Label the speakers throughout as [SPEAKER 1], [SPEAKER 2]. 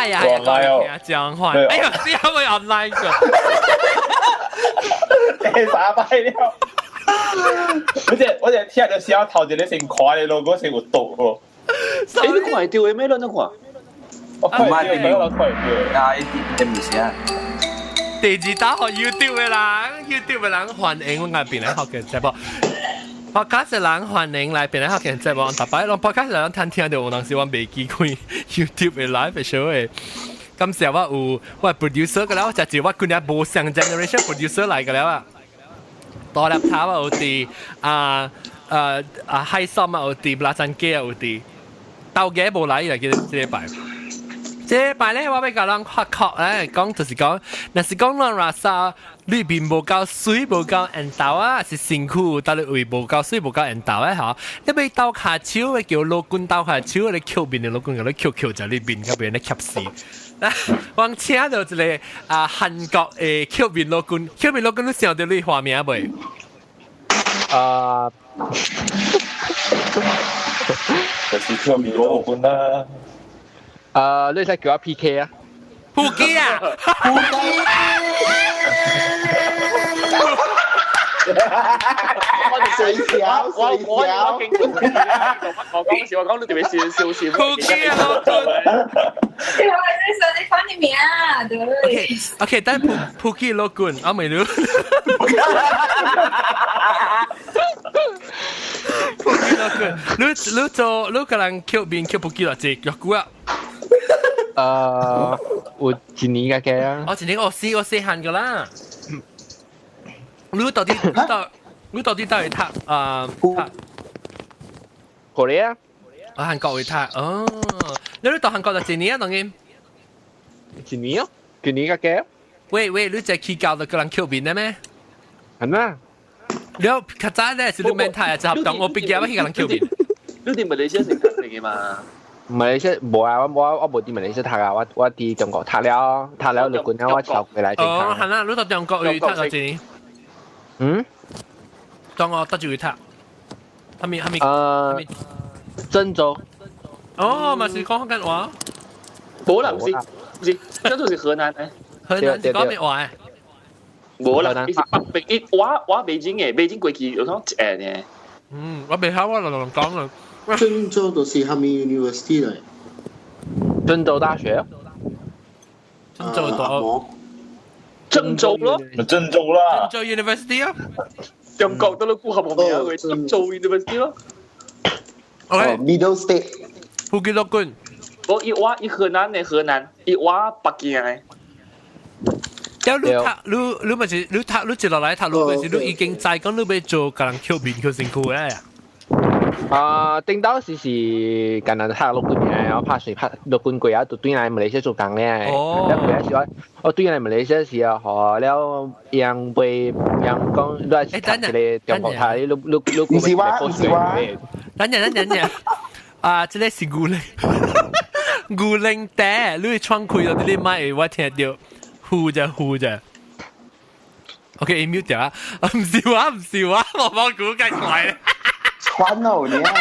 [SPEAKER 1] 哎呀，交换，哎呀，只有會 online 嘅，
[SPEAKER 2] 打敗了。我只聽到小頭一個先看你 logo 先有毒哦。
[SPEAKER 3] 你看掉嘅咩咯？你看，
[SPEAKER 2] 我看到我看到。
[SPEAKER 3] 啊，你唔是啊？
[SPEAKER 1] 第二打學 YouTube 嘅人，YouTube 嘅人歡迎我哋邊嚟學嘅節目。podcast 嘅人歡迎嚟邊嚟學嘅節目，特別，我 podcast 嘅人聽到有當時我未記開 YouTube 嘅 live show 嘅。咁時候我 producer 嘅啦，就係我嗰啲無上 generation producer 嚟嘅啦。多粒頭啊，有啲海參啊，有啲辣椒雞啊，有啲豆嘅冇嚟嚟嘅呢排。這擺咧，我俾個人發覺咧，講就是講，若是講咱拉薩裏邊無夠水，無夠鹽豆啊，是辛苦，但係胃無夠水，無夠鹽豆咧嚇。你俾刀下手，你叫老官刀下手，你扣邊嘅老官，你扣在裏邊，嗰邊你吸死。往車到一個韓國嘅扣邊老官，扣邊老官你想到你畫面未？
[SPEAKER 2] 就是扣邊老官啦。
[SPEAKER 4] 你使叫我 PK 啊？
[SPEAKER 1] 普基啊！
[SPEAKER 2] 普基！
[SPEAKER 3] 我勁我講笑，我講到特別笑。
[SPEAKER 1] 普基啊！
[SPEAKER 5] 你翻啲名啊？對。
[SPEAKER 1] OK， 但普基老官，我未รู้。普基老官，你做你กำลังเคี่ยวบินเคี่ยว普基ละจิยกกูอ่ะ
[SPEAKER 4] 我一年嘅啊。
[SPEAKER 1] 我一年我試行噶啦。你到底去讀
[SPEAKER 4] Korea？
[SPEAKER 1] 韓國去讀哦。你到韓國就一年啊，當然。
[SPEAKER 4] 一年哦，一年嘅。
[SPEAKER 1] 喂，你就去教到個人켜빈嘅咩？
[SPEAKER 4] 係啊。
[SPEAKER 1] 你較早咧是你免睇啊，就合同我畢業要去個人켜빈。
[SPEAKER 3] 你哋馬來西亞成績嚟嘅嘛？
[SPEAKER 4] 馬來西亞冇啊，我冇啲馬來西亞讀啊，我啲中國讀了，六年我調回來先讀。
[SPEAKER 1] 哦，係啦，你到中國去讀咗幾年？
[SPEAKER 4] 嗯？
[SPEAKER 1] 中國得住去讀，係咪？
[SPEAKER 4] 鄭州。
[SPEAKER 1] 哦，咪是講緊話？
[SPEAKER 3] 冇啦，唔是，鄭州是河南嘅。
[SPEAKER 1] 河南是講咩話？
[SPEAKER 3] 冇啦，你是北京，我北京嘅，北京過去有講誒呢。
[SPEAKER 1] 我未考我龍講啦。
[SPEAKER 6] 鄭州就是係咪 university 嚟？
[SPEAKER 4] 鄭州大學。
[SPEAKER 1] 鄭州大。
[SPEAKER 3] 鄭州咯。
[SPEAKER 2] 鄭州啦。
[SPEAKER 1] 鄭州 University 啊。
[SPEAKER 3] 中國都估合唔名嘅，鄭州 University 咯。
[SPEAKER 1] OK。
[SPEAKER 6] Middle State。
[SPEAKER 1] 普吉樂軍。
[SPEAKER 3] 我一河南嘅河南，一北京嘅。
[SPEAKER 1] 有你咪是你接落來讀，你咪是你已經知講你要做個人켜빈佢辛苦咧。
[SPEAKER 4] 頂到時近年拍陸軍嘅，我拍水拍陸軍過啊，都對嚟馬來西亞做工咧。
[SPEAKER 1] 哦。
[SPEAKER 4] แล้ว嗰時我對嚟馬來西亞時啊，แล้วยัง講ด้วยทักเลย中國台，你
[SPEAKER 6] 唔是話。
[SPEAKER 1] 等陣，這個是牛鈴帶，你窗開咗啲麥，我聽到呼着。OK， mute 掉啊！唔是話，我冇估計錯。
[SPEAKER 6] 穿哦你啊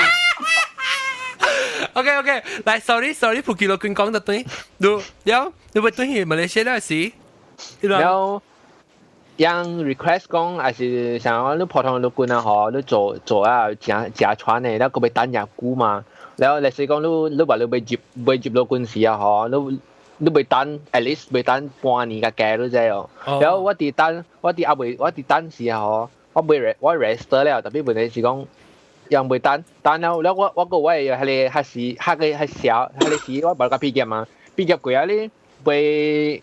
[SPEAKER 1] OK， 來 sorry， 普吉樂軍講得對，你會對去馬來西亞時，
[SPEAKER 4] แล้วยัง request 講還是想講你普通陸軍啊，嗬，你做啊假穿嘅，แล้วก็ไป單入股嘛，แล้ว你講你話你ไป接陸軍時啊，嗬，你ไป單 at least ไป單半年嘅嘅都啫哦，แล้ว我啲單時啊，嗬，我 register แล้ว，但係問題是講ยังไป單แล้ว我個位係你係小係你時我冇個畢業嘛，畢業過啊你ไป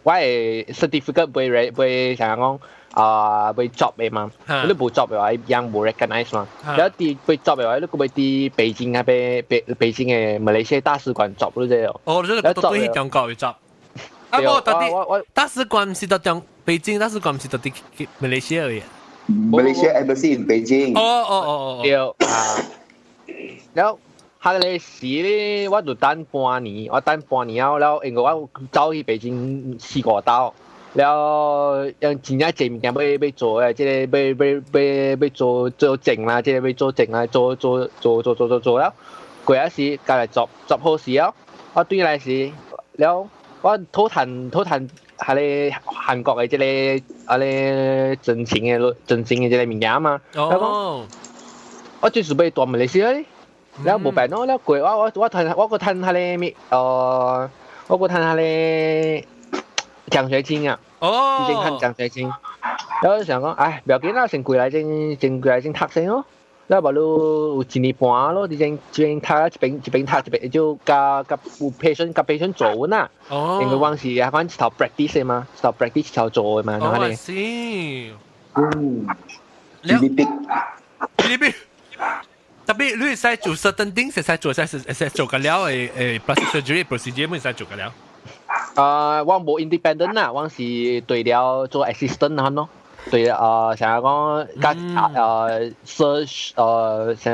[SPEAKER 4] 我係 certificate 被想講被 job 嘅嘛，你冇 job 嘅話ยัง冇 recognize 嘛，แล้ว啲被 job 嘅話你個被啲北京啊北京嘅馬來西亞大使館 job 都啫。
[SPEAKER 1] 哦，你都對去中國去 job。啊，冇到底大使館唔是到北京，大使館唔是到啲馬來西亞嘅。
[SPEAKER 6] Malaysia Embassy in Beijing。
[SPEAKER 1] 哦。
[SPEAKER 4] 對แล้ว下個時咧，我就等半年，แล้ว因為我走去北京試過刀，แล้วยัง真係正面嘅要做嘅，即係要做證啦，即係要做證啦，做แล้ว過一時隔嚟做好事啊，我對嚟時了我討談下你韓國嘅即個真情嘅即個物件嘛。
[SPEAKER 1] 哦，
[SPEAKER 4] 我最準備到馬來西亞咧，แล้ว冇辦咯，แล้ว過我個談下你我個談下你獎學金啊，已經談獎學金，แล้ว想講，唉，唔要緊啦，先過來先讀先咯。แล้วบอกลูกจีนีปัวลูกจริงๆถ้าจะเป็นถ้าจะเป็น就กับpatient 做น่ะ因為往時啊嗰陣頭 practice 嘛頭 practice 頭做嘛嗱你
[SPEAKER 6] ฟิลิปปิน
[SPEAKER 1] 特別你使做 certain things 使做緊了procedure 咪使做緊了
[SPEAKER 4] 我冇 independent 啦往時對了做 assistant 咁咯對想要講search 想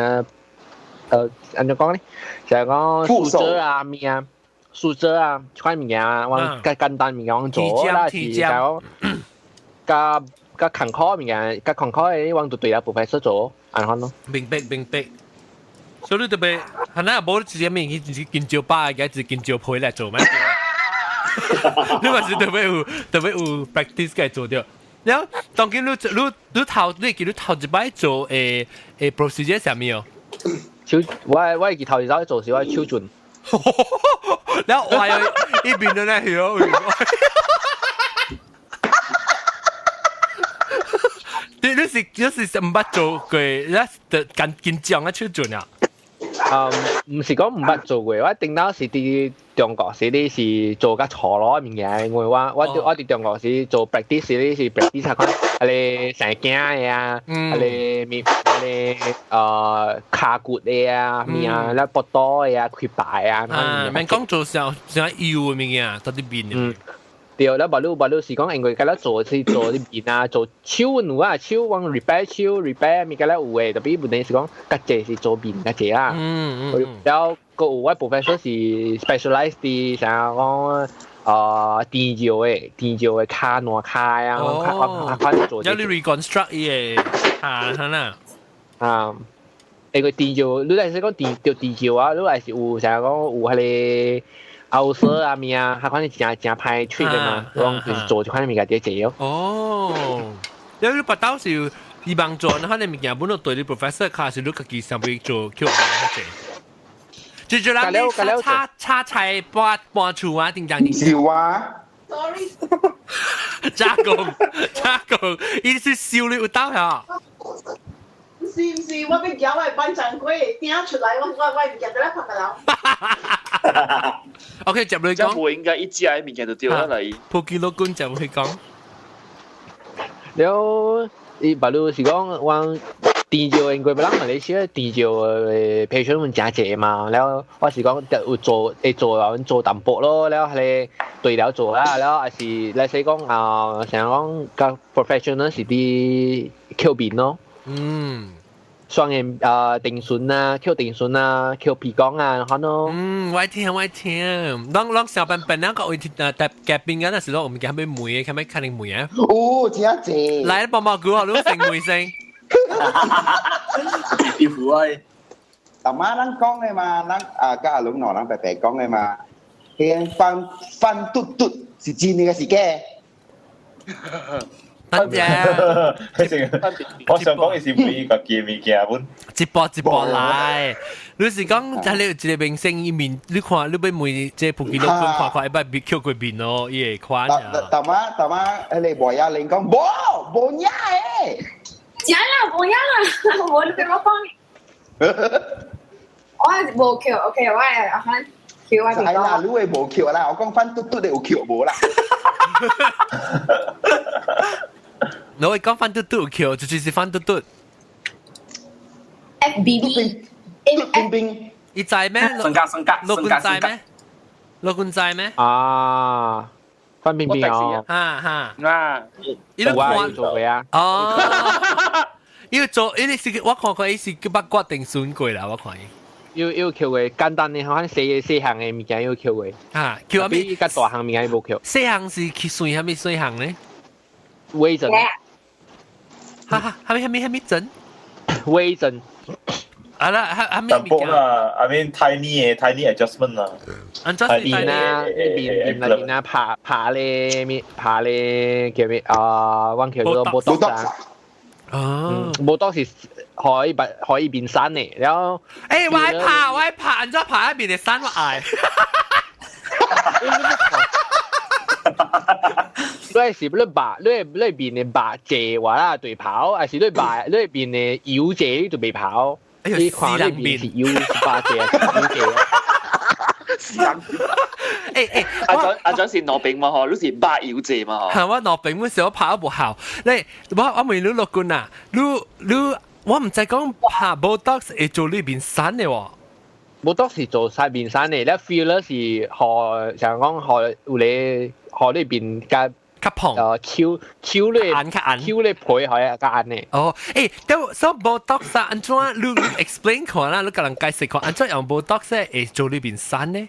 [SPEAKER 4] 按照講咧想要講數字啊咩啊數字啊款物件往簡單物件往做啦是想講甲坎坷物件甲坎坷嘅往對了部分所做按看咯
[SPEAKER 1] 明白所以你特別係那冇直接面去見招巴嘅只見招配嚟做咩你咪是特別有 practice 嘅做掉然後當見你頭一擺做procedure 係咩哦？
[SPEAKER 4] 我記頭一擺做時我超準，
[SPEAKER 1] 然後我係一邊都咧曉，你是唔捌做過，你緊張啊超準啊！
[SPEAKER 4] 唔是講唔捌做過，我定到是啲中國時啲是做個錯咯物件，因為我啲中國時做 practice 啲是 practice 下講，你成驚嘅啊，你卡骨嘅啊，咩啊，แล้ว膊多嘅啊，缺敗啊，
[SPEAKER 1] 咪講做成要嘅物件，到啲邊嘅。
[SPEAKER 4] 對，แล้วบอกลูก是講因為咁樣做啲邊啊，做超往 repair 咪咁樣有嘅，特別問題是講個隻是做邊個隻啊，แล้ว個我部分說是 specialize 啲想講電搖嘅卡挪卡啊，我做。
[SPEAKER 1] 有你 reconstruct 嘅係啦。
[SPEAKER 4] 因為電搖，你係講電搖啊，你係有想講有係你。澳洲啊咩啊，佢可能正派出嘅嘛，講就是做就可能咪嘅啲嘢
[SPEAKER 1] 哦。有啲不到時以幫做，可能咪嘅本來對你 professor 卡是你自己上邊做 Q 嘅嘅。就就讓你叉菜搬厝啊，定定。
[SPEAKER 6] 笑啊
[SPEAKER 5] Sorry，
[SPEAKER 1] 加工，意思笑你有到呀？
[SPEAKER 5] 唔是，我俾腳我係班長龜，點出嚟我唔記得啦，拍個樓。
[SPEAKER 1] OK， 接你講。
[SPEAKER 3] 我應該一隻物件就掉落嚟。
[SPEAKER 1] 普吉老官就去講。
[SPEAKER 4] แล้วบาลู是講往電召應該不啷馬來西亞電召嘅 patient มัน正正嘛，แล้ว我是講有做淡薄咯，แล้ว係對了做啦，แล้ว還是嚟說講想講個 professional 是啲 Q 邊咯。雙人定筍啊 ，Q 定筍啊 ，Q 皮光啊，可能。
[SPEAKER 1] 我聽，當上班那個會夾邊嗰陣時咯，我們叫咩梅嘅，叫咩肯定梅啊。
[SPEAKER 6] 哦，真正。
[SPEAKER 1] 嚟幫忙估下，你成梅先。
[SPEAKER 2] 衣服哎。
[SPEAKER 6] 但媽咱講嘅嘛，咱家龍nor咱白白講嘅嘛，佢翻嘟是真嘅是假？
[SPEAKER 1] 得嘅，
[SPEAKER 2] 我想講嘅是每個見面嘅本，
[SPEAKER 1] 一步來。你是講喺你一個明星一面，你看你俾每即係普吉老官看，一擺別 Q 佢邊咯，伊會款啊。
[SPEAKER 6] 但媽，你博雅玲講冇呀誒，
[SPEAKER 5] 假啦，冇呀啦，我你俾我講，我係冇 Q，OK， 我係看 Q 啊。
[SPEAKER 6] 係啦，你會冇 Q 啦，我講翻嘟你有 Q 冇啦。
[SPEAKER 1] 我會講翻嘟嘟 Q， 就是翻嘟嘟。
[SPEAKER 5] FBB，
[SPEAKER 6] 冰，
[SPEAKER 1] 你知咩？陸冠知咩？
[SPEAKER 4] 啊，范冰冰哦，
[SPEAKER 1] 伊都看
[SPEAKER 4] 做嘅啊。
[SPEAKER 1] 哦，伊做，伊是我看過，伊是叫八卦定選過啦，我看伊。
[SPEAKER 4] 要叫嘅簡單嘅，可能細項嘅物件要叫嘅。
[SPEAKER 1] 叫阿咩？
[SPEAKER 4] 甲大項物件冇叫。
[SPEAKER 1] 細項是算係咩細項咧？
[SPEAKER 4] 微整。
[SPEAKER 1] 係咪整？
[SPEAKER 4] 微整。
[SPEAKER 1] 啊啦，还咩
[SPEAKER 2] 淡薄啦，I mean tiny adjustment 啦，
[SPEAKER 1] 安怎是
[SPEAKER 4] 邊啊邊啊爬咧叫咩啊？灣橋嗰個波多啊，波多是可以變山嘅，然後
[SPEAKER 1] 誒，我係爬，安怎爬一邊嘅山我嗌。
[SPEAKER 4] 你是你邊嘅白借話啦對跑，還是你邊嘅妖借呢度被跑？你看呢邊是妖白借，妖借。
[SPEAKER 3] 阿張是攞餅嘛嗬，你是八妖姐嘛嗬。
[SPEAKER 1] 係我落冰嗰時我跑一部校，我問你落棍啊，我唔就講爬 Botox 會做呢邊山嘅喎。
[SPEAKER 4] 冇當時做晒邊山嚟，咧 feel 咧是學成日講學呢邊嘅
[SPEAKER 1] 較胖。
[SPEAKER 4] 超咧配係間嘅。
[SPEAKER 1] 哦，咁所以 Botox 安怎你 explain 看啦，你個人解釋看，安怎用 Botox 會做呢邊山呢？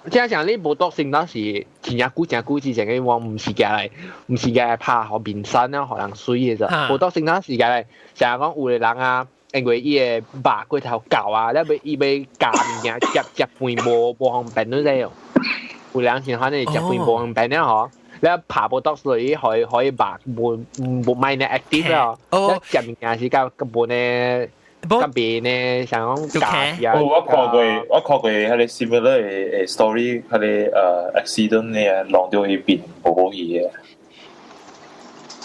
[SPEAKER 4] 即係講呢部多性當時前日估之前嘅話唔是嘅拍學變身啦，可能水嘅啫。部多性當時嘅成日講有啲人啊，因為伊個白骨頭舊啊，咧伊要夾面嘅夾半無方便嗰啲，有兩錢可能夾半無方便咧嗬。咧拍部多水可以白冇買呢 active 啦，咧夾面嘅是夾半咧。嗰邊咧，想講假啊！
[SPEAKER 2] 我看過迄個 similar 嘅 story，迄個accident 咧，浪到去邊冇好嘢嘅。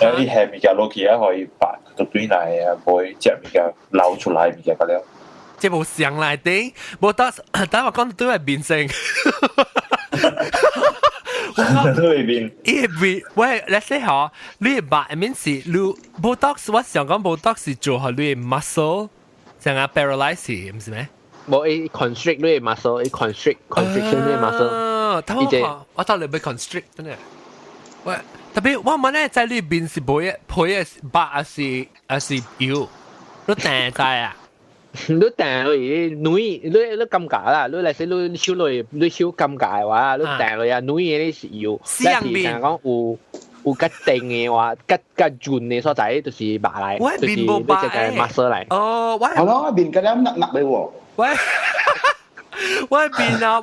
[SPEAKER 2] 有啲係物件落去啊，可以白到對嚟啊，唔會隻物件流出來物件咁樣。
[SPEAKER 1] 即冇上來頂，冇得，等我講都係變性。
[SPEAKER 2] 裏邊，
[SPEAKER 1] 喂，你先嚇，你白面是你 Botox，我想講 Botox 是做下你 muscle。成日 paralyze 唔是咩？
[SPEAKER 4] 冇，constrict 呢個 muscle，constriction 呢個 muscle。
[SPEAKER 1] 我當你被 constrict 真係。喂，特別我問咧，在呢邊是配嘅白還是油？你訂在啊？
[SPEAKER 4] 你訂去女，你咁解啦，你嚟時你燒女，你燒咁解嘅話，你訂去啊，女嘅呢是油。
[SPEAKER 1] 兩邊
[SPEAKER 4] 講有吉定嘅話，吉轉嘅所在就是白嚟，就是呢隻嘅 muscle 嚟。
[SPEAKER 1] 哦，
[SPEAKER 6] 係咯，邊嗰啲หนักๆ喎。
[SPEAKER 1] 我邊啊，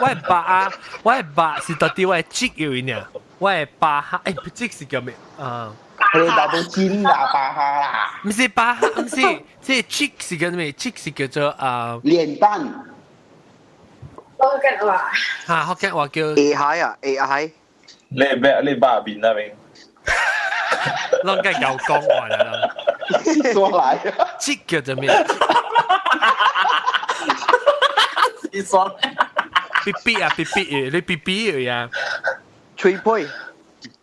[SPEAKER 1] 我係白是特啲我係積有呢，我係白蝦，積是叫咩啊？
[SPEAKER 6] 佢哋大到尖啊，巴哈啦。
[SPEAKER 1] 唔是白蝦，唔是，即係積是叫咩？積是叫做
[SPEAKER 6] 連單。
[SPEAKER 5] 我嘅話
[SPEAKER 1] 嚇，學嘅話叫
[SPEAKER 7] AI 啊 AI。
[SPEAKER 2] 你白邊那邊？
[SPEAKER 1] 啷個有講話啦？
[SPEAKER 6] 說來，
[SPEAKER 1] 積叫做咩？
[SPEAKER 2] 你說
[SPEAKER 1] ？BB 啊，BB 你 BB 呀
[SPEAKER 7] 吹杯，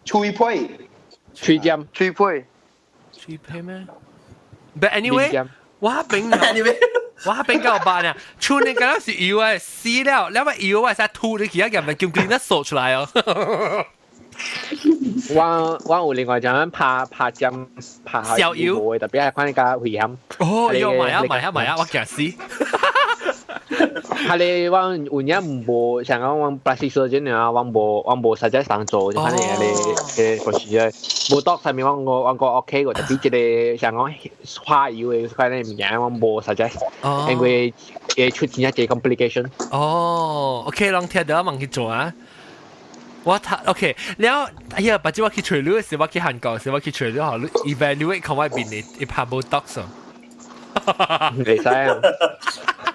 [SPEAKER 6] 吹配，
[SPEAKER 4] 吹針，
[SPEAKER 7] 吹杯，
[SPEAKER 1] 吹配咩？But anyway，我邊個辦啊？出你嗰陣時要係死了，因為要係使吐你其他人咪叫佢得掃出來哦。
[SPEAKER 4] 我有另外就咁拍針拍下腰，特別係關家會飲。
[SPEAKER 1] 哦，要埋啊！我驚死。
[SPEAKER 4] 係你我有人唔無想講我 plastic surgeon 啊，我無實際上做，就反正你個事啊，無 doc 上面我個 OK 個，特別即係想講花腰嘅塊呢物件，我無實際，因為出現一啲 complication。
[SPEAKER 1] 哦 ，OK， 攏聽到，我去做啊。我睇 OK，然後哎呀，或者我去除了嘅時，我去韓國嘅時，我去除了後，你 evaluate 看我邊你拍冇 doc 啊？
[SPEAKER 4] 唔使啊！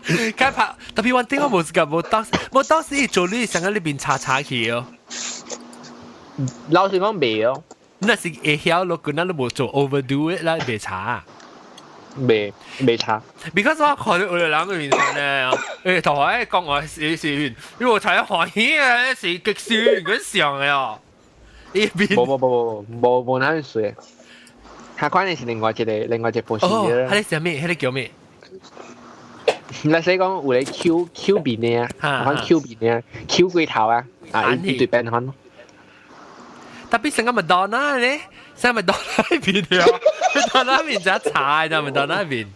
[SPEAKER 1] 佢拍特別我點解冇冇 doc 時做呢？想喺呢邊查去哦。
[SPEAKER 4] 老實講未咯，
[SPEAKER 1] 那是會曉咯，佢那都冇做 overdo it 啦，未查。
[SPEAKER 4] 未查。
[SPEAKER 1] Because 我看到我哋兩個面上咧，同我講我是因為我睇韓戲啊，是極少嗰上嘅哦。呢邊
[SPEAKER 4] 冇那樣水。下關係是另外一隻部事嘅。
[SPEAKER 1] 係你寫咩？係你叫咩？
[SPEAKER 4] 你使講有你 Q 邊嘅啊，講 Q 邊嘅 Q 龜頭啊，呢對病看咯。
[SPEAKER 1] 特別成個麥當娜咧，成個麥當娜邊啊？麥當娜邊就一查就麥當娜邊。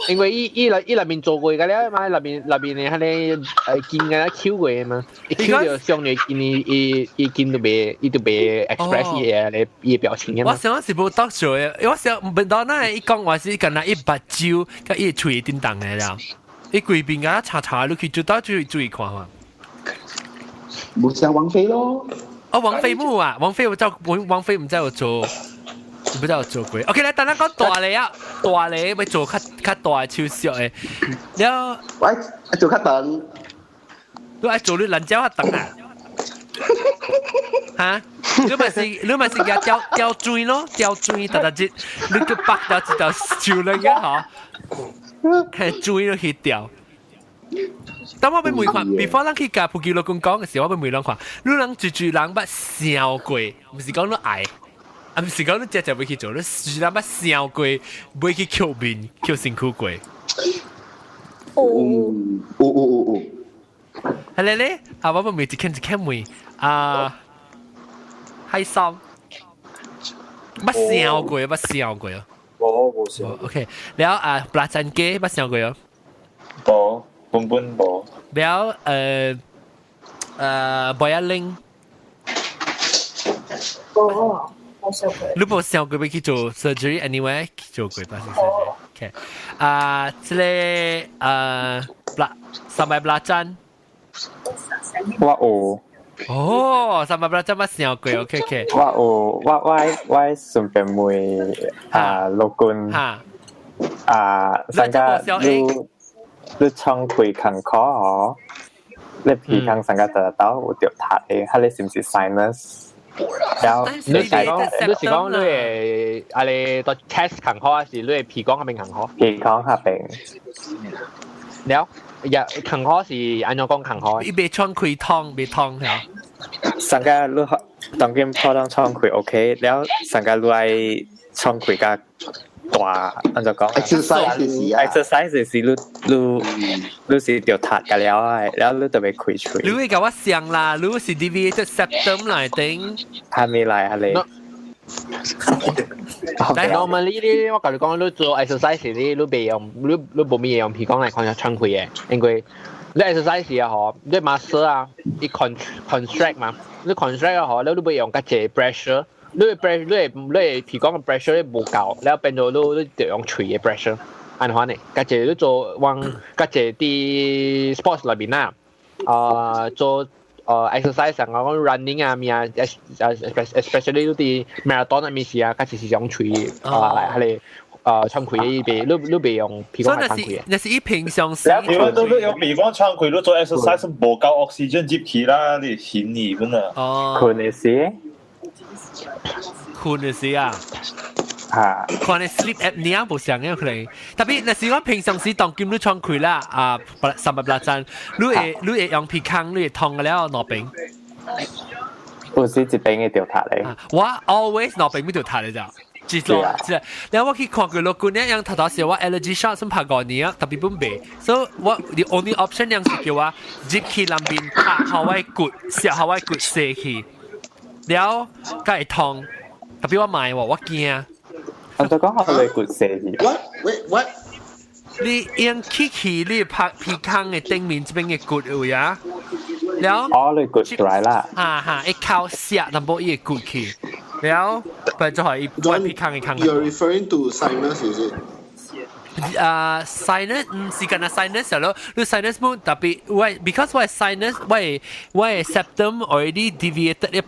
[SPEAKER 4] 因為伊內面做過㗎啦嘛，內面你係你見嘅 Q 過嘅嘛，一 Q 就相對見伊見到別express 嘢你表情嘅嘛。
[SPEAKER 1] 我想是冇得做嘅，我想唔當那一講話是近來一把蕉，跟一吹叮當嘅啦，一貴賓嘅查查你去做到注意看嘛。
[SPEAKER 6] 冇像王菲咯。
[SPEAKER 1] 哦，王菲冇啊，王菲唔知有做。唔知有做過。OK，你等下講大你啊，大你要做較大超小嘅，了。
[SPEAKER 6] 喂，做較長。
[SPEAKER 1] 你愛做你人腳較長啊？嚇？你咪是嘅吊墜咯，吊墜特日，你個白掉一條樹嚟嘅嗬，係墜都去掉。等我俾梅看 ，before 咱去教普吉老公講嘅時候，我俾梅人看，你人住人捌笑過，唔是講你愛。啊！唔是講你隻會去做，你是諗乜笑過，會去扣面、扣辛苦過。係咧咧，啊！我咪只看梅啊，開心，乜笑過？乜笑過啊？
[SPEAKER 2] 冇笑。
[SPEAKER 1] OK，แล้วปลาจันเก้乜笑過啊？
[SPEAKER 2] 冇，根本冇。
[SPEAKER 1] แล้วบอยลิง你冇想過要去做 surgery anyway 做過吧？是 surgery。OK，即個三百八針。
[SPEAKER 8] 我有。
[SPEAKER 1] 哦，三百八針乜想過 ？OK。
[SPEAKER 8] 我有，我順便問老公上個你創開坎坷哦，你鼻腔上個得到有掉塌嘅，係你是唔是 sinus？有，
[SPEAKER 4] 你是講你係你做 test 坎坷還是你係鼻腔嗰邊坎坷？
[SPEAKER 8] 鼻腔嗰邊。
[SPEAKER 4] 了，坎坷是按怎講坎坷？
[SPEAKER 1] 伊別創開湯，別湯係。
[SPEAKER 8] 上個你當今普通創開 OK，แล้ว上個你係創開個大按怎講 ？exercise 是你是掉塌㗎了係，แล้ว你特別開吹。
[SPEAKER 1] 你會甲我想啦，你是 deviated septum 來頂。
[SPEAKER 8] 係咪嚟係你
[SPEAKER 4] ？Normally 咧，我甲你講，你做 exercise 咧，你袂用，你無咩用鼻孔來看窗開嘅，因為你 exercise 啊，嗬，你 muscle 啊，伊 contract 嘛，你 contract 啊，嗬，你袂用甲濟 pressure。你鼻孔嘅 pressure 無夠，然後變咗你就用嘴嘅 pressure， 按翻嚟。家姐你做家姐啲 sports 裏邊啦，做exercise 上講 running 啊咩啊 ，especially 啲 marathon 啊咩事啊，家姐是用嘴嚟嚟窗開呢邊，你袂用鼻孔嚟窗開嘅。
[SPEAKER 1] 那是一平常時。
[SPEAKER 2] 你們都用鼻孔窗開，你做 exercise 無夠 oxygen 入去啦，你顯你本啊。
[SPEAKER 1] 哦。
[SPEAKER 8] 可能是。
[SPEAKER 1] 困嘅時啊，可能 sleep apnea 冇上嘅可能，特別那時我平常時當見你窗開啦300針，你會用鼻腔，你會痛嘅了攞病。
[SPEAKER 8] 有時一邊嘅掉塌嚟。
[SPEAKER 1] 我 always 攞病咪掉塌嚟咋，知道？然後我去看佢老公咧，樣頭時我 allergy shot 先拍過年，特別本病，所以我 the only option 樣是叫我入去兩邊拍下位骨，削下位骨射去。了，梗係痛，特別我買喎，我驚。
[SPEAKER 8] 我就講下你骨射去。
[SPEAKER 6] What？
[SPEAKER 1] 你用機你拍鼻腔嘅頂面這邊嘅骨位啊，了。
[SPEAKER 8] 哦，你骨 dry 啦。
[SPEAKER 1] 一靠射，但冇伊嘅骨去，了，不就係一鼻腔嘅腔。
[SPEAKER 9] You're referring to sinus, is it?
[SPEAKER 1] Sinus 唔是干那 sinus 咯，你 sinus 冇特別喂 ，because 我 sinus 我 septum already deviated 一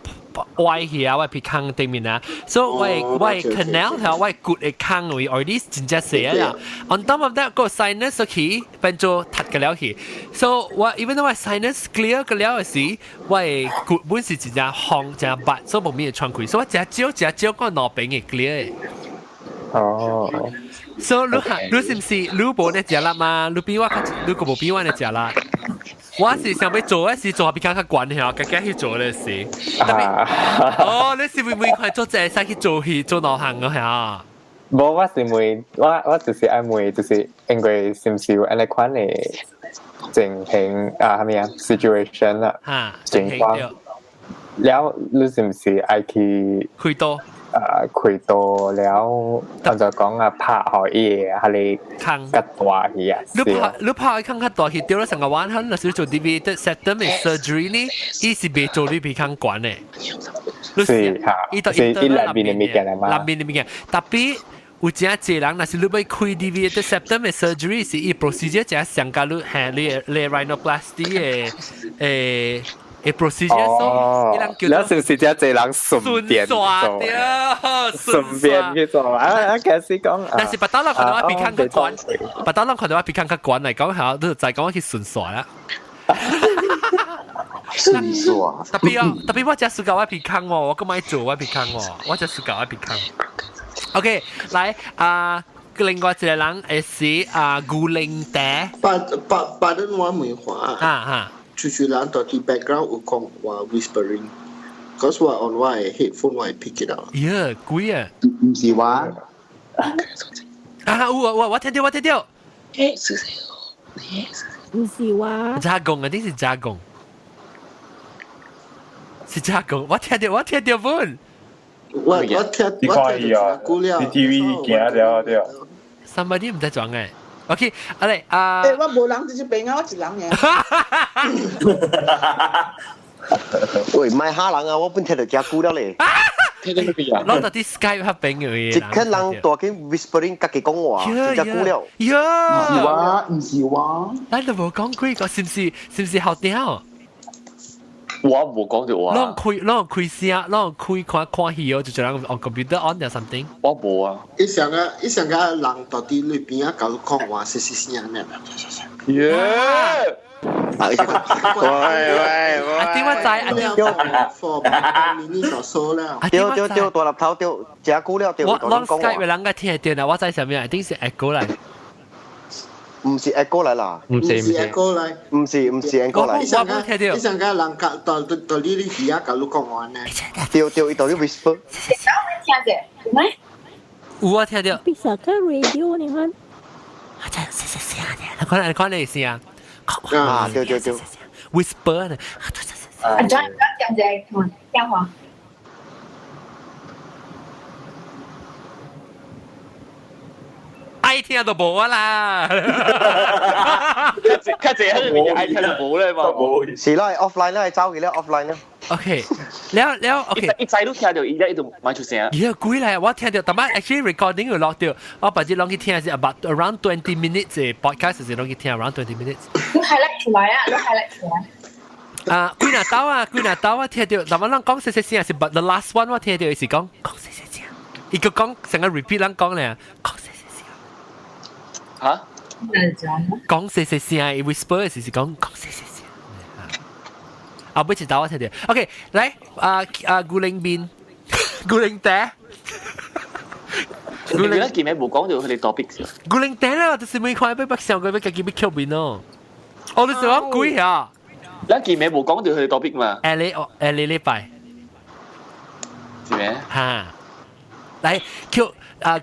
[SPEAKER 1] 歪去啊，我鼻腔對面啊，所以我 canal 條我骨嘅腔位 already 真正細啦。On top of that 個 sinus 去變做凸嘅了去，所以我 even though 我 sinus clear 嘅了時，我骨本是真正紅真白，所以冇咩窗開，所以我只少個腦病嘅 clear。
[SPEAKER 8] 哦。
[SPEAKER 1] 所以你是唔是你冇呢隻啦嘛？你比我你個冇比我呢隻啦。我是想要做嘅是做下比較慣嘅，家家去做嘅事。特別哦，你是會唔會快做這使去做內行嘅嚇？
[SPEAKER 8] 冇，我是我就是愛問，就是因為是唔是有安尼款嘅情形係咪啊 situation 啊情況？แล้ว你是唔是愛去
[SPEAKER 1] 開刀？
[SPEAKER 8] 開多แล้ว按照講啊拍可以係你
[SPEAKER 1] 坑
[SPEAKER 8] 吉話去啊，
[SPEAKER 1] 你拍坑較大去掉咗成個彎坑，那時做 deviated septum surgery 呢，伊是別做你鼻坑管嘅。
[SPEAKER 8] 是嚇，是啲兩邊嘅物件啊嘛，
[SPEAKER 1] 兩邊嘅物件，特別。有真濟人，若是你要開 deviated septum 嘅 surgery，是伊 procedure 真上加你係你 rhinoplasty 嘅procedure，所以人叫
[SPEAKER 8] 做。是不是真濟人順便做？順便去做啊！其實講，
[SPEAKER 1] 但是不當人看到我鼻腔較管，不當人看到我鼻腔較管嚟講下，你就再講我去順刷啦。
[SPEAKER 6] 順刷。
[SPEAKER 1] 特別我真係搞我鼻腔喎，我咁買做我鼻腔喎，我真係搞我鼻腔。OK， 來另外一個人係古靈爹。
[SPEAKER 9] 把人我問話出去人到啲 background 有講話 whispering，cause 我 on 我 headphone 我 pick it up。
[SPEAKER 1] 貴啊！
[SPEAKER 6] 唔是話
[SPEAKER 1] 我聽到。
[SPEAKER 10] 唔是話。
[SPEAKER 1] 加工啊，啲是加工，是加工。我聽到本。
[SPEAKER 9] 我聽啊
[SPEAKER 2] ，TV 見了對。
[SPEAKER 1] Somebody 唔使裝嘅。OK， 好嚟
[SPEAKER 11] 我冇人就是俾我一人
[SPEAKER 7] 嘅。喂，唔係嚇人啊！我本聽到隻鼓了咧。
[SPEAKER 1] 聽到乜嘢啊？攞到啲 Skype 黑餅嘅嘢。
[SPEAKER 7] 即刻人大緊 whispering 家己講話，隻鼓了。
[SPEAKER 6] 唔是話。
[SPEAKER 1] 咱都冇講過個，是唔是好屌？
[SPEAKER 3] 我冇講到話。
[SPEAKER 1] 攞開聲，攞開看戲哦，就做人 on computer on 定 something。
[SPEAKER 3] 我冇啊。
[SPEAKER 9] 一上個人到啲裏邊啊，搞到講話是聲咩？
[SPEAKER 7] 耶！喂！
[SPEAKER 1] 點解
[SPEAKER 7] 丟大粒頭丟，隻鼓了丟。
[SPEAKER 1] 我 Skype 嘅人家聽係點啊？我知上面一定是 echo 嚟。
[SPEAKER 7] 唔是 echo 嚟啦，
[SPEAKER 9] 唔是 echo 嚟，
[SPEAKER 7] 唔是 echo 嚟。
[SPEAKER 9] 你上個人到呢啲而家搞到講話呢？
[SPEAKER 7] 丟到啲 whisper。
[SPEAKER 1] 我聽到。
[SPEAKER 10] 必須看 radio 你看。
[SPEAKER 1] 真係聲嘅，你看你聲。
[SPEAKER 7] 啊，對。
[SPEAKER 1] whisper 呢？John
[SPEAKER 5] 講隻電話。
[SPEAKER 1] 愛聽就冇啦。
[SPEAKER 3] 卡姐係愛聽就冇咧嘛。
[SPEAKER 7] 是啦 ，offline 啦，走嘅啦 offline 啦。
[SPEAKER 1] OK，แล้ว OK。
[SPEAKER 3] 一再都聽到，而家一度買出聲。
[SPEAKER 1] 貴嚟，我聽到，但係 actually recording 要落掉，我把啲攞去聽係 about around 20 minutes 嘅 podcast 係攞去聽 around 20 minutes。
[SPEAKER 5] 都 highlight 出來啊，都 highlight 出來。
[SPEAKER 1] 貴拿刀啊，聽到，但係人講細聲係 but the last one 我聽到係講細聲，一個講成個 repeat 人講咧，講細聲。
[SPEAKER 3] 嚇？
[SPEAKER 1] 講細聲 whisper 是講細聲。啊，不知道我聽到。OK， 嚟古靈邊，古靈爹。
[SPEAKER 3] 你而家見咩冇講到佢哋 topic
[SPEAKER 1] 古靈爹啦，就是每塊俾北上佢俾自己俾 Q 邊咯。我哋想講鬼啊！
[SPEAKER 3] 你見咩冇講到佢哋 topic 嘛
[SPEAKER 1] ？L 禮拜。
[SPEAKER 3] 係咩？
[SPEAKER 1] 嚇！嚟 Q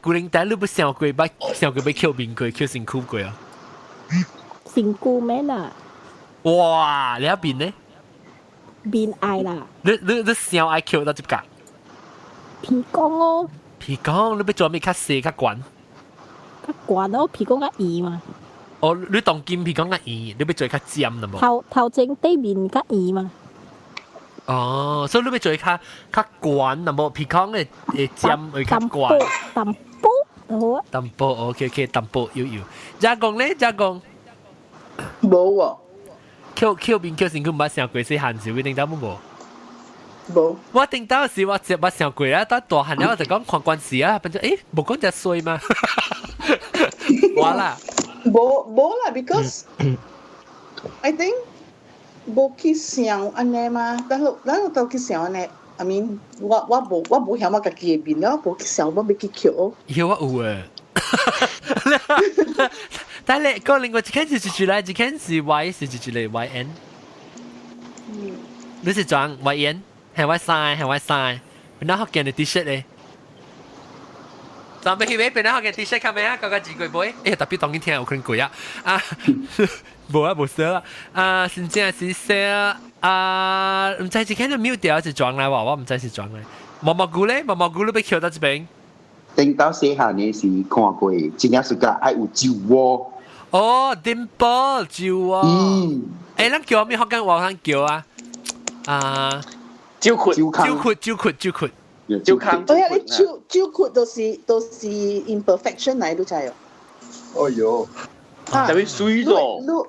[SPEAKER 1] 古靈爹，你不上佢俾上佢俾 Q 邊佢 Q 辛苦佢啊？
[SPEAKER 10] 辛苦咩啦？
[SPEAKER 1] 哇！你一邊呢？
[SPEAKER 10] 邊愛啦？
[SPEAKER 1] 你上愛 Q 到接㗎？
[SPEAKER 10] 皮公哦。
[SPEAKER 1] 皮公，你要做咩？較細較懸？
[SPEAKER 10] 較懸咯，皮公較圓嘛。
[SPEAKER 1] 哦，你當金皮公較圓，你要做較尖啦冇？
[SPEAKER 10] 頭前對面較圓嘛。
[SPEAKER 1] 哦，所以你要做較懸啦冇？皮公嘅尖會較懸。
[SPEAKER 10] 淡薄好啊。
[SPEAKER 1] 淡薄 ，OK， 淡薄要。加工咧，加工。
[SPEAKER 11] 冇喎。
[SPEAKER 1] Q 邊 Q 先佢唔係上過細漢時，會定到冇？
[SPEAKER 11] 冇。
[SPEAKER 1] 我定到時我上過啊，但大漢了我就講看關係啊，變咗冇講只衰嘛。哇啦！
[SPEAKER 11] 冇啦 ，because I think 冇去想安尼嘛，但都去想安尼。I mean， 我冇想我家己嘅面咯，冇去想我要去 Q。
[SPEAKER 1] 有啊有啊。但係個另外一件是住嚟，一件是 Y 是住嚟 YN。你是裝 YN， 係 Y 晒，係 Y 晒。變咗學件嘅 T-shirt 咧。就未去買變咗學件 T-shirt 看咩啊？個字貴杯，特別當然聽有可能貴啊。冇寫啦。先正是寫唔知一件就 mute 掉，就裝嚟話我唔知是裝嚟。毛毛菇咧，毛毛菇你被扣到这边。
[SPEAKER 6] 顶到细汉呢是看过，真正是个爱有酒窝。
[SPEAKER 1] 哦 ，dimple 酒啊。诶，咱叫咩？福建话咱叫啊。
[SPEAKER 3] 酒窟。
[SPEAKER 1] 酒窟。
[SPEAKER 3] 酒坑。
[SPEAKER 11] 哎呀，你酒窟都是 imperfection 嚟都知哦。
[SPEAKER 6] 哦哟。
[SPEAKER 3] 特別水咗。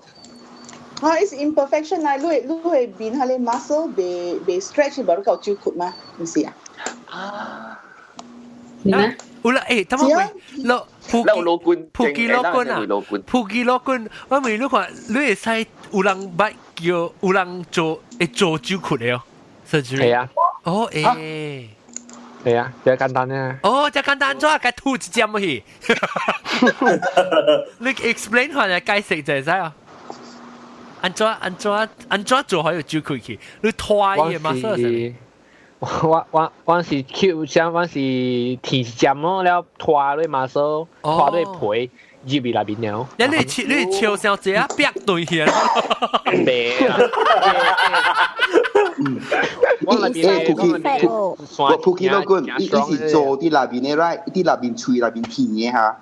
[SPEAKER 11] is imperfection 嚟，你會變下你 muscle 被 stretch 到到酒窟嗎？唔是啊？
[SPEAKER 5] 咩？
[SPEAKER 1] 有啦，誒，等我咯，普吉羅棍啊，普吉羅棍，我問你看，你會使有人捌叫有人做酒窟嘅哦，
[SPEAKER 4] 係啊。
[SPEAKER 1] 哦誒。
[SPEAKER 4] 係啊，最簡單啊。
[SPEAKER 1] 哦，最簡單咗，該吐一針去。你 explain 下嚟解釋就係啊。安怎做可以酒窟去？你拖嘢嘛？
[SPEAKER 4] 我是 Q 像我是提針咯，แล้ว拖ด้วยมาโซ拖ด้วย皮入嚟那邊了。
[SPEAKER 1] 你笑上這啊，逼對去啊！
[SPEAKER 4] 咩啊？我那邊
[SPEAKER 6] 普吉羅棍，伊是做啲那邊嘅 right， 啲那邊吹那邊甜嘅嚇。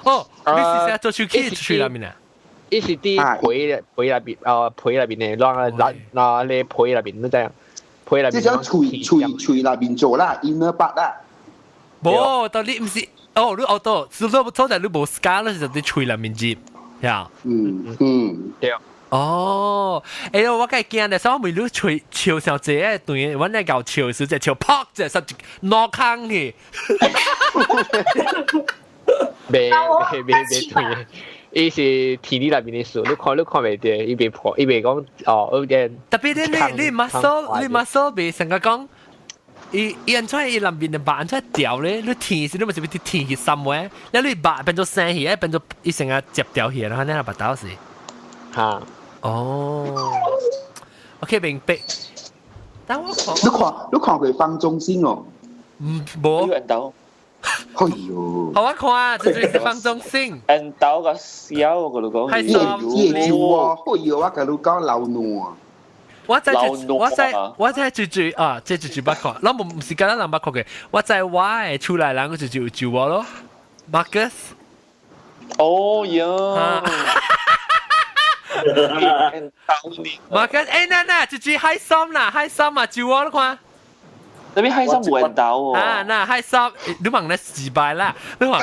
[SPEAKER 1] 哦，你是想做手機吹那邊啊？
[SPEAKER 4] 伊是啲皮那邊，皮那邊嘅，讓你皮那邊都這樣。
[SPEAKER 6] 即係吹那邊做啦 ，inner part 啦。
[SPEAKER 1] 冇，到你唔是哦，你學到，是你初代你冇 scar 咧，就你吹那邊接，呀。
[SPEAKER 4] 對。
[SPEAKER 1] 哦，誒，我梗係驚咧，所以我每日吹笑上這誒對，我咧搞笑時就笑啪，就實攞坑去。
[SPEAKER 4] 未對。伊是體力那邊嘅事，你看袂到，伊袂破，伊袂講哦，
[SPEAKER 1] 特別你 muscle 袂成個講，伊安怎伊內邊嘅肉安怎掉咧？你甜時你咪是要甜去深嘅，แล้ว你肉變做生去，變做伊成個接掉去，然後你係白刀是。
[SPEAKER 4] 嚇。
[SPEAKER 1] 哦。OK 明白。但我看。
[SPEAKER 6] 你看過方中信哦？
[SPEAKER 1] 冇。
[SPEAKER 3] 人刀。
[SPEAKER 6] 哎呦！
[SPEAKER 1] 好我看啊，這就是方中信。
[SPEAKER 3] 人刀個笑，我同你講。
[SPEAKER 1] 係三
[SPEAKER 6] 夜酒啊！哎呦，我同你講流怒。
[SPEAKER 1] 我真係最啊，即係最不看。我唔是簡單人不看嘅，我就係我係出來人，我就酒窩咯。Marcus。
[SPEAKER 3] 哦呀。
[SPEAKER 1] Marcus，誒嗱，就開心啦，開心啊，酒窩你看。
[SPEAKER 3] 那邊開心冇人鬥喎。
[SPEAKER 1] 啊，嗱開心，你問你失敗啦，你話。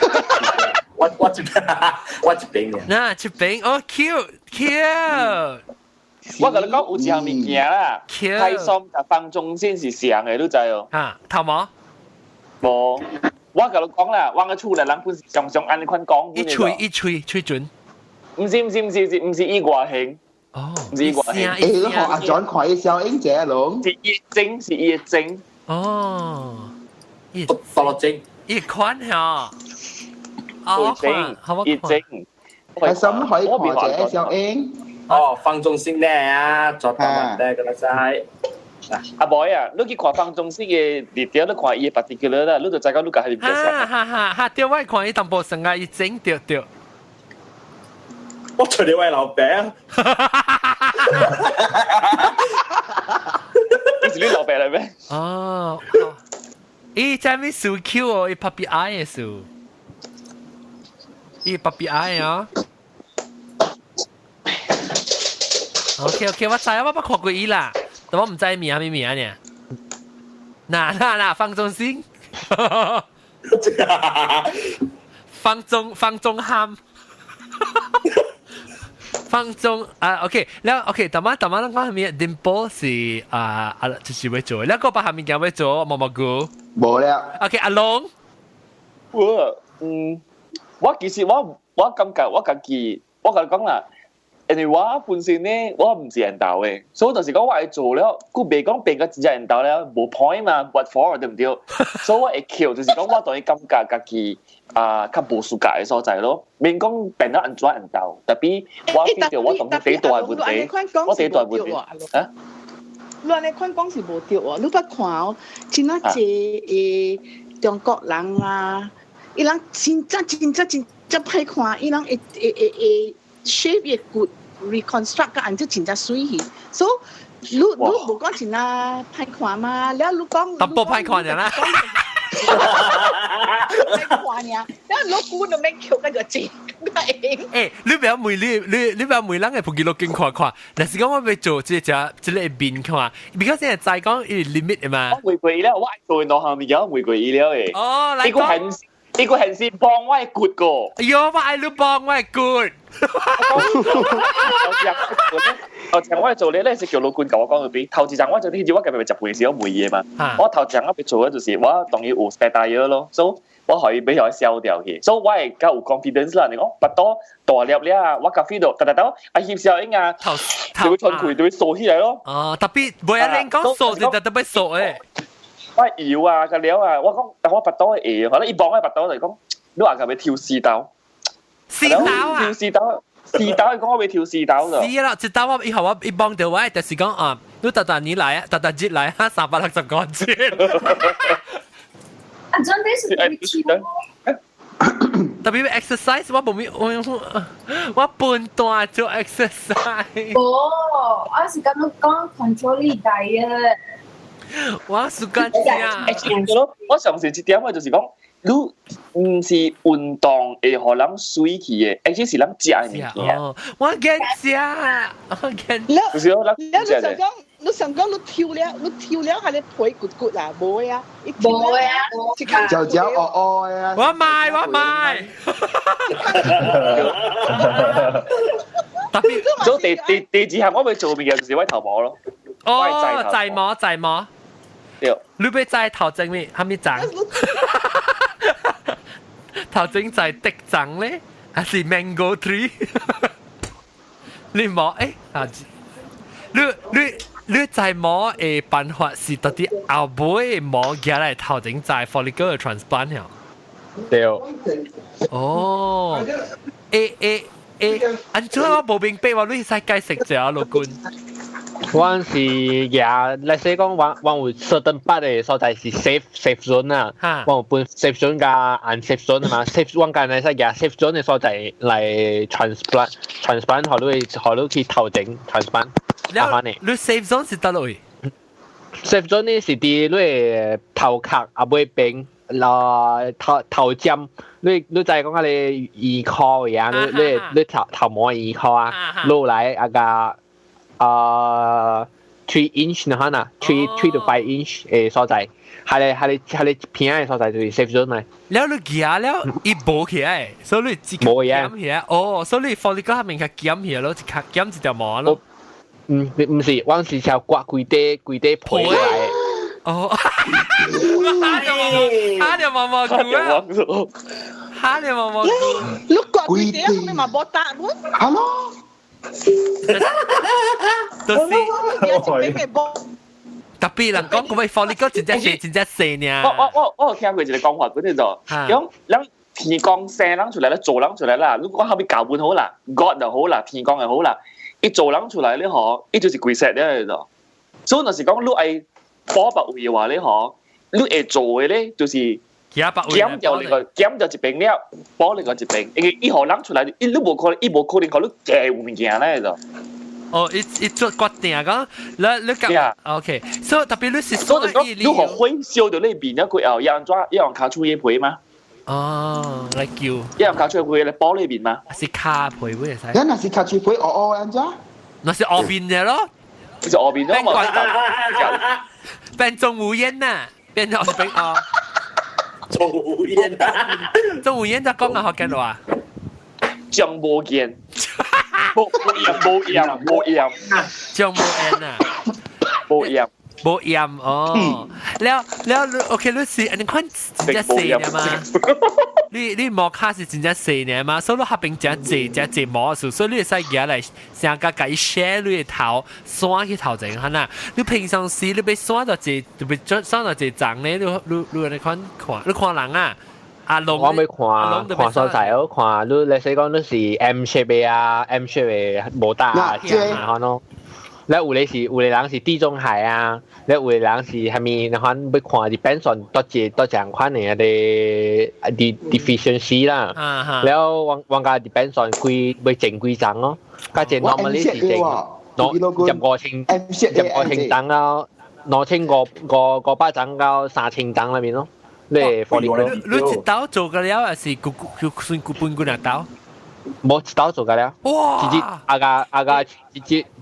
[SPEAKER 12] 我一邊嘅。
[SPEAKER 1] 嗱，一邊，哦 cute。
[SPEAKER 3] 我同你講有一項物件啦，開心同方中信是像嘅，你知哦。
[SPEAKER 1] 嚇，頭毛？
[SPEAKER 3] 無，我同你講啦，我嘅厝內人本是常常按呢款講。
[SPEAKER 1] 一吹準。
[SPEAKER 3] 唔是伊外形。
[SPEAKER 1] 哦。
[SPEAKER 3] 唔是伊外形。
[SPEAKER 6] 誒，你學阿 John 看嘅小英姐龍。
[SPEAKER 3] 是伊嘅精。
[SPEAKER 1] 哦，
[SPEAKER 12] 多落精，
[SPEAKER 1] 一款嚇，
[SPEAKER 3] 哦，一精，
[SPEAKER 6] 係什可以看者小英？
[SPEAKER 12] 哦，方中信咧啊，做動物咧嗰個仔。
[SPEAKER 3] 阿 boy 啊，你去看方中信嘅列表，你看伊嘅 particular 啦，你就知講你個係邊隻。
[SPEAKER 1] 哈，對，我看伊淡薄成個一精對。
[SPEAKER 12] 我除你位老餅。
[SPEAKER 3] 是你老闆嚟咩？
[SPEAKER 1] 哦，咦，真係數 Q 哦，伊 puppy eye 嘅數，伊 puppy eye 啊。OK， 我知啊，我冇看過伊啦，但我唔知名咩名呢。嗱，方中信，方中喊。放縱啊 ，OK， แล้ว OK， 但係我係咪 Dimple 是就是會做，แล้วก็把下面嘅會做毛毛菇，
[SPEAKER 6] 冇啦。
[SPEAKER 1] OK， 阿龍，
[SPEAKER 3] 我其實我感覺我自己，我同你講啦，因為我本身咧，我唔是人道嘅，所以有時講我係做了，佢未講變個真人道咧，冇 point 嘛 ，what for 對唔對？所以我會橋就是講我對感覺自己。較無暑假嘅所在咯，免講變得安怎人道，特別我 feel 到我同佢第一代問題，我第一代問題啊！
[SPEAKER 11] 你安尼款講是無對喎，你捌看哦，真啊濟中國人啊，伊人真歹看，伊人會 shape 會 good reconstruct 個安即真正水去，所以你冇講前啊歹看嘛，แล้ว你講
[SPEAKER 1] 淡薄歹看人啦。
[SPEAKER 11] 歹看呀，แล้ว你估都免叫嗰個字，
[SPEAKER 1] 誒，你不要每你不要每人嘅撲記錄見看，但是講我要做即係一個面看，because 現在講有 limit 嘅嘛。
[SPEAKER 3] 我回歸了，我做到後面有回歸了誒。
[SPEAKER 1] 哦，嚟講。
[SPEAKER 3] 呢個係先幫我係 good 個。
[SPEAKER 1] 哎呦，我愛你幫我係 good。
[SPEAKER 3] 頭前我做咧是叫老官教我講嗰邊，頭前我做啲嘢我今日就陪時我每嘢嘛。我頭前我做嘅就是我當然有 spare tire 咯，所以我可以俾佢消掉嘅，所以我係較有 confidence 啦。你講不多大粒咧，我咖啡度，但我翕時候應該就會穿佢就會鎖起來咯。
[SPEAKER 1] 哦，特別唔係你講鎖就特別鎖誒。
[SPEAKER 3] 我搖啊個料啊，我講但我拔刀嘅可能一幫我拔刀嚟講，你話佢咪跳絲刀？
[SPEAKER 1] 絲刀啊！
[SPEAKER 3] 跳絲刀，絲刀講我咪跳絲刀咯。
[SPEAKER 1] 是啦，一刀我以後我一幫到我，就是講啊，你特你來啊，特節來啊，360個錢。
[SPEAKER 5] 啊，真係是
[SPEAKER 1] 特別 exercise 我冇咩，我半段做 exercise。
[SPEAKER 5] 哦，我是咁講 control 你 diet。
[SPEAKER 1] 我暑假啊！
[SPEAKER 3] 我上次一點我就是講，你唔是運動會互人水氣嘅，而且是人食嘅物件。
[SPEAKER 1] 我驚食，我驚。
[SPEAKER 3] 就是講
[SPEAKER 11] 你想講你跳了係你腿骨骨啊，冇啊，
[SPEAKER 5] 冇啊，
[SPEAKER 6] 嚼嚼哦啊！
[SPEAKER 1] 我買。
[SPEAKER 3] 特別做地址下，我咪做邊嘅就是位頭毛咯。
[SPEAKER 1] 哦，制模。你俾制頭整咩？係咪整？頭整制的整咧，還是 mango tree？ 你冇誒啊？你制模嘅辦法是到底後尾模寄嚟頭整制 follicle transplant 呀？
[SPEAKER 4] 對。
[SPEAKER 1] 哦，安怎我冇明白話你使解釋者老官？
[SPEAKER 4] 我是呀，嚟說講，我有 certain part 嘅所在是 safe zone 啊，我有分 safe zone 加 unsafe zone 嘛，safe zone 間嚟說呀 ，safe zone 嘅所在嚟 transplant 學你去頭整 transplant。
[SPEAKER 1] 你 safe zone 是得落去
[SPEAKER 4] ？safe zone 呢是啲你頭殼啊唔會病，頭針，你就係講你耳殼嘅，你頭毛耳殼啊，落嚟啊個。3 inch นะ嚇，3 to 5 inch 嘅所在，係你片嘅所在就係 safe zone 嚟。
[SPEAKER 1] แล้ว你夾แล้ว一抱起來，所以你自己夾起來，哦，所以你 follicle 下面嘅夾起來咯，就夾一條毛咯。
[SPEAKER 4] 唔是，我是條刮幾啲皮嚟。
[SPEAKER 1] 哦，嚇條毛毛菇啊！嚇條毛毛菇，
[SPEAKER 11] 你刮幾啲係咪嘛冇打喎？
[SPEAKER 6] 係咯。
[SPEAKER 1] 特別人講嗰位 follicle 真係細呢。
[SPEAKER 3] 我聽過一個講法，嗰啲就講人天光生人出來咧，做人出來啦。如果後邊教本好啦 ，God 又好啦，天光又好啦，一做人出來咧嗬，一就是鬼石咧就。所以有時講你係保白位嘅話咧嗬，你會做嘅咧就是。減掉你個減掉一病了，保你個一病，因為以後人出來，你冇可能你借物件咧就。
[SPEAKER 1] 哦，一做決定講，你講 ，OK， 所以特別你是所以
[SPEAKER 3] 你學會燒到呢邊一個又一樣卡出嘢皮嘛。
[SPEAKER 1] 哦，嚟叫。
[SPEAKER 3] 一樣卡出嘢皮嚟保呢邊嘛。
[SPEAKER 1] 是卡皮會使。
[SPEAKER 6] 咁那是卡出皮安怎？
[SPEAKER 1] 那是後邊嘅咯。
[SPEAKER 3] 就是後邊咯嘛。
[SPEAKER 1] 變中無煙呐，變咗變哦。
[SPEAKER 12] 中無煙啊！
[SPEAKER 1] 中無煙就講下學緊話，
[SPEAKER 3] 將無煙，無煙，
[SPEAKER 1] 將無煙啊，無煙哦。แล้วโอเครู้สิอันนี้คน真正細呢嘛？你毛卡是真正細呢嘛？所以你下邊只毛數，所以你使嘢嚟成個介 share 你嘅頭，刷去頭整下呐。你平常時你被刷到只，就被刷到只長咧，你看，你看人啊。
[SPEAKER 4] 我未看所在咯，看你說講你是 M shape 嘅啊 ，M shape 嘅冇大啊，這樣看咯。แล้ว有的人是地中海啊，แล้ว有的人是係咪那款要看 depends on 多種款嘅啲 deficiency 啦，แล้ววางการ depends on 幾要整幾張咯，家姐 normally 是整等啊，2,000巴掌到3,000等那邊咯。你
[SPEAKER 1] 一刀做嘅了，還是算半罐刀？
[SPEAKER 4] 冇一刀做嘅了。
[SPEAKER 1] 哇！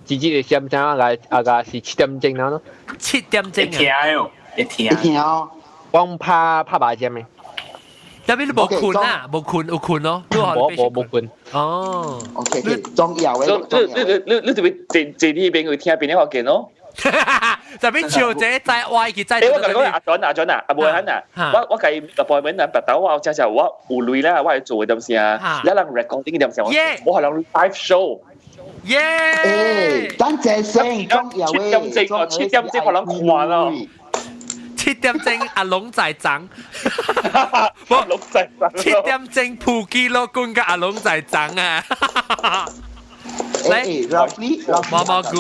[SPEAKER 4] 直接先講阿個是7點鐘咯。
[SPEAKER 1] 7點鐘
[SPEAKER 12] 啊！一聽
[SPEAKER 6] 哦。
[SPEAKER 4] 講拍麻將嘅。
[SPEAKER 1] 入邊你冇困啊？冇困有困咯？
[SPEAKER 4] 冇困。
[SPEAKER 6] 哦。OK， 中藥嘅。
[SPEAKER 3] 你特別這邊邊佢聽邊個見咯？
[SPEAKER 1] 就邊潮姐在外佢在。
[SPEAKER 3] 我講阿準啊，阿梅肯啊，我計個報名啊，白豆我就我有累啦，我係做嘅點先啊，你能 recording 點先？我係能 live show。
[SPEAKER 1] 耶！
[SPEAKER 6] 等謝先，中藥嘅。
[SPEAKER 3] 7點鐘我能看咯。
[SPEAKER 1] 7點鐘阿龍仔長，
[SPEAKER 3] 龍仔長。
[SPEAKER 1] 7點鐘普基羅冠嘅阿龍仔長啊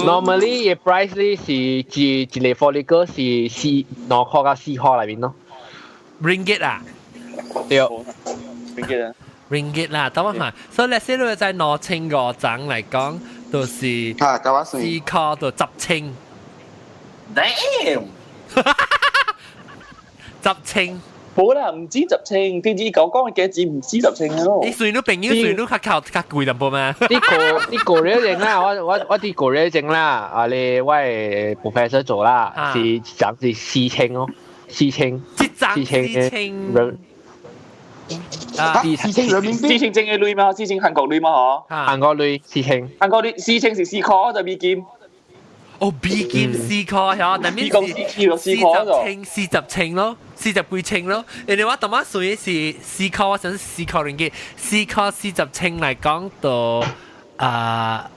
[SPEAKER 1] ！Normally
[SPEAKER 4] 嘅 price 咧是一個 follicle 是2塊到4塊裏邊咯。
[SPEAKER 1] Ringgit 啊？
[SPEAKER 4] 對。
[SPEAKER 3] Ringgit 啊
[SPEAKER 1] ？Ringgit 啦，等我看。所以你先如在2,500張嚟講，就是4塊到10,000。
[SPEAKER 12] Damn！
[SPEAKER 1] 10,000。
[SPEAKER 3] 冇啦，唔止10,000，電子狗講嘅價錢唔止10,000咯。
[SPEAKER 1] 你算到朋友算到較貴淡薄嘛？
[SPEAKER 4] 啲個人證啦，我啲個人證啦，啊你喂 professor 做啦，是漲至4,000咯，4,000。
[SPEAKER 1] 一張4,000人。
[SPEAKER 6] 4,000人民幣。
[SPEAKER 3] 4,000正嘅鐳嘛，4,000韓國鐳嘛嗬。
[SPEAKER 4] 韓國鐳4,000。
[SPEAKER 3] 韓國鐳4,000是4塊就美金。
[SPEAKER 1] 哦，美金4塊嚇，但係40咯，40幾千咯。人哋話同埋屬於是4塊，我想4塊ringgit，4塊40千嚟講到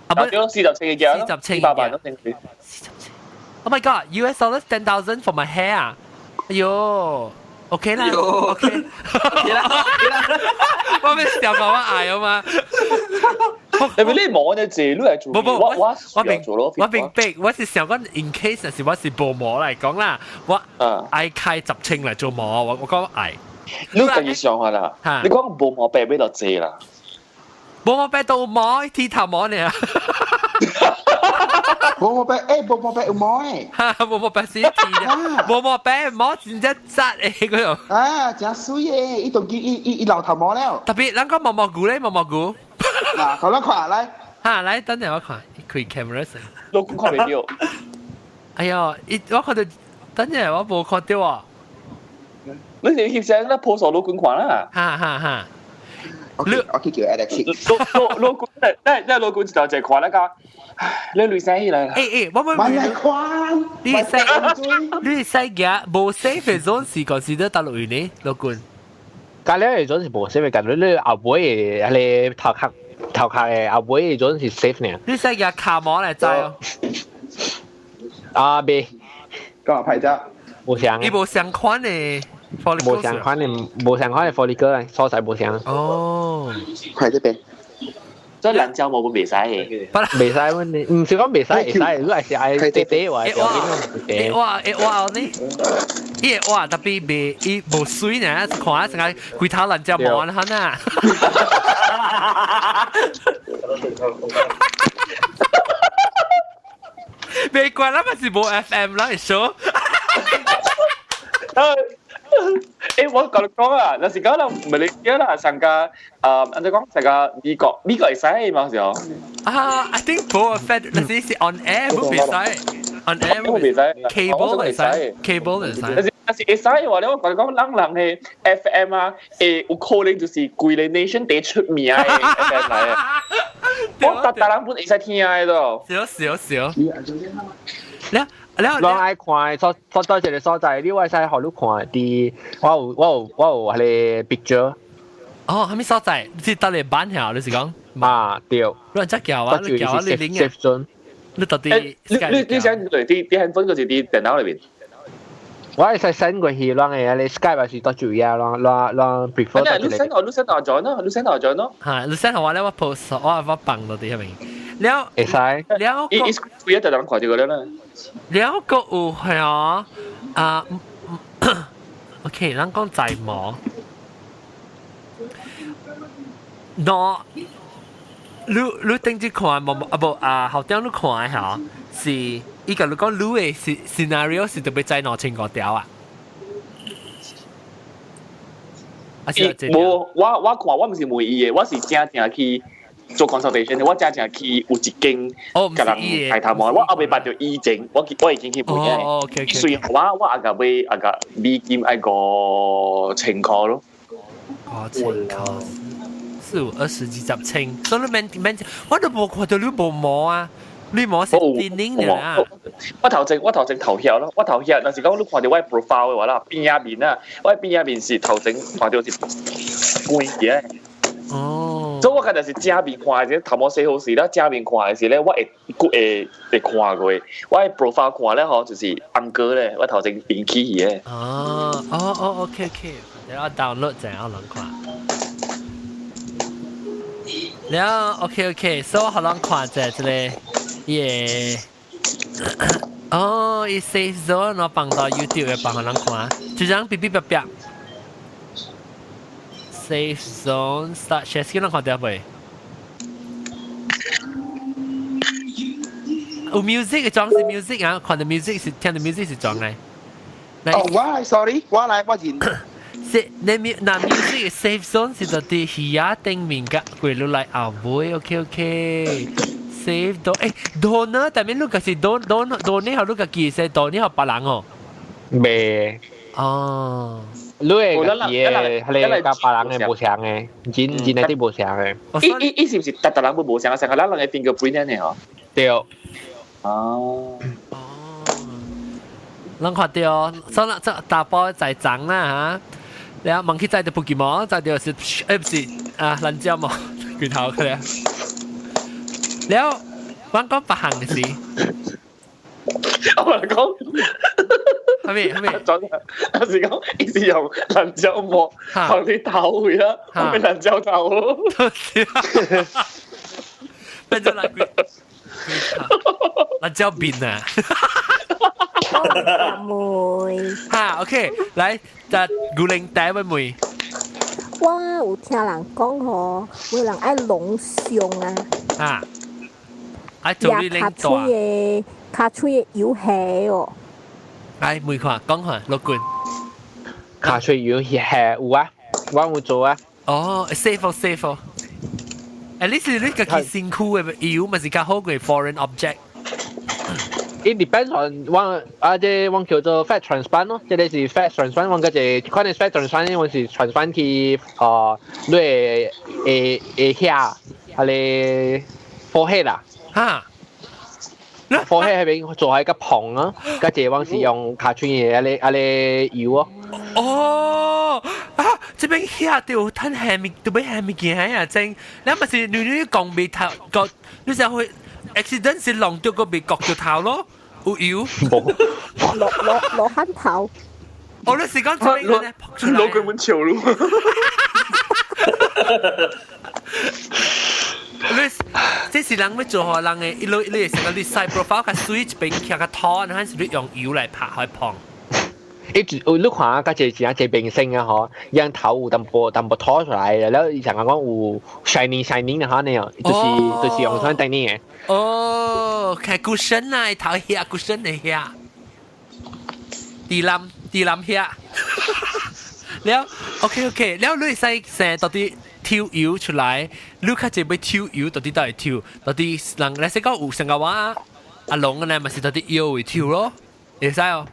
[SPEAKER 3] 40千嘅價，400萬都正算。
[SPEAKER 1] Oh my god! US dollars 10,000 for my hair. 哎呦 ，OK 啦 ，OK 啦，我咩時候慢慢捱啊嘛？
[SPEAKER 3] 你俾你摸嘅字，你係做
[SPEAKER 1] 我明白，我是想講 in case 是我是做模嚟講啦，我愛開10,000嚟做模，我講捱。
[SPEAKER 3] 你第二上下啦，你講冇模病俾度借啦，
[SPEAKER 1] 冇模病到模，剃頭模呢？
[SPEAKER 6] 冇模病，冇模病有模誒，
[SPEAKER 1] 冇模病是剃嘅，冇模病模真真紮誒嗰度。
[SPEAKER 6] 啊，真水誒，伊仲伊留頭模了。
[SPEAKER 1] 特別，咱講毛毛菇咧，毛毛菇。
[SPEAKER 6] 嗱，咁樣看來，
[SPEAKER 1] 來等陣我看，開 camera 先。
[SPEAKER 3] 老公看未到。
[SPEAKER 1] 哎呀，我看到，等陣我冇看到啊。
[SPEAKER 3] 你哋翕相咧 post 老公看啦。
[SPEAKER 1] 哈。
[SPEAKER 6] 我叫 Alex。
[SPEAKER 3] 老公，即老公就係看那個，你女仔嚟。
[SPEAKER 1] 我冇。
[SPEAKER 6] 慢嚟看。
[SPEAKER 1] 你使嘅冇 safe zone 是 consider 大陸呢，老公。
[SPEAKER 4] 隔離嗰種是冇 safe 嘅，你後背嘅你頭殼嘅後背嗰種是 safe 呢。
[SPEAKER 1] 你使嘅卡膜嚟齋哦。
[SPEAKER 4] 啊未，
[SPEAKER 6] 講拍照。
[SPEAKER 4] 冇相。
[SPEAKER 1] 你冇相款嘅。
[SPEAKER 4] 冇相款嘅 follicle 所在冇相。
[SPEAKER 1] 哦，
[SPEAKER 6] 快啲俾。
[SPEAKER 3] 所以兩膠冇未使嘅。
[SPEAKER 4] 未使問題，唔是講未使，會使，如果係愛爹爹話，
[SPEAKER 1] 哇呢？哇特別未，伊冇水呢，看下成個鬼頭兩膠毛啦嚇未怪啦，咪是冇 FM 啦，你說？
[SPEAKER 3] 我講啊，有時講啦，唔係你而家上個人哋講成個美國係使嘛時候。
[SPEAKER 1] I think both affect，那是 on air 冇比賽 ，on air 冇比賽 ，cable 嚟使 ，cable 嚟使。
[SPEAKER 3] 但是會使嘅話，你我講人係 FM 啊，有可能就是貴嘅 nation 第出名嘅 FM 嚟嘅。我大人本會使聽嘅都。
[SPEAKER 1] 少。
[SPEAKER 4] 我愛看所在一個所在，你會使學你看啲，我有係 picture。
[SPEAKER 1] 哦，係咪所在？你到你班下，你是講？
[SPEAKER 4] 啊，對。
[SPEAKER 1] 你只叫啊，你叫啊，你領嘅。你到底？
[SPEAKER 3] 你想啲handphone 嗰時啲電腦裏邊？
[SPEAKER 4] 我係使 send 過去，讓你 Skype 還是多主要，讓 prefer。
[SPEAKER 3] 你 send 我 join 咯，你 send 我 join 咯。
[SPEAKER 1] 係，你 send 我咧，我 post 我放到啲係咪？แล้ว
[SPEAKER 4] 會使。
[SPEAKER 3] แล้วก็คุยแต่ตอนขอจะก็แล้วนะ
[SPEAKER 1] แล้วก็係啊OK 咱講在模你頂住看冇後頂你看嚇，是依個你講你嘅 scenario 是特別在哪情況條啊？我
[SPEAKER 3] 看我唔是每意嘅，我是正去做 consultation， 我正去有一間甲人開頭望，我後尾捌到醫症，我已經去問嘅。所以我阿個美金一個情況咯。
[SPEAKER 1] 情況，15、20幾十千，所以你免，我都冇看到你冇摸啊，你摸是電影嘅啊。
[SPEAKER 3] 我頭前投票咯，我投票，但是講你看到我 profile 嘅話啦，邊一面啦，我邊一面是頭前看到是半嘅。哦，所以我嗰陣是正面看嘅，頭冇寫好事啦。正面看嘅時咧，我會看過，我 profile 看咧，嗬，就是安哥咧，我頭前變起嘅。
[SPEAKER 1] OK，然後 download 就有人看。然後 OK，所以好人看在這裡耶。伊 save zone 我放到 YouTube 嘅，幫好人看，就這樣嗶嗶嗶嗶。Save zone start share screen 能看到未？有 music 嘅裝是 music 啊，看到 music 是聽到 music 是裝嘅。
[SPEAKER 6] 我 sorry， 我嚟我前。
[SPEAKER 1] 是那 music 嘅 save zone 是到啲耳頂面嘅，佢落嚟後尾 OK。Save 到donor 但係你個是 donor 後你個記係 donor 後別人哦。
[SPEAKER 4] 未。
[SPEAKER 1] 哦。
[SPEAKER 4] 你嘅嘢係你夾別人嘅冇相嘅，真係啲冇相嘅。
[SPEAKER 3] 依是唔是特人會冇相啊？成個人嘅 fingerprint 呢？嗬。
[SPEAKER 4] 對。
[SPEAKER 3] 哦。
[SPEAKER 1] 能看到，所以即大波就長啦嚇。然後問佢在啲 Pokemon，在啲是唔是藍椒毛佢頭佢咧。แล้ววันก็ประหังสิ
[SPEAKER 3] 我嚟講，
[SPEAKER 1] 係咪？
[SPEAKER 3] 有時講，意思用藍椒末放啲頭去啦，放啲藍椒頭咯。
[SPEAKER 1] 變咗藍椒邊啊！OK，來，就古靈帶位妹。
[SPEAKER 10] 我有聽人講吼，有人愛隆胸啊。卡吹嘅遊戲哦。
[SPEAKER 1] 每看講下六棍。
[SPEAKER 4] 卡吹遊戲有啊，我有做啊。
[SPEAKER 1] safe。你個幾辛苦嘅遊，咪是較好過 foreign object。It
[SPEAKER 4] depends on 我叫做 fat transplant 咯，即係是 fat transplant， 我嗰隻可能 fat transplant 我是 transplant 去你係你 forehead 啦。forehead 係邊做喺個棚啊，嗰隻我是用卡吹嘢你油哦。
[SPEAKER 1] 這邊遐條吞下面，對邊下面見喺啊正，你咪是你講未頭個，你就會 accident 是浪到個未割咗頭咯，有油。
[SPEAKER 10] 落hand頭。
[SPEAKER 1] 我你時講這邊咧，
[SPEAKER 3] 攞佢滿潮咯。
[SPEAKER 1] 這是人要做好人嘅，你成個你細 profile 嘅 switch 俾佢個拖，然後是你用油嚟拍開碰。
[SPEAKER 4] 你看啊，嗰隻明星啊，嗬，樣頭有淡薄拖出來嘅，然後成日講有 shining 嘅嚇呢，就是用上等呢嘅。
[SPEAKER 1] 哦，係 cushion 啊，頭遐 cushion 嚟遐，地冧遐。แล้วOK，แล้ว你ใส่แสตอนที่跳油出來，你看這邊跳油到底到底跳，到底人來說講有成個話阿龍嘅呢，咪是到底腰會跳咯，會使哦。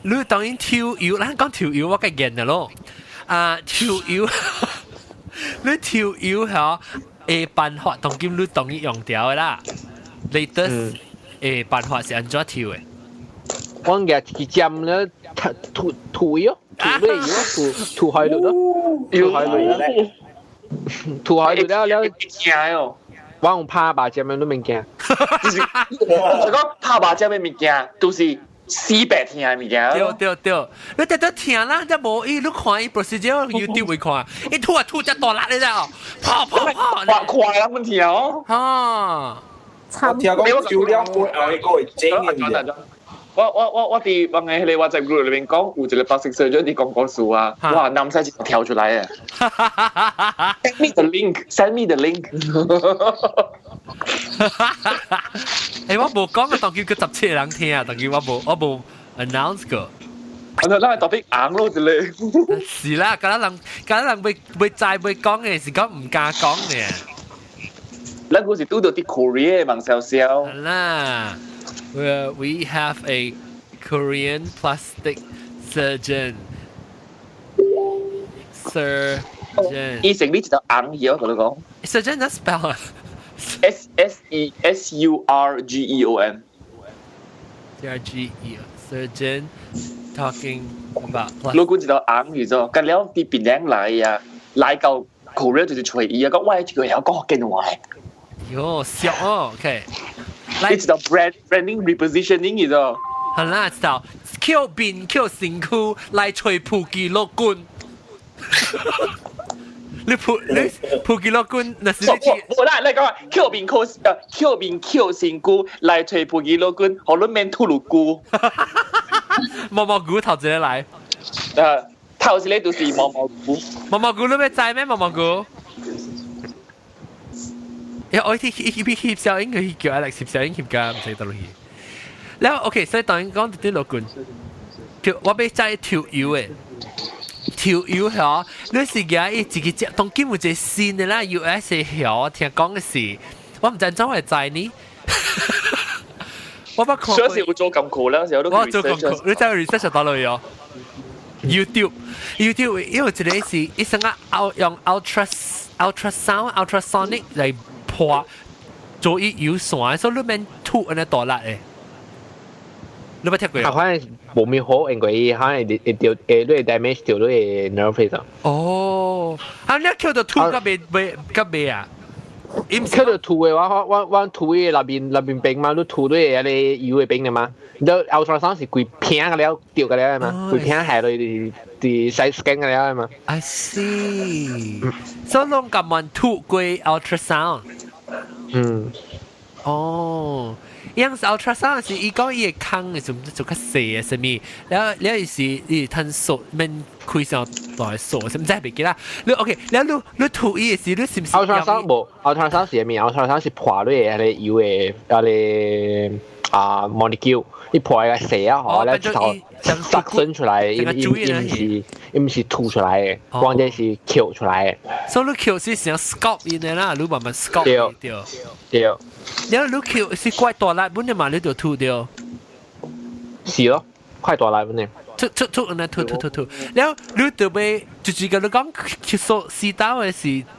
[SPEAKER 1] 你當然跳油，咱講跳油我梗係認嘅咯。跳油，你跳油嚇嘅辦法，當今你當然用掉嘅啦。latest 嘅辦法是安怎跳嘅？
[SPEAKER 4] 我嘅一針咧吐油。吐開咗咯，吐開咗了，我用拍把隻咩都未驚。
[SPEAKER 3] 如果拍把隻咩物件，都是死白聽嘅物件。
[SPEAKER 1] 對，你得聽啦，就冇伊，你看伊 procedure YouTube 會看，伊吐只大力你知哦，跑，
[SPEAKER 3] 快啦問題哦。
[SPEAKER 6] 我聽講照了背後一個會整嘅。
[SPEAKER 3] 我哋話嘅你話在 group 裏面講，有一個plastic surgeon 啲講故事啊，哇，男仔就跳出來啊 ！Send me the link, send me the link
[SPEAKER 1] 誒，我冇講嘅，當叫佢17個人聽啊，當叫我冇 announce 過。
[SPEAKER 3] 我哋特別硬咯，之類。
[SPEAKER 1] 是啦，嗰啲人會再會講嘅時講唔敢講嘅。
[SPEAKER 3] 咱嗰時拄到啲 Korea 問少少。
[SPEAKER 1] 係啦。We have a Korean plastic surgeon.
[SPEAKER 3] 以前呢就硬嘢，我同你講。
[SPEAKER 1] Surgeon 點 spell 啊
[SPEAKER 3] ？Surgeon。Surgeon
[SPEAKER 1] talking about plastic。
[SPEAKER 3] 老官就硬嘢咗，跟了啲變靚嚟啊，嚟到 Korea 就是隨意啊，講喂，佢有講緊話。
[SPEAKER 1] 喲，笑哦 ，OK。
[SPEAKER 3] 你知道 branding repositioning 嘅啫。
[SPEAKER 1] 係啦，知道。Q 邊 Q 身軀來吹普吉樂觀。你普吉樂觀那是你去。
[SPEAKER 3] 我嚟講啊 ，Q 邊 Q 身軀來吹普吉樂觀，可能免吐露菇。
[SPEAKER 1] 毛毛菇頭一個來。
[SPEAKER 3] 頭一個就是毛毛菇。
[SPEAKER 1] 毛毛菇你要知咩？毛毛菇？我協小英佢叫 Alex 協小英協㗎，唔使得落去。แล้วโอเค所以當然講啲樂觀，我俾齋跳搖嘅，跳搖嚇，你是嘅自己隻當今有一個新嘅啦 ，US 嘅聽講嘅事，我唔知怎會知呢。我不看。
[SPEAKER 3] 上次我做咁酷啦，時候都
[SPEAKER 1] 我做咁酷，你真係 research 到落去哦。YouTube，因為一個是一生用 ultrasonic 嚟破做一有線，所以你免吐安尼大力嘅。你冇聽過？
[SPEAKER 4] 可能冇咩好，因為可能會掉你 damage 掉你 nerve 咗。
[SPEAKER 1] 哦，你叫到吐個未啊？
[SPEAKER 4] 叫到吐嘅話，我吐嘅那邊病嘛，你吐到嘢你有嘅病嘅嘛，你 ultrasound 是貴平嘅了，掉嘅了嘛，貴平係你啲 side scan 嘅了嘛。
[SPEAKER 1] I see，所以攏咁問吐過 ultrasound。哦。樣是 ultrasound 是伊講伊個坑嘅做較細嘅什麼，แล้ว是伊吞數免開上大數，唔知係咪記啦？你 OK，แล้ว你吐伊嘅時，你是唔是
[SPEAKER 4] ？ultrasound 冇 ，ultrasound 是咩 ？ultrasound 是破你嘅有嘅molecule， 你破個細啊，嗬，然後塞伸出來，唔是吐出來嘅，關鍵是吸出來嘅。
[SPEAKER 1] 所以你吸是像 scalp 咁樣啦，你慢慢 scalp 掉。
[SPEAKER 4] 對。
[SPEAKER 1] 然後你吸是怪大力本嘅嘛，你就吐掉。
[SPEAKER 4] 是咯，怪大力本嘅。
[SPEAKER 1] 吐，然後你就俾就是個你講吸收試到嘅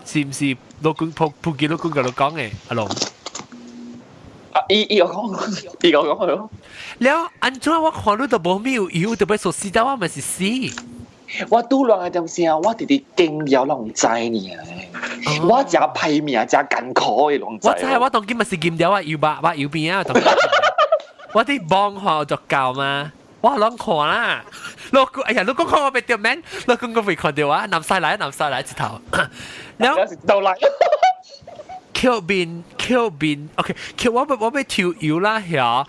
[SPEAKER 1] 是唔是老公普及老公個你講嘅阿龍？
[SPEAKER 3] 伊有講咯。
[SPEAKER 1] แล้วอันจ้าว่าความรู้ตัวบ่มีอยู่ตัวไปสุดสิแต่ว่ามันสิสิ
[SPEAKER 3] 我拄落嘅點先，我哋經了攏知呢。我只批命，只艱苦嘅攏知。
[SPEAKER 1] 我知係我當今咪是見了啊，搖把搖邊啊，我啲幫學就教嘛，我攏看啦。老公，哎呀，老公看我被掉面，老公我未看到啊，南西來直頭。แล้ว
[SPEAKER 3] 到嚟。
[SPEAKER 1] Q 邊 ，OK， Q 我被跳搖啦嚇。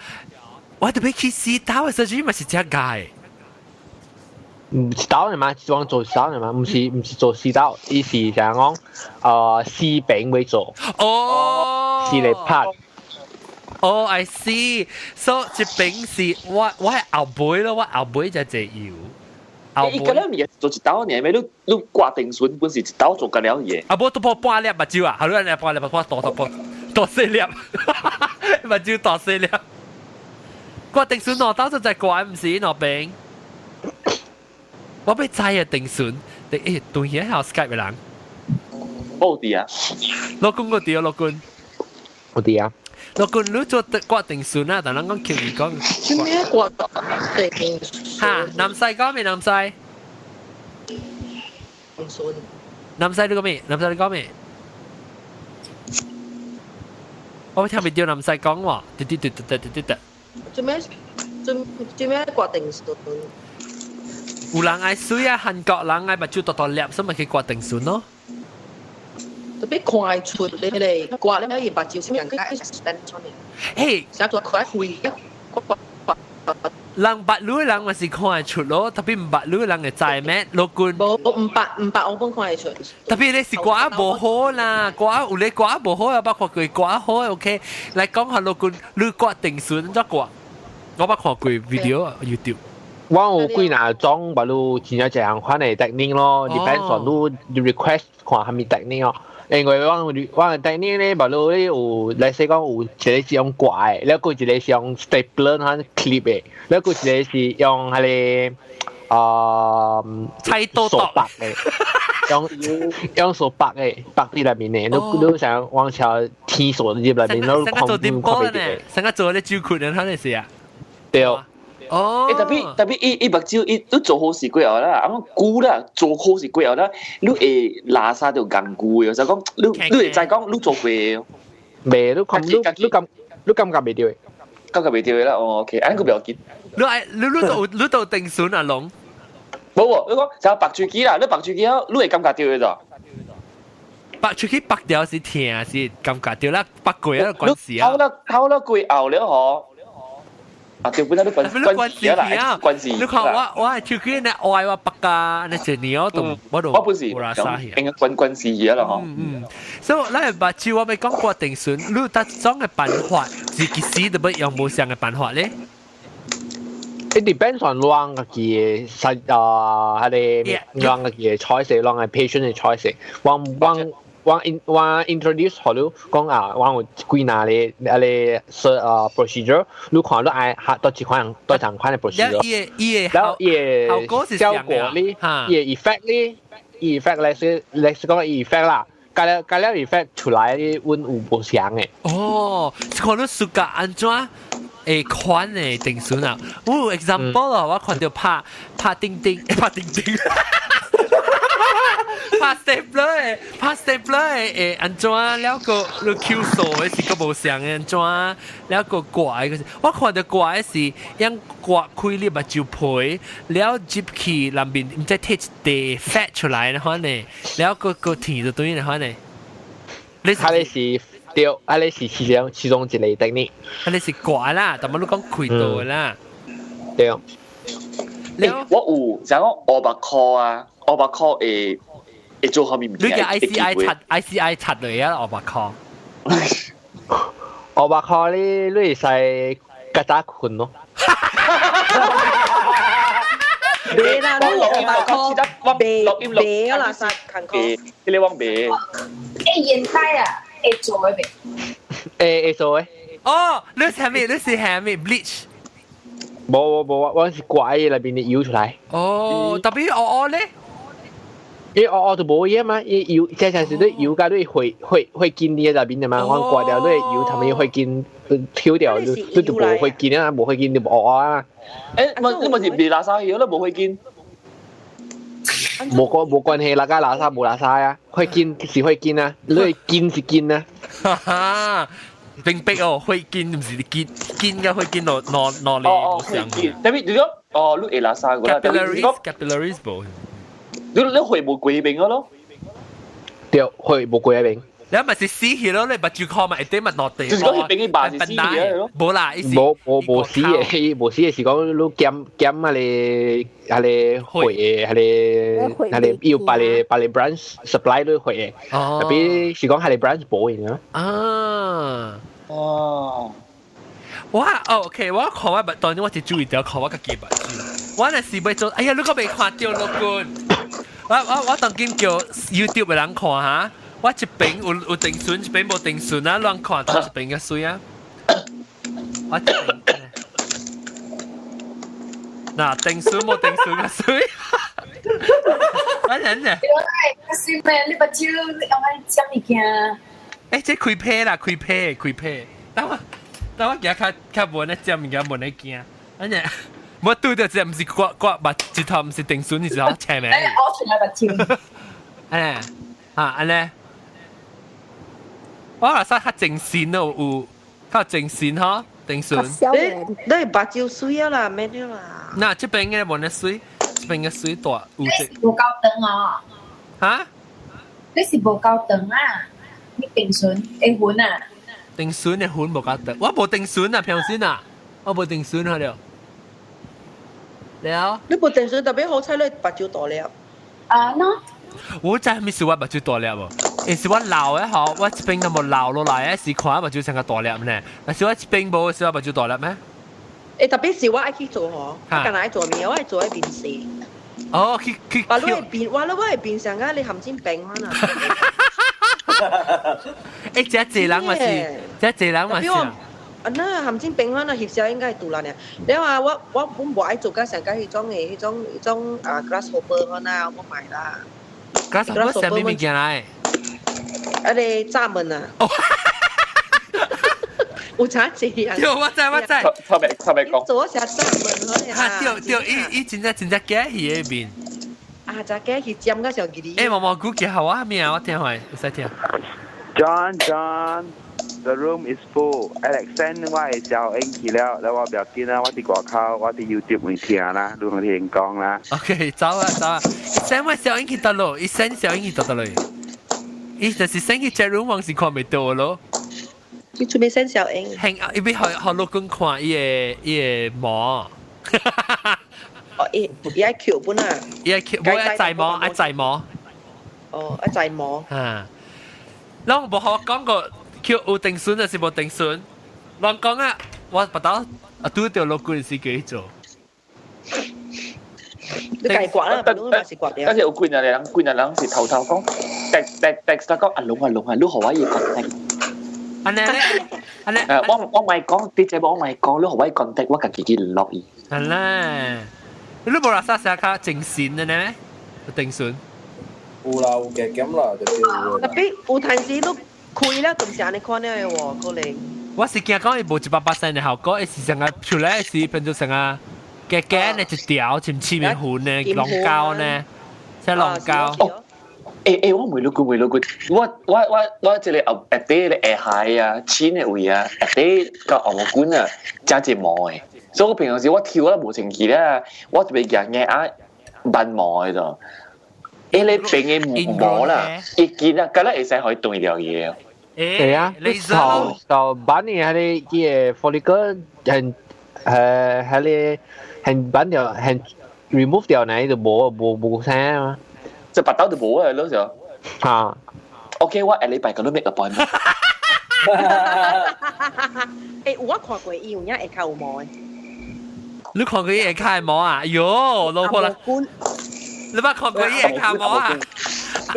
[SPEAKER 1] 我特別去試刀嘅時候，咪是只解。
[SPEAKER 4] 唔是刀嚟嘛，裝做刀嚟嘛，唔是做試刀，伊是就係講試餅為做。
[SPEAKER 1] 哦。
[SPEAKER 4] 試嚟拍。
[SPEAKER 1] 哦 ，I see， 所以隻餅是我係後背咯，我後背就隻搖。
[SPEAKER 3] 伊個咧咪做一刀呢？咪你掛定筍本是一刀做緊了嘢。
[SPEAKER 1] 啊，冇都半粒目睭啊，係咯，你半粒大四粒，目睭大四粒。掛定筍攞刀就係掛唔是攞餅。我被摘啊定筍，對嘢係 Skype 嘅人。
[SPEAKER 3] 冇啲啊，
[SPEAKER 1] 老公個啲啊，老公。
[SPEAKER 4] 冇啲啊。
[SPEAKER 1] 老公，你做掛定筍啊？但係講橋兒講。
[SPEAKER 9] 做咩掛定？
[SPEAKER 1] 嚇，南西講咩？南西。
[SPEAKER 9] 筍。
[SPEAKER 1] 南西你講咩？南西你講咩？我聽唔到南西講喎，
[SPEAKER 9] 做咩掛定筍？
[SPEAKER 1] 有人愛水啊，韓國人愛目睭大粒，所以咪去掛定筍咯。
[SPEAKER 9] 特別快出你哋掛咧，要目睭先人家 extend 出嚟。
[SPEAKER 1] 嘿，
[SPEAKER 9] 成日做快會一掛。
[SPEAKER 1] 人白女人咪是看得出咯，特別唔白女人嘅在咩？老官，
[SPEAKER 13] 唔白，我本看得出。
[SPEAKER 1] 特別你是寡無好啦，寡有你寡無好又包括佢寡好 OK。嚟講下老官，你寡定選咗寡，我捌看過 video YouTube。
[SPEAKER 4] 我有幾若種把你真正一樣款嘅 technique 咯 ，depends on你 request 看係咪 technique 咯。因為我 technique 咧，把你有，嚟說講有一個是用掛嘅，แล้ว個一個是用 stapler 和 clip 嘅，แล้ว個一個是用係
[SPEAKER 1] 猜多
[SPEAKER 4] 手白嘅，用手白嘅，白啲入面嘅，你想往朝天鎖入入面，你看唔看到？
[SPEAKER 1] 成日做啲招括人，睇你試啊？
[SPEAKER 4] 對。
[SPEAKER 3] 哦，特別伊目睭伊都做好事過後啦，咁菇啦做好事過後啦，你會拉沙條硬菇嘅，就講你會再講你做過嘅，
[SPEAKER 4] 未你感覺未到嘅，
[SPEAKER 3] 感覺未到嘅啦，哦 ，OK，安個唔要緊。
[SPEAKER 1] 你到定選啊龍？
[SPEAKER 3] 冇喎，你講就白住機啦，你白住機啊，你會感覺到嘅咋？
[SPEAKER 1] 白出去白掉是甜是感覺到啦，白過啊關事啊。
[SPEAKER 3] 偷啦過後了嗬。啊，對本來都關事啦，關事。
[SPEAKER 1] 你看我係超級呢愛我白噶，那隻鳥都
[SPEAKER 3] 我本時應該關事嘢啦嗬。
[SPEAKER 1] 所以嗱，白照我咪講過定選，你得種嘅辦法，自己試都不用冇上嘅辦法咧。
[SPEAKER 4] It depends on 啷個嘅係啷個嘅 choice， 啷個 patient 嘅 choice。我 introduce 好了，講啊，我有幾哪裡procedure， 你看你愛多幾款多幾款嘅 procedure， 然後嘢效果咧，嘢 effect 咧 ，effect 嚟講 effect 啦，加了 effect 出來咧，阮有無相嘅。
[SPEAKER 1] 哦，看你暑假安怎？款嘅定選啊，有 example 啊，我看到拍釘釘，拍 stapler 誒，安怎了個你 Q 數嘅是個無相嘅安怎，了個掛嘅，我看到掛嘅是用掛開你目睭皮，了接去內面唔知剔地 fat 出來嘅可能，了個甜就對嘅可能。
[SPEAKER 4] 你是對，你是其中一個 technique，
[SPEAKER 1] 你是掛啦，但係你講開刀啦，
[SPEAKER 4] 對。
[SPEAKER 3] 我有就講我白殼啊，我白殼會做後面唔知。
[SPEAKER 1] 你嘅 ICI 擦嚟啊，我白殼。
[SPEAKER 4] 我白殼你會使曱甴菌咯。
[SPEAKER 13] 別啦，你我白殼別啦，實近確。
[SPEAKER 3] 你往別。
[SPEAKER 5] 現代啊，會做嘅別。
[SPEAKER 4] 會做嘅。
[SPEAKER 1] 哦，你係咪 bleach？
[SPEAKER 4] 冇，我是掛喺裏邊嘅搖出來。
[SPEAKER 1] 哦，特別我咧，
[SPEAKER 4] 我就冇嘢嘛，搖正常時都搖㗎，都會見啲喺入邊嘅嘛，我掛掉都係搖，他們會見挑掉，都冇會見啊，冇會見就冇啊。
[SPEAKER 3] 你咪是別拉沙嘢咯，冇會見。
[SPEAKER 4] 冇關係，大家拉沙冇拉沙啊，會見是會見啊，你係見是見啊。
[SPEAKER 1] 哈哈。並逼哦，會見唔是見嘅，會見落嚟。
[SPEAKER 3] 哦，會見。特別如果你會拉沙個啦，
[SPEAKER 1] capillaries 冇。
[SPEAKER 3] 你會冇貴病嘅咯？
[SPEAKER 4] 對，會冇貴病。
[SPEAKER 1] 你咪是死血咯，你咪照看咪啲咪落地。
[SPEAKER 3] 就是講病嘅巴是死嘅咯。
[SPEAKER 1] 冇啦，
[SPEAKER 4] 冇死嘅是講你減啊你會要把你 branch supply 都會嘅，特別是講係你 branch 保型啊。
[SPEAKER 3] 哦。
[SPEAKER 1] 哇 ，OK， 我看我當年我只注意到看我個記憶，我那時未做，哎呀，你個未看到咯官，我當今叫 YouTube 嘅人看嚇。我一邊有定選，一邊冇定選啊！亂看到一邊嘅水啊！我一邊嗱定選冇定選嘅水，我忍啫。
[SPEAKER 5] 是咩？你把招你用喺什麼件？
[SPEAKER 1] 誒，即開批啦，開批。等我而家較門咧，只物件門咧驚，忍啫。我對到只唔是刮把指頭，唔是定選，你知道前面。
[SPEAKER 5] 我全係把招。
[SPEAKER 1] 安尼。我話曬較正線咯，有較正線嗬，定選。
[SPEAKER 13] 你係白照水啊啦，咩啲啦？
[SPEAKER 1] 嗱，這邊嘅冇得水，這邊嘅水大有隻。
[SPEAKER 5] 你是無夠長啊？
[SPEAKER 1] 嚇？
[SPEAKER 5] 你是無夠長啊？你定選會混啊？
[SPEAKER 1] 定選嘅混無夠長，我冇定選啊，平先啊，我冇定選喺度。了。
[SPEAKER 13] 你部電視特別好睇，你白椒大粒。
[SPEAKER 5] 喏。
[SPEAKER 1] 我真係咪是我目睭大粒喎？誒是我老嘅嗬，我一邊都冇老落來嘅，是看目睭成個大粒呢。但是我一邊冇，是我目睭大粒咩？
[SPEAKER 13] 誒特別是我愛去做嗬，我近來做面，我愛做喺邊試。
[SPEAKER 1] 哦，去。
[SPEAKER 13] 話你係變，話你我係變成啊！你含錢病翻啊！
[SPEAKER 1] 誒，這濟人嘛是，這濟人嘛是。
[SPEAKER 13] 啊那含錢病翻啊，協小應該係杜蘭嘅。你話我本無愛做嘅成間迄種啊 grasshopper 嗰嗱，我買啦。
[SPEAKER 1] grasshopper 係咩物件嚟？
[SPEAKER 13] 啊你閘門啊！有差字啊！
[SPEAKER 1] 有我知。
[SPEAKER 3] 特別講。
[SPEAKER 13] 做成閘門嗰啲啊！
[SPEAKER 1] 對，伊真正假戲喺邊。
[SPEAKER 13] 啊，隻雞去尖嗰時候，佢
[SPEAKER 1] 誒，毛菇叫我咩啊？我聽下，唔使聽。
[SPEAKER 14] John, the room is full. Alexander 我係小 Anki แล้ว我表弟啦，我啲國口，我啲 YouTube 會聽啦，ดู佢聽講啦。
[SPEAKER 1] OK，走啊。send 我小 Anki 得咯，伊 send 小 Anki 得咯。伊就是 send 去 chat room 還是看未到咯。
[SPEAKER 13] 你做咩 send 小 Anki？
[SPEAKER 1] 係，伊要學老公看伊個模。
[SPEAKER 13] 哦，伊愛 Q 本啊，
[SPEAKER 1] 伊愛 Q， 冇一制模。
[SPEAKER 13] 哦，一制模。
[SPEAKER 1] 嚇，咱無學講過 Q 有定選還是無定選？咱講啊，我不到拄到老公是幾做。
[SPEAKER 13] 你計刮啦，唔係是刮嘅。
[SPEAKER 3] 嗰時有幾日人是頭講，text講阿龍，你何位要講？
[SPEAKER 1] 安尼，
[SPEAKER 3] 我咪講啲節目，我咪講你何位講的，我自己落意。
[SPEAKER 1] 係啦。你冇話啥時較正線嘅呢？定選。
[SPEAKER 12] 有啦，有嘅咁啦，就叫。
[SPEAKER 13] 特別有陣時你開了，咁時你看呢喎，可能。
[SPEAKER 1] 我是驚講伊無100%嘅效果，是成個出來是變做成個嘅嘅呢一條似面糊呢，浪膠呢，即係浪膠。
[SPEAKER 3] 我未錄過，我即係後下底咧下海啊，錢嘅位啊，下底個牛毛管啊，加隻毛嘅。所以我平常時我跳咧無情期咧，我特別人嘅啊扮毛喺度。你病嘅毛啦，一見啊，梗係會使可以對條嘢。
[SPEAKER 4] 對啊，就把你係你嘅 follicle 係把掉係 remove 掉呢就冇聲啊。
[SPEAKER 3] 就拔刀就冇啊，嗰時候。
[SPEAKER 4] 嚇。
[SPEAKER 3] OK， 我下禮拜咁都 make appointment。
[SPEAKER 13] 誒，我看過伊有影會較有毛嘅。
[SPEAKER 1] 你看過伊會較毛啊？喲，老婆啦！你捌看過伊會較毛啊？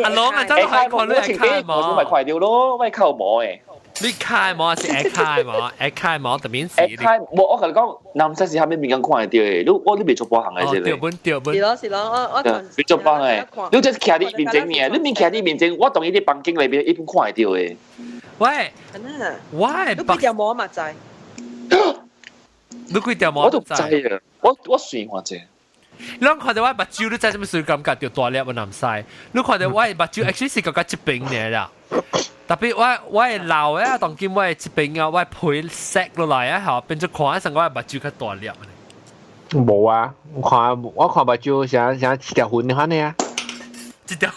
[SPEAKER 1] 阿龍啊，真係看你會較毛。
[SPEAKER 3] 我咪快掉咯，我係較毛嘅。
[SPEAKER 1] 你較毛是會較毛，會較毛特別是。
[SPEAKER 3] 我同你講，男仔是下面邊間看得到嘅，你未做波行嘅啫。
[SPEAKER 1] 掉本。
[SPEAKER 13] 是咯，我
[SPEAKER 3] 你做幫嘅，你即係企喺呢邊整嘅，你邊企喺呢邊整，我同呢啲辦經理邊一邊看得到嘅。
[SPEAKER 1] 喂，
[SPEAKER 13] 你幾條毛嘛仔？
[SPEAKER 1] 你幾條毛？
[SPEAKER 3] 我都唔知啊，我算我啫。
[SPEAKER 1] 你看到我目睭，你知咩事感覺掉大粒我南西？你看到我目睭 actually 是個一邊嚟啦。特別我係老嘅，當見我係一邊啊，我係配 set 落來啊，嚇變咗看一陣我係目睭較大粒。
[SPEAKER 4] 冇啊，我看目睭像一條痕咁樣啊。
[SPEAKER 1] 一條。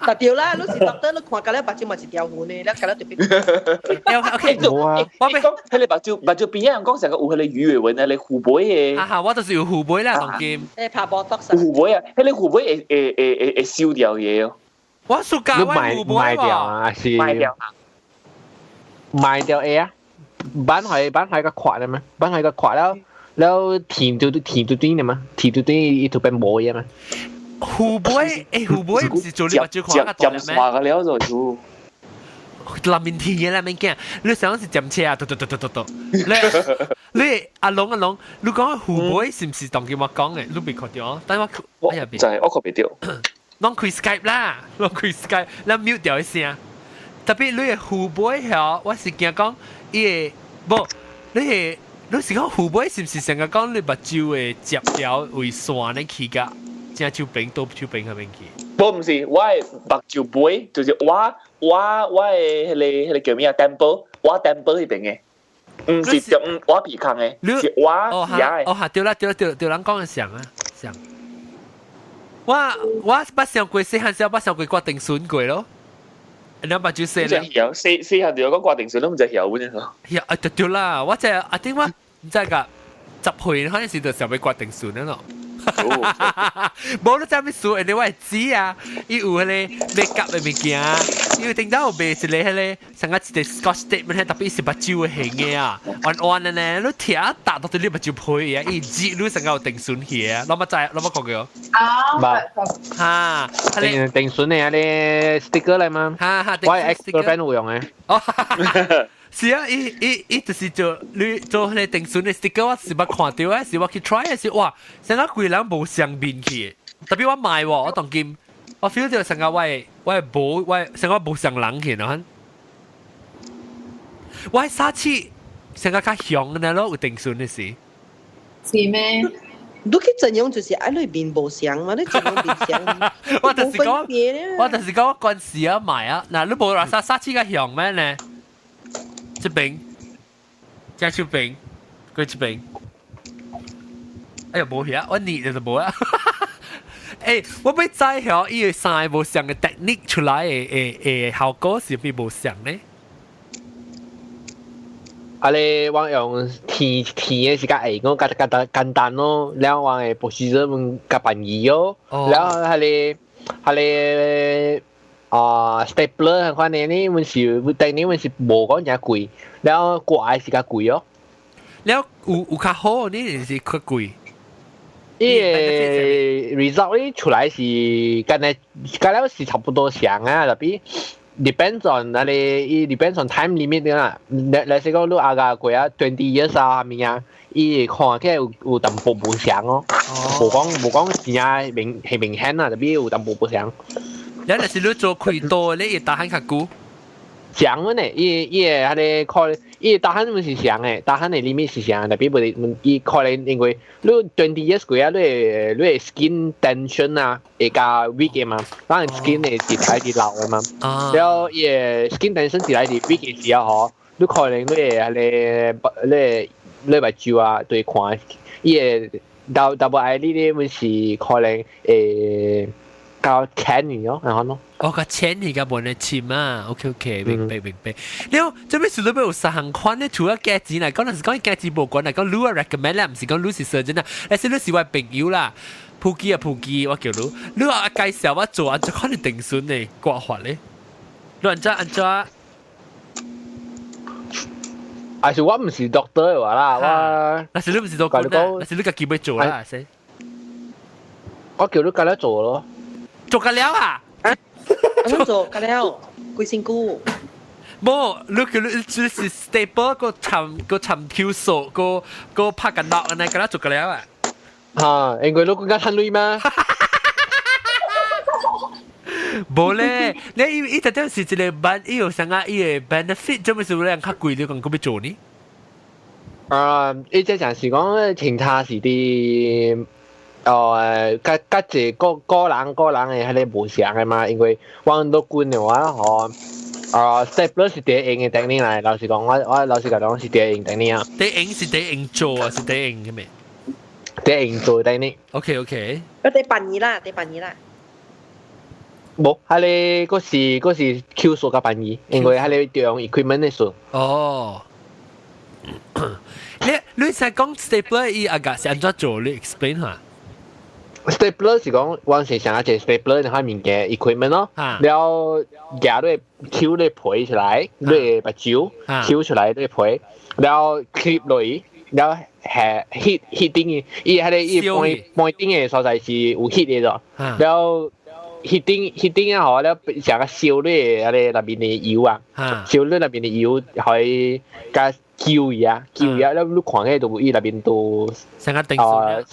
[SPEAKER 13] 特條啦，你是特登你看隔離目睭咪一條痕嘅，你隔離特別。
[SPEAKER 1] OK，
[SPEAKER 4] 冇啊。
[SPEAKER 3] 我咪講，佢哋目睭邊人講成個有佢哋魚嘅紋啊，你虎背嘅。
[SPEAKER 1] 啊，我就是有虎背啦，當見。
[SPEAKER 13] 誒，拍波得實。
[SPEAKER 3] 虎背啊，佢哋虎背會燒掉嘢哦。
[SPEAKER 1] 我暑假我虎背
[SPEAKER 4] 賣掉啊，是賣掉A啊，bán喺個殼啊嘛，bán喺個殼แล้วทีมตัวนี้嘛，ทีมตัวนี้ถูกเป็นโบย嘛。
[SPEAKER 1] 虎背虎背唔是做你目睭看個大粒咩？
[SPEAKER 3] 話嘅了就做。
[SPEAKER 1] 林面天嘅啦，免驚。你想是점車啊？你阿龍，你講虎背是唔是當見我講嘅？你未確定哦，等我
[SPEAKER 3] 就係我確別掉。
[SPEAKER 1] 攏開 Skype 啦，攏開 Skype，你 mute 掉一聲。特別你嘅虎背嚇，我是驚講伊個無，你是講虎背是唔是成個講你目睭嘅接條為線咧起㗎？正手柄到手柄嗰邊去。
[SPEAKER 3] 唔是，我係目睭背，就是我係迄個叫咩啊 ？temple， 我 temple 嗰邊嘅，唔是就我鼻腔嘅，是我耳嘅。
[SPEAKER 1] 哦嚇，對啦，人講嘅像啊，像。我捌想過細漢時候，捌想過決定選過咯。你目睭細咧？
[SPEAKER 3] 細漢就講決定選，都唔知曉嘅呢。
[SPEAKER 1] 啊，對啦，我就I think我唔知㗎，10歲可能是就想要決定選咯。冇得真咩數，人哋話知啊，伊有迄個make up嘅物件，伊有頂到有賣一個迄個，像個一個 Scotch tape 特別是目睭嘅形嘅啊，彎彎嘅呢，你貼打到對你目睭配啊，伊擠你成個有定損去啊，攞乜仔，攞乜講嘅？
[SPEAKER 5] 啊，
[SPEAKER 1] 嚇，
[SPEAKER 4] 定損嘅啲 sticker 嚟嘛？
[SPEAKER 1] 嚇，
[SPEAKER 4] 我 extra band 有用嘅。
[SPEAKER 1] 哦。是啊，伊就是做你做迄個定損嘅 sticker，我是捌看到啊，是我去 try 嘅時，哇，成個規人無相面去，特別我買喎，我當今我 feel 到成個我無成個無相人去喏，我係沙齒成個較香嘅咯，有定損嘅事。
[SPEAKER 5] 是咩？
[SPEAKER 13] 你去陣容就是愛你面無相嘛，你陣容面相。
[SPEAKER 1] 我就是講我嗰陣時啊買啊，嗱你無話沙齒較香咩呢？這邊，加出邊，佢這邊，哎呀冇嘢，我捏就冇啊。誒，我要知曉伊個三個無相嘅 technique 出來嘅效果是邊無相呢？
[SPEAKER 4] 啊你我用填嘅時間我簡單咯，然後我嘅博士咗問夾辦意咯，然後係stapler 款嘅呢，มัน是但呢มัน是無講嘢貴，然後掛是較貴哦。
[SPEAKER 1] 然後有較好呢，定是較貴？
[SPEAKER 4] 伊個 result 呢出來是跟了是差不多像啊，特別 depends on 啊你 depends on time limit 啦。例如講你阿個貴啊20 years 啊咩啊，伊看起來有淡薄無像哦，無講真係明顯啊，特別有淡薄無像。
[SPEAKER 1] 你若是你做開多咧，伊打喊較久。
[SPEAKER 4] 像嘅呢，伊個迄個可能，伊打喊唔是像嘅，打喊嘅 limit 是像，特別唔伊可能因為你20 years 過啊，你 skin tension 啊，會較 weak 嘅嘛，當然 skin 係自來自老嘅嘛。然後伊個 skin tension 自來自 weak 嘅時候，你可能你目睭啊對看，伊個 double eye 呢啲咪是可能較淺啲咯，係咯。
[SPEAKER 1] 哦，較淺啲嘅冇人簽啊 ，OK， 明白。你好，做咩事都有三項款咧？除咗價錢嚟講，若是講價錢無關嚟講，你啊 recommend 啦，唔是講你是 surgeon 啊，但是你是我朋友啦，普基，我叫你話介紹我做安怎款嘅定損嘅掛法咧？你安怎？
[SPEAKER 4] 還是我唔是 doctor 嘅話啦，我
[SPEAKER 1] 但是你唔是 doctor 啦，但是你自己要做啦，先。
[SPEAKER 4] 我叫你跟佢做咯。
[SPEAKER 1] 做緊了啊！
[SPEAKER 13] 我做緊了，幾辛苦。
[SPEAKER 1] 冇，你叫你就是 staple 個尋跳數個拍緊落，你跟他做緊了啊！
[SPEAKER 4] 嚇，因為你更加貪累嘛。
[SPEAKER 1] 冇咧，你一直都是一個班，伊有啥個伊個 benefit，做咩事咧？較貴你講咁要做呢？
[SPEAKER 4] 伊即係是講其他是啲。加一個人嘅係無相嘅嘛，因為我都管嘅話，stapler 是第一型嘅technique嚟，老實講，我老實講是第一型technique啊。
[SPEAKER 1] 第一型是第一型做啊，是第一型嘅咩？
[SPEAKER 4] 第一型做 technique。
[SPEAKER 1] OK。
[SPEAKER 13] 我第辦二啦。
[SPEAKER 4] 冇，係你嗰時 Q 數嘅辦二，因為係你用 equipment 嘅數。
[SPEAKER 1] 哦。你成講 stapler 伊阿個是安怎做？你 explain 下。
[SPEAKER 4] stapler 是講，我是想一隻 stapler 喺面嘅 equipment 咯，然後夾你挑你皮出來，你把蕉挑出來你皮，然後 clip 落去，然後係 hit 釘嘅，伊係你point 釘嘅所在是有 hit 嘅咗，然後 hit 釘啊，然後成個燒你喺入邊嘅油啊，燒你入邊嘅油可以加叫呀，然後你看起度伊入邊度
[SPEAKER 1] 成個定損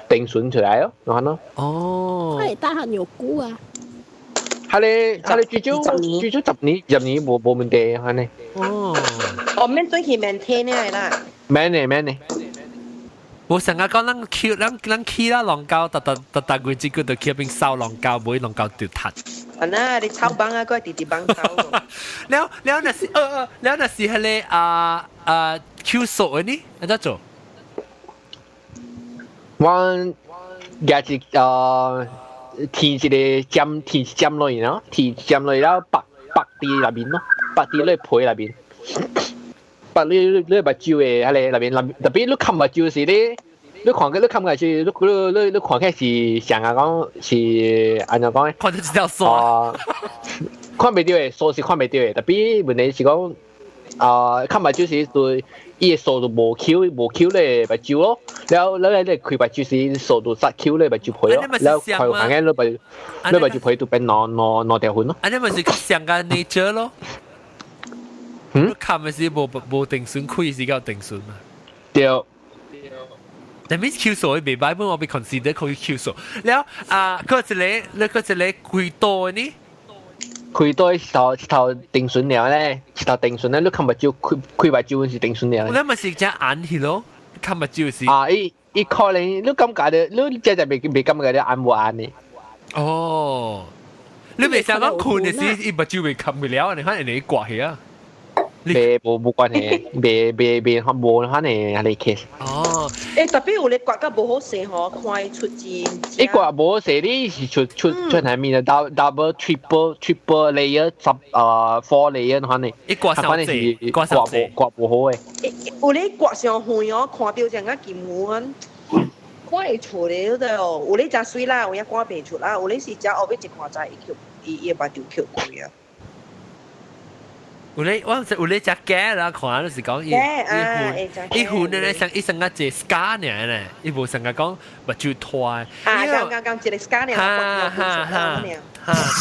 [SPEAKER 4] 定損出來咯，你看咯。
[SPEAKER 10] 哦。佢大漢有估啊。
[SPEAKER 4] 係你最少10年冇問題，係你。
[SPEAKER 13] 哦。我免對佢 maintain 呢啦。
[SPEAKER 4] maintain。
[SPEAKER 1] 我成日講咱起啦浪膠，特佢自己就起邊燒浪膠，唔會浪膠掉塌。
[SPEAKER 13] 啊那你炒幫啊，嗰啲啲幫炒。
[SPEAKER 1] แล้วน่ะสิ係你Q 數嘅นี่安怎做？
[SPEAKER 4] 我夾一填一個針落去咯，填針落去然後拔啲入邊咯，拔啲你皮入邊，拔你目睭嘅喺你入邊，特別你冚目睭時咧，你看佢，你看嘅是，你看嘅是上下講是按照講嘅，
[SPEAKER 1] 看到一條線，
[SPEAKER 4] 看袂到嘅，數是看袂到嘅，特別問題是講，看目睭是對伊嘅數度無 Q 咧目睭咯，แล้ว你開目睭是數度10 Q 咧目睭配咯，แล้ว開行嘅你目睭配都變攞條痕咯。
[SPEAKER 1] อันนี้มัน是上個 nature 咯。你看嘅是無定損，開是夠定損嘛？
[SPEAKER 4] 對。
[SPEAKER 1] 但係 Q 數未擺本，我被 consider 佢 Q 數。แล้ว嗰一個開多呢？
[SPEAKER 4] 開多一頭定損了咧，一頭定損咧，你看目睭開目睭是定損了。
[SPEAKER 1] 你咪是隻眼去咯，看目睭是。
[SPEAKER 4] 伊可能你感覺的，你真係未感覺的眼無眼呢？
[SPEAKER 1] 哦，你未想講困嘅時，伊目睭未看唔了，你看人哋掛起啊。
[SPEAKER 4] 冇關係，冇可能係 case。
[SPEAKER 13] 哦，特別有你刮得冇好勢嗬，看出字。
[SPEAKER 4] 你刮冇勢，你是出係面啊 double triple layer 4 layer 可能。
[SPEAKER 1] 你刮上隻，刮
[SPEAKER 4] 冇好嘅。
[SPEAKER 13] 有你刮上去哦，看到成個金魚看會出嚟的哦。有你隻水啦，有一刮袂出啦，有你是隻後尾一看就伊把條橋過啊。
[SPEAKER 1] 有你隻雞啦，看就是講伊หุ่น咧，伊成個隻 scar 呢咧，伊無成個講目睭拖。
[SPEAKER 13] 剛一個 scar 呢，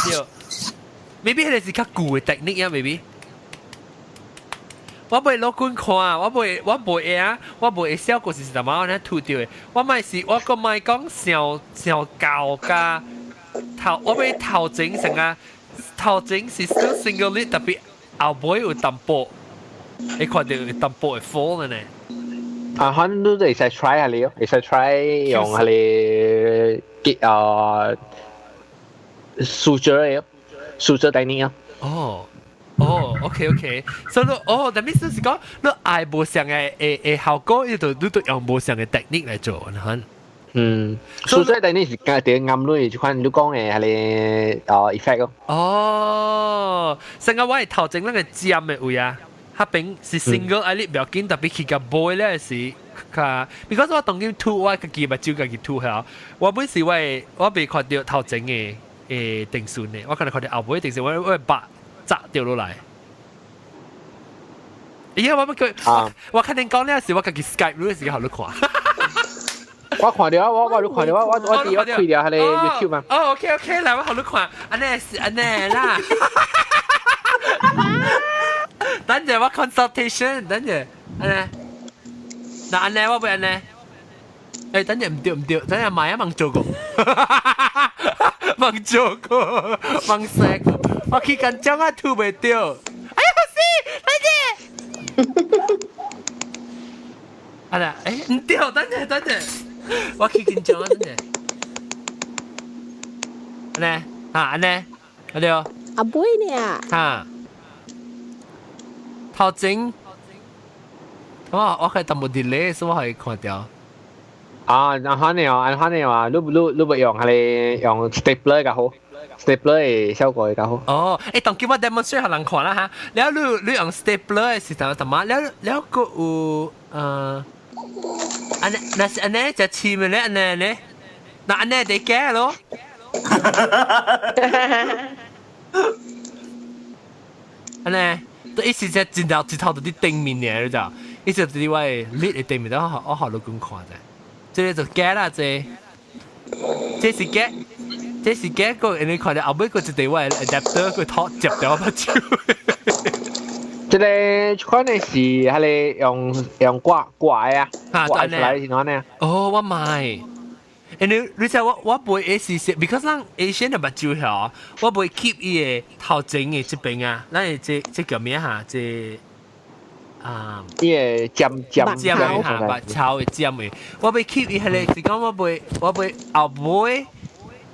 [SPEAKER 1] 對。maybe 係是較舊嘅 technique 啊 ，maybe。我袂攞管看，我袂小個是什麼咧塗掉嘅，我個咪講上舊噶頭，我袂頭整成啊，頭整是 still single lid 特別。後背有淡薄，你看到有淡薄會 fall 呢？
[SPEAKER 4] 可能都會使 try 下你，會使 try 用下你suture technique 啊。
[SPEAKER 1] OK， 所以但係是講你愛無上嘅效果，你都用無上嘅 technique 嚟做，嚇。
[SPEAKER 4] suture technique 是啲啱類，就看你講嘅係你effect 咯。
[SPEAKER 1] 哦，成個我係頭整那個尖嘅位啊，嗰邊是 single eyelid 唔要緊，特別佢個 boy 咧是，because 我當佢塗我自己目睭自己塗下，我本時我未看到頭整嘅定損嘅，我可能看到後背定損，我白砸掉落嚟。我肯定講呢時我自己 Skype 嗰時候都看。
[SPEAKER 4] 我看到我開掉係你 YouTube 嘛。
[SPEAKER 1] OK，嚟我好你看，安尼啦。等陣我 consultation， 等陣安尼，嗱安尼我會安尼。等陣唔對，等陣買盲做過，盲做過，盲食過，我去緊張啊吐未掉。哎呀死，等陣。安尼，唔掉，等陣。我去緊張啊！真係，安尼，對哦。
[SPEAKER 10] 阿妹呢？
[SPEAKER 1] 嚇，頭整，我係淡薄 delay，所以我係看掉。
[SPEAKER 4] 按下你啊，你唔用係你用 stapler 較好 ，stapler 嘅效果較好。
[SPEAKER 1] 哦，當叫我 demonstrate 下人看啦嚇，แล้ว你用 stapler 是點แล้ว個有อันนี้จะชิมเลยอันนี้นะอันนี้ได้แก่หรออันนี้ตัวอีสิจะจินดาวจิตาวตัวที่定面เนี่ยรู้จักอีสิตัวที่ว่าลิด定面都我好多觀看啫這就แก่啦這是แก่個你看到後尾個一地ว่า adapter 個托接掉不住
[SPEAKER 4] 即係可能是係你用掛啊，掛出來是點呢？
[SPEAKER 1] 哦，我買。你知我不會試試 ，because 咱 Asian 嘅目睭嚇，我不會 keep 伊嘅頭整嘅這邊啊，咱嘅這叫咩嚇？這
[SPEAKER 4] 伊嘅尖
[SPEAKER 1] 嚇，白草嘅尖嘅，我會 keep 伊係咧，是講我會後背，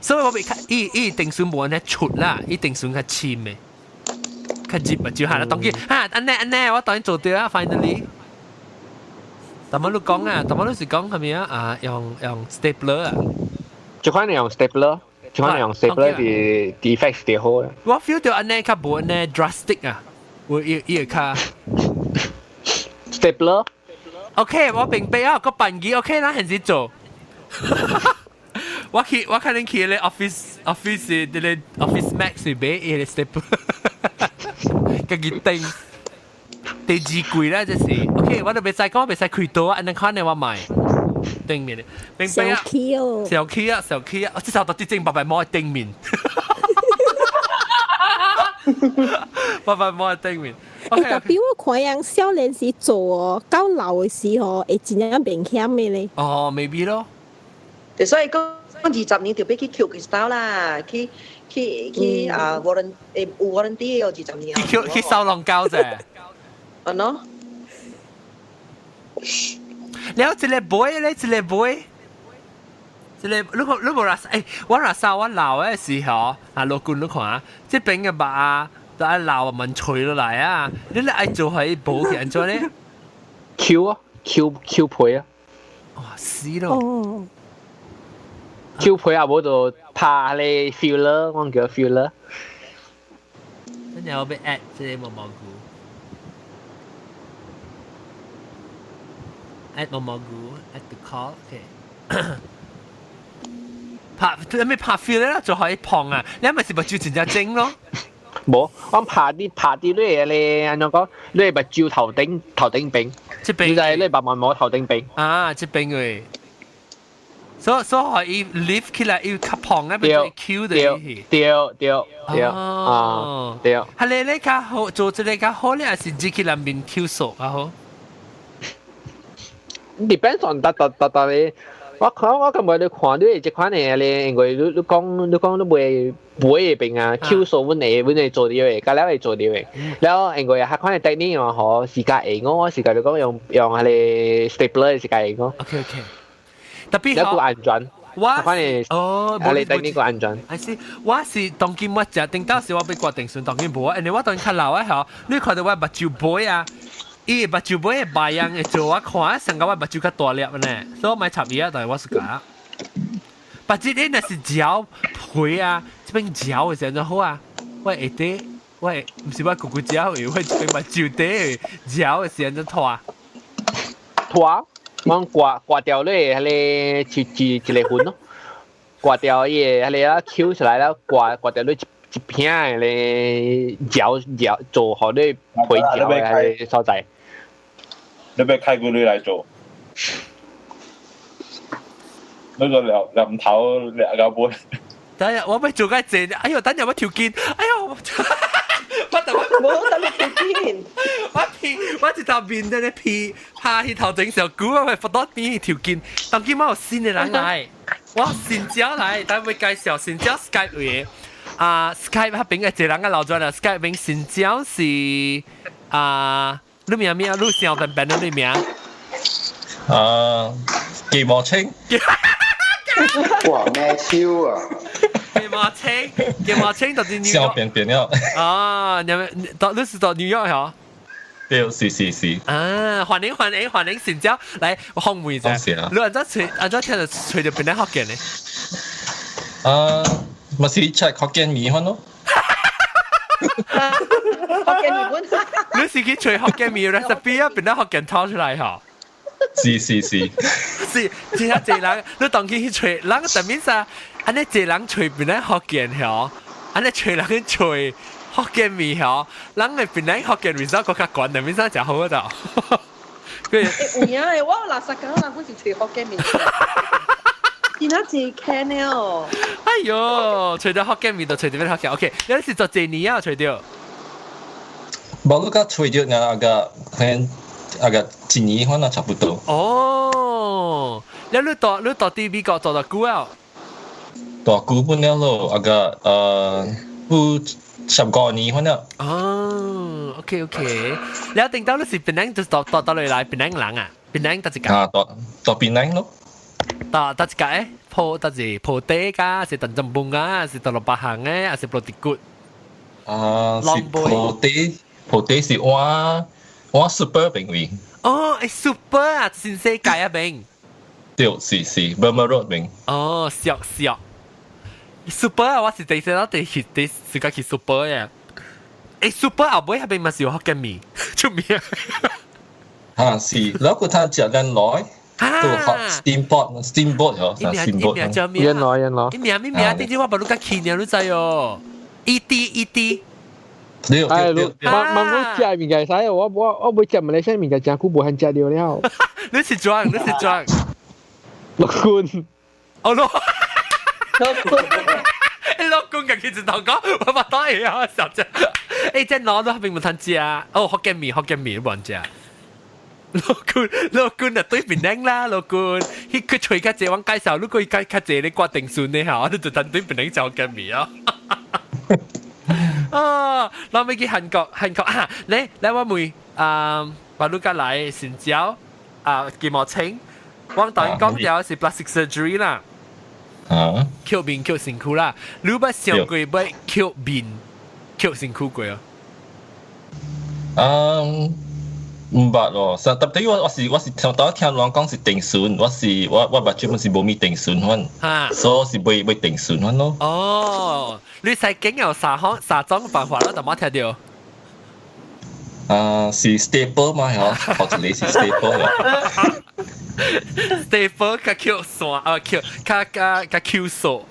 [SPEAKER 1] 所以我會看伊定選冇人出啦，伊定選較淺嘅。看接目睭下啦，當然安尼，我當然做到啦 ，finally。但係你講啊，但係你是講係咪啊？用 stapler 啊？
[SPEAKER 4] 就可能用 stapler 嘅 effect 最好啦。
[SPEAKER 1] 我 feel 到安尼較無安尼 drastic 啊，會較
[SPEAKER 4] stapler。
[SPEAKER 1] OK， 我平備啊個辦機 OK 啦，現時做。我可能去咧 office 啲 office max 去買啲 step， 個幾定地幾貴啦，即是 OK， 我都未使講，未使開刀啊，安尼可能我買頂面，平備啊，小 K 啊，我至少到啲正白冇頂面，白冇頂面。
[SPEAKER 10] 特別我看人少年時做哦，到老嘅時候會真係變險嘅咧。
[SPEAKER 1] 哦 ，maybe 咯。
[SPEAKER 13] 所以講20年就俾佢 Q style 啦，佢warranty 有20年。
[SPEAKER 1] 佢收浪膠啫。
[SPEAKER 13] 啊喏。
[SPEAKER 1] แล้วจะเลยบ่อยเลยจะเลยบ่อยจะเลยลูกรัส我รัส我老嘅時候啊老官都看即邊嘅吧都係老啊問除落嚟啊你咧愛做係保險做咧
[SPEAKER 4] Q 啊 Q 配啊
[SPEAKER 1] 哇死咯
[SPEAKER 4] Q 配啊冇就拍你 filler 我叫 filler
[SPEAKER 1] 跟住我俾 add 即係毛毛菇add 毛毛菇 add the call OK 拍你咪拍 filler 啦就可以碰啊你係咪是咪照前隻整咯
[SPEAKER 4] 冇，我拍啲咧你按照講，你係咪照頭頂柄？
[SPEAKER 1] 即係
[SPEAKER 4] 就係你白毛頭頂柄。
[SPEAKER 1] 啊，即係柄嘅。所以 lift 起來要吸旁咧，變 Q 嘅。
[SPEAKER 4] 對
[SPEAKER 1] 啊，
[SPEAKER 4] 對。
[SPEAKER 1] 係你較好做這個較好咧，還是自己兩邊 Q 數較好
[SPEAKER 4] ？Depends on 特你。我今日你看你這款嘢咧，因為你講你會病啊 ，Q 數本嚟做啲嘅，隔離嚟做啲嘅。แล้ว因為係款嘅 technique 我可時間嚟我時間你講用係你 stapler 嘅時間嚟我。
[SPEAKER 1] OK， 特別
[SPEAKER 4] 好。一個安全。
[SPEAKER 1] 我
[SPEAKER 4] 款嘅係你 technique 個安全。
[SPEAKER 1] I see， 我是當今我只頂到時我俾決定算當今冇，因為我當較老啊嚇，你看到我目睭杯啊。伊目睭杯嘅白樣嘅做我看，成個我目睭較大粒呢，所以我買插嘢，但係我是假。白紙呢那是嚼皮啊，這邊嚼嘅時候就好啊。我下底，我唔是我咕咕嚼嘅，我這邊目睭底嚼嘅時候就拖。
[SPEAKER 4] 拖，我刮掉咧，係你一個粉咯，刮掉嘢，係你啊揪出來啦，刮掉你。一片咧嚼做好啲配嚼嘅所在。
[SPEAKER 2] 你俾開個女嚟做，嗰個兩頭兩個杯。
[SPEAKER 1] 等下我咪做緊正，哎呦，等下我條件，哎呦，我
[SPEAKER 13] 冇等你條件，
[SPEAKER 1] 我直頭面咧皮下去頭整時候，估我咪發多啲條件，當今我有新嘅人嚟，我新招嚟，等會介紹新招 Skype 嘢。Skype 嗰邊嘅這兩個老專啦 ，Skype 邊新招是你名咩啊？你上邊邊你名？
[SPEAKER 15] 芥末青。
[SPEAKER 6] 哇，咩超啊！
[SPEAKER 1] 芥末青到啲 New York。
[SPEAKER 15] 小便便了。
[SPEAKER 1] 你是到 New York 嗬？
[SPEAKER 15] 對，是。
[SPEAKER 1] 歡迎新招，嚟我訪問一下。你按照聽到吹到邊啲學嘅呢？
[SPEAKER 15] 咪是 check 福建米粉咯，
[SPEAKER 13] 福建米粉，
[SPEAKER 1] 你是去吹福建米 recipe 啊，變得福建掏出來嚇。
[SPEAKER 15] 是，
[SPEAKER 1] 其他這人，你當佢去吹，人個特別啥，安尼這人吹變得福建嚇，安尼吹人去吹福建米嚇，人個變得福建 result 個較高，特別啥就好嗰度。
[SPEAKER 13] 有影誒，我垃圾講人好似吹福建米。見到自己 can 了，
[SPEAKER 1] 哎呦，除咗福建面就除咗咩福建 ？OK， 你是做幾年啊？除掉？
[SPEAKER 15] 冇嗰個除掉那個1年可能差不多。
[SPEAKER 1] 哦，你到 TV 個做到久啊？
[SPEAKER 15] 到久半了咯，有10個年可能。
[SPEAKER 1] 哦 ，OK， 你一定到你是檳城就到嚟檳城人啊？檳城得一間。
[SPEAKER 15] 到檳城咯。
[SPEAKER 1] 到一間誒，鋪得是鋪底噶，是燉浸半噶，是到六百行嘅，還是鋪地骨？
[SPEAKER 15] 是鋪底是我 super 餅味。
[SPEAKER 1] 哦，super 啊，新世界啊餅。
[SPEAKER 15] 對，是 Burma Road 餅。
[SPEAKER 1] 哦，熟 super 啊，我是第四第自家去 super 嘅。super 後尾係咪咪是有福建麵出名？
[SPEAKER 15] 啊是，然後佢食人來，都學 steamboat 嗬，steamboat。
[SPEAKER 4] 人來。
[SPEAKER 1] 你名，點知我把你個氣呢？你知哦？ED。
[SPEAKER 4] 哎，慢慢食面嘅使，我唔食馬來西亞面嘅，真係冇人食到了。
[SPEAKER 1] 你是裝。
[SPEAKER 4] 樂觀。
[SPEAKER 1] 哦樂觀嘅其實頭講，我發呆啊！實在，誒，即係攞都並冇吞食啊！哦，福建麵冇人食。樂觀啊，對面靚啦，樂觀。佢吹家姐往介紹，如果佢家姐你決定算你嚇，我都就等對面靚就福建麵啊！哦，เราไม่กี่韓國啊，你ว่ามวยบาลูกา來新椒กี่หมอเช้งว่างตอน講掉是 plastic surgery 啦，Q 面 Q 辛苦啦，你不想過要 Q 面 Q 辛苦過
[SPEAKER 15] 啊？唔捌咯，特別我是聽到聽人講是定損，我目睭是冇咪定損款，所以是未定損款咯。
[SPEAKER 1] 哦，你細經有啥種辦法啦？就冇聽到。
[SPEAKER 15] 是 staple 嘛？嗬，學住你是 staple 嘅。
[SPEAKER 1] staple 加 Q 線，Q 加 Q 數。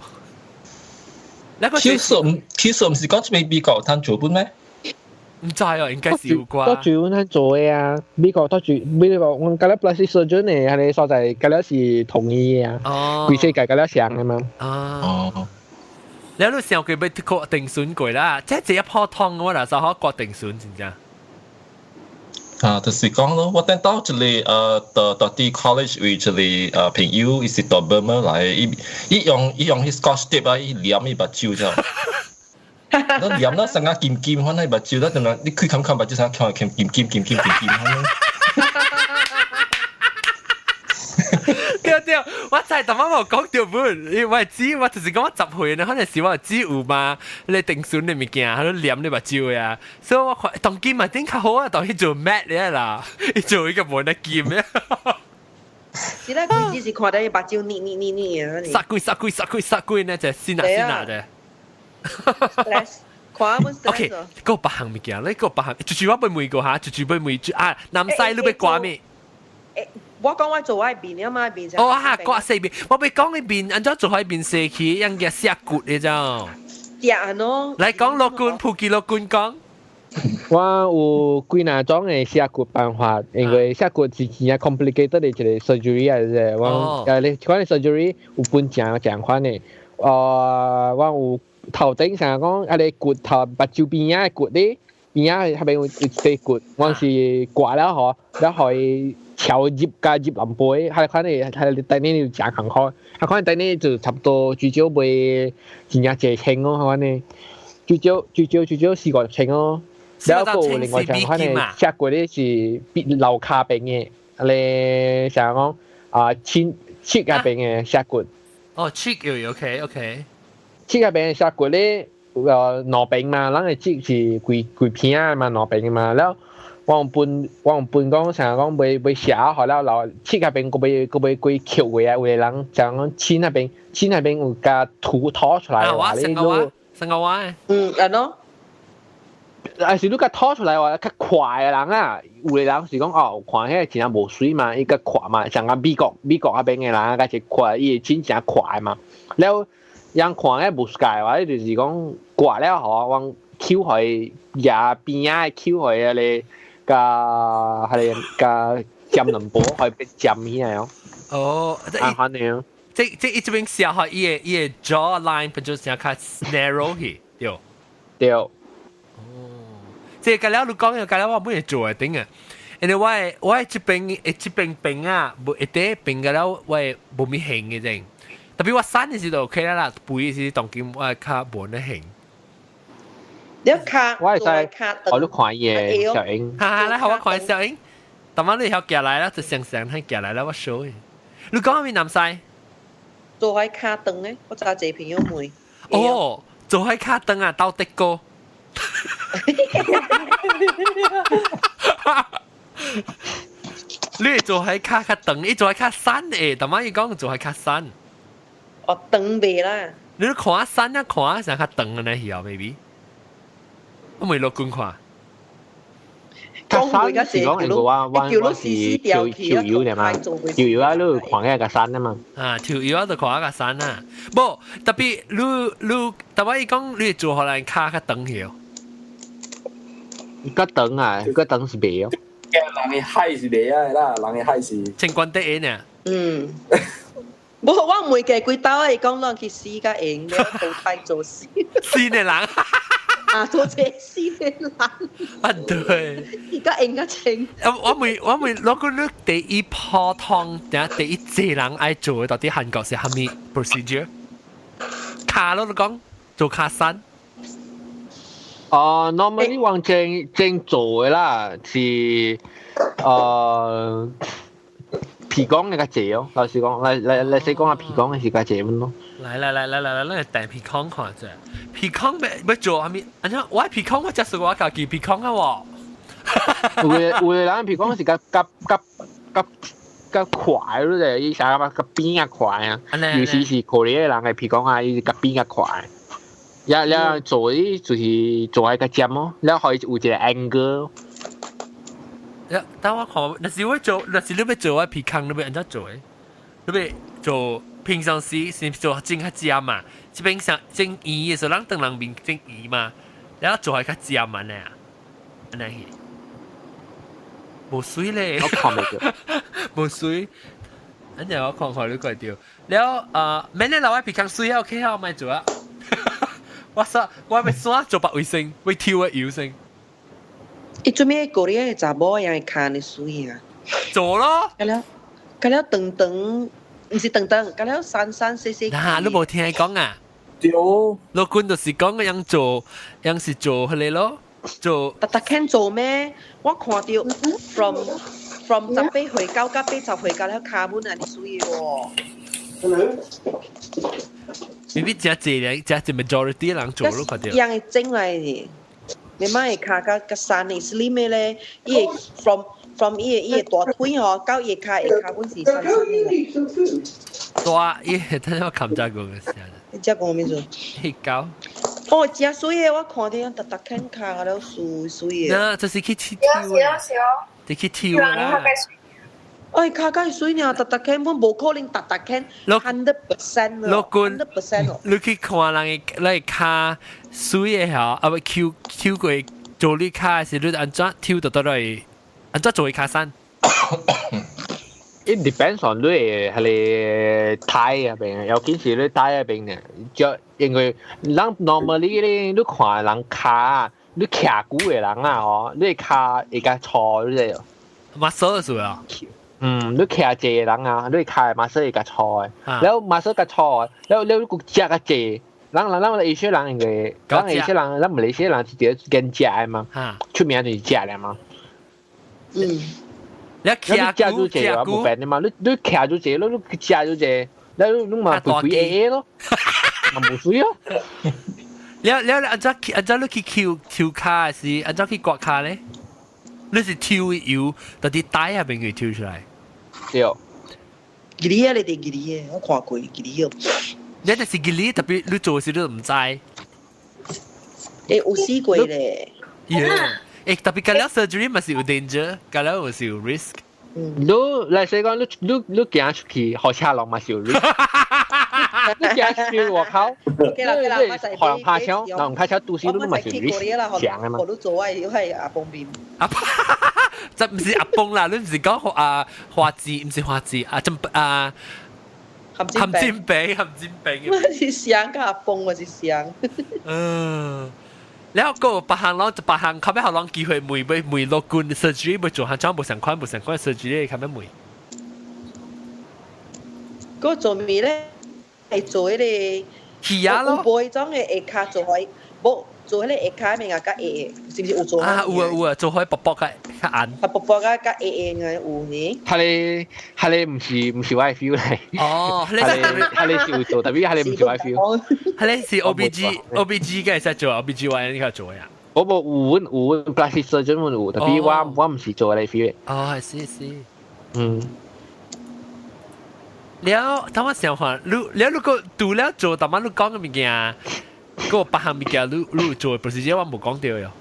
[SPEAKER 15] Q 數唔是講喺美國攤做本咩？
[SPEAKER 1] 唔知啊，應該是有啩。
[SPEAKER 4] 多住揾喺做嘅啊，美國我隔離 plastic surgeon 嚟，係你所在隔離是同意嘅啊。哦。佢世界隔離上嘅嘛。
[SPEAKER 1] 哦。你喺度想佢俾確定損過啦，即係一泡湯嘅話，嗱就可確定損真正。
[SPEAKER 15] 就是講咯，我等到這裡到啲 college 為這裡朋友，伊是到 Burma 來，伊用 Scotch tape 啊，伊黏伊把酒啫。nó liếm nó sang kim hoa này bà chiều đó, tụi đi khi khăm bà chiều sang cho kim hoa.
[SPEAKER 1] 對，我就係特晚冇講條本，我係知，我就是講我10歲呢，可能是我係知有嘛，你定選你物件，喺度黏你把酒呀，所以我看當劍咪點較好啊，當去做 mat 咧啦，去做一個冇得劍咧。
[SPEAKER 13] 是啦，佢只是看到一把酒捏嘅。
[SPEAKER 1] 殺鬼呢就先拿的。OK， 嗰個白行物件，你嗰個白行，住我俾每個嚇，住俾每啊，南西你俾掛咩？
[SPEAKER 13] 我講我做喺邊啊嘛，邊就。
[SPEAKER 1] 哦嚇，掛四邊，我俾講喺邊，按咗做喺邊社區，人嘅石骨嘅咋？
[SPEAKER 13] 呀咯。
[SPEAKER 1] 嚟講樂觀，普及樂觀講。
[SPEAKER 4] 我有幾那種嘅石骨辦法，因為石骨是真係 complicated 嘅一個 surgery 啊，啫。我你講嘅 surgery 有分正款嘅，我有。頭頂成日講啊！你骨頭白照邊啊骨啲邊啊係咪會啲骨？我是刮了嗬，然後調醃加醃淋杯，係可能係等你要正行開，係可能等你就差不多最少會真正謝清咯，係可能最少4個清咯。然後個另外就可能食過啲是流卡病嘅，你成日講切下病嘅食骨。
[SPEAKER 1] 哦，切嘅 OK。
[SPEAKER 4] 切下病食過咧，腦病嘛，咱嘅切是規片啊嘛，腦病嘛，然後我本講成日講會寫好了，然後切下病個會翹嘅啊，有嘅人就講切下病有加吐拖出來話，你都
[SPEAKER 1] 成個話，
[SPEAKER 13] 係咯，
[SPEAKER 4] 係是你加拖出來話，較快嘅人啊，有嘅人是講哦，看迄個真係無水嘛，伊個快嘛，像個美國嗰邊嘅人啊，佢是快，伊真正快嘛，然後。人看嘅無界話，就是講刮了嗬，往翹去也邊啊翹去啊你個尖輪波去被尖起來哦。
[SPEAKER 1] 哦，
[SPEAKER 4] 反正
[SPEAKER 1] 即一邊寫下伊個 jaw line 變咗成較 narrow 去，對。哦，即係隔了你講嘅隔了我冇嘢做啊頂啊，因為我係一邊病啊，一啲病嘅了我係冇咩興嘅啫。特別我山嘅時就 OK 啦，背嘅時當劍我係較冇得興。
[SPEAKER 13] 你卡，
[SPEAKER 4] 我係使我都看嘢小英。
[SPEAKER 1] 哈，你學我看小英，但係你學夾嚟啦，就成係夾嚟啦，我 show 嘅。你講係南西？
[SPEAKER 13] 做喺卡凳咧，我揸這片有梅。
[SPEAKER 1] 哦，做喺卡凳啊，鬥的哥。你做喺卡凳，你做喺卡山誒，但係伊講做喺卡山。
[SPEAKER 13] 哦，凳背啦。
[SPEAKER 1] 你都看山啊，看成較長嘅呢，係啊 ，baby。我未落觀看。
[SPEAKER 4] 個山是講係個我是跳搖嘅嘛，跳搖啊，你狂嘅個山啊嘛。
[SPEAKER 1] 啊，跳搖啊，就狂一個山啊。不，特別你，特別講你做可能卡較長條。
[SPEAKER 4] 個長啊，個長是白哦。
[SPEAKER 12] 人嘅海是白啊啦，人嘅海是。
[SPEAKER 1] 情關得嘅呢？
[SPEAKER 13] 嗯。冇，我唔會嘅，佢兜係講攞去試個型嘅，淘汰做事。
[SPEAKER 1] 試嘅人。
[SPEAKER 13] 啊，做這試嘅人。
[SPEAKER 1] 啊，對。
[SPEAKER 13] 而家型嘅情。
[SPEAKER 1] 我未攞個你第一普通，第一隻人愛做嘅到底韓國是蝦米 procedure？卡咯，你講做卡山。
[SPEAKER 4] normally 往正做嘅啦，是皮講嘅個字哦，老實講，嚟先講下皮講嘅是個字咁咯。
[SPEAKER 1] 嚟，訂皮康看啫。皮康要做係咪？我皮康我只係我家己皮康啊喎。
[SPEAKER 4] 有人皮康是個快咯，就伊啥個邊個快啊？尤其是可憐嘅人嘅皮康啊，伊個邊個快。然做啲就是做一個尖咯，然後可以有一個 angle。
[SPEAKER 1] 但我看，那是我做，那是你要做我皮康，你要安怎做诶？你要做平常時是做整較尖嘛？這邊上整圓嘅時候，人等人面整圓嘛，然後做係較尖嘛呢？安尼去，無水咧，
[SPEAKER 4] 我看未到，
[SPEAKER 1] 無水。安尼我看你過掉。了明日留喺皮康水啊 ，OK 啊，我咪做啊。我說我要刷做白衛生，要跳嘅油先。
[SPEAKER 13] 伊做咩嗰啲查某樣看你水啊？
[SPEAKER 1] 做咯。
[SPEAKER 13] 咁了等，唔是等，咁了散細細。
[SPEAKER 1] 嗱，你冇聽講啊？
[SPEAKER 12] 有。
[SPEAKER 1] 老官就是講嘅樣做，樣是做佢哋咯，做。
[SPEAKER 13] 特肯做咩？我看到 from 十八歲到八十歲，咁了卡本啊啲水喎。
[SPEAKER 1] maybe 只係 majority 人做咯，佢哋。
[SPEAKER 13] 樣係整嚟嘅。你媽係卡個山係 slim 咩咧？伊 from 伊大腿吼到伊卡本是山嘅。
[SPEAKER 1] 大伊睇我冚家講嘅時候。
[SPEAKER 13] 你只講咩做？
[SPEAKER 1] 氣狗。
[SPEAKER 13] 哦，只水嘅我看到特肯卡了水嘅。
[SPEAKER 1] 嗱，就是去跳啊！你去跳啦。
[SPEAKER 13] 哎，卡個水呢？特肯本冇可能特肯100%咯。100%咯。
[SPEAKER 1] 你去看人嘅嚟卡水嘅嚇，啊唔跳過做呢卡時，你安怎跳到嚟？安怎做卡山
[SPEAKER 4] ？It depends on 你係胎入邊，尤其是你胎入邊嘅，就因為人 normally 咧，你看人卡，你徛久嘅人啊，哦，你卡會較錯啲嘅。
[SPEAKER 1] muscle 係啊。
[SPEAKER 4] 你徛濟嘅人啊，你卡 muscle 會較錯嘅，แล้ว muscle 較錯，แล้ว個隻嘅濟。人有些人嘅，人有些人，咱馬來西亞人直接跟食嘅嘛，出名就是食嘅嘛。
[SPEAKER 1] 你徛
[SPEAKER 4] 住隻話冇病嘅嘛，你徛住隻咯，你徛住隻，你咪肥肥 A 咯，咪冇水咯。
[SPEAKER 1] 你安怎你去跳卡是安怎去刮卡咧？你是跳搖，到啲帶入邊佢跳出來。
[SPEAKER 4] 對。
[SPEAKER 13] 吉利啊，你哋吉利啊，我看過吉利啊。
[SPEAKER 1] 你就是吉利，特別你做時你都唔知。
[SPEAKER 13] 有試過咧。
[SPEAKER 1] 特別嗰啲 surgery 咪是有 danger，嗰啲咪是有 risk。
[SPEAKER 4] 你嚟說講，你行出去學車浪咪是有 risk。你行出去我靠，可能拍槍，嗱唔拍槍到時你咪是有 risk 上啊嘛。
[SPEAKER 13] 我都做啊，要係阿崩邊。
[SPEAKER 1] 就唔是阿崩啦，你唔是講華字，唔是華字，含煎餅。
[SPEAKER 13] 我是想個阿崩，我是想。
[SPEAKER 1] แล้วก็บางเราจะบางเขาไม่เขาลองกี่回每落罐 surgery ไม่做下將冇成款 surgery 佢咩每
[SPEAKER 13] 嗰做咩咧？係做嗰啲
[SPEAKER 1] 氣壓咯，
[SPEAKER 13] 背裝嘅下卡做開，冇做嗰啲下卡咪個下，是唔是有做啊？
[SPEAKER 1] 有啊，做開薄薄嘅硬，
[SPEAKER 13] 薄薄嘅下嘅有呢？
[SPEAKER 4] 係你唔是我 feel 嚟。
[SPEAKER 1] 哦，
[SPEAKER 4] 係你是會做，特別係你唔是我 feel。
[SPEAKER 1] 係你是 OBG 嘅實做 OBGYN 呢個做呀？
[SPEAKER 4] 我冇有 plastic surgeon 有，特別我唔是做你 feel 嚟。
[SPEAKER 1] 哦，係。แล้วถ้าว่าเสียงหัวแล้วลูกก็ดูแล้วโจแต่มันลูกก้องก็มีเงี้ยก็บางมีเงี้ยลูกโจ procedure ว่าหมู่ก้องเดียวอยู่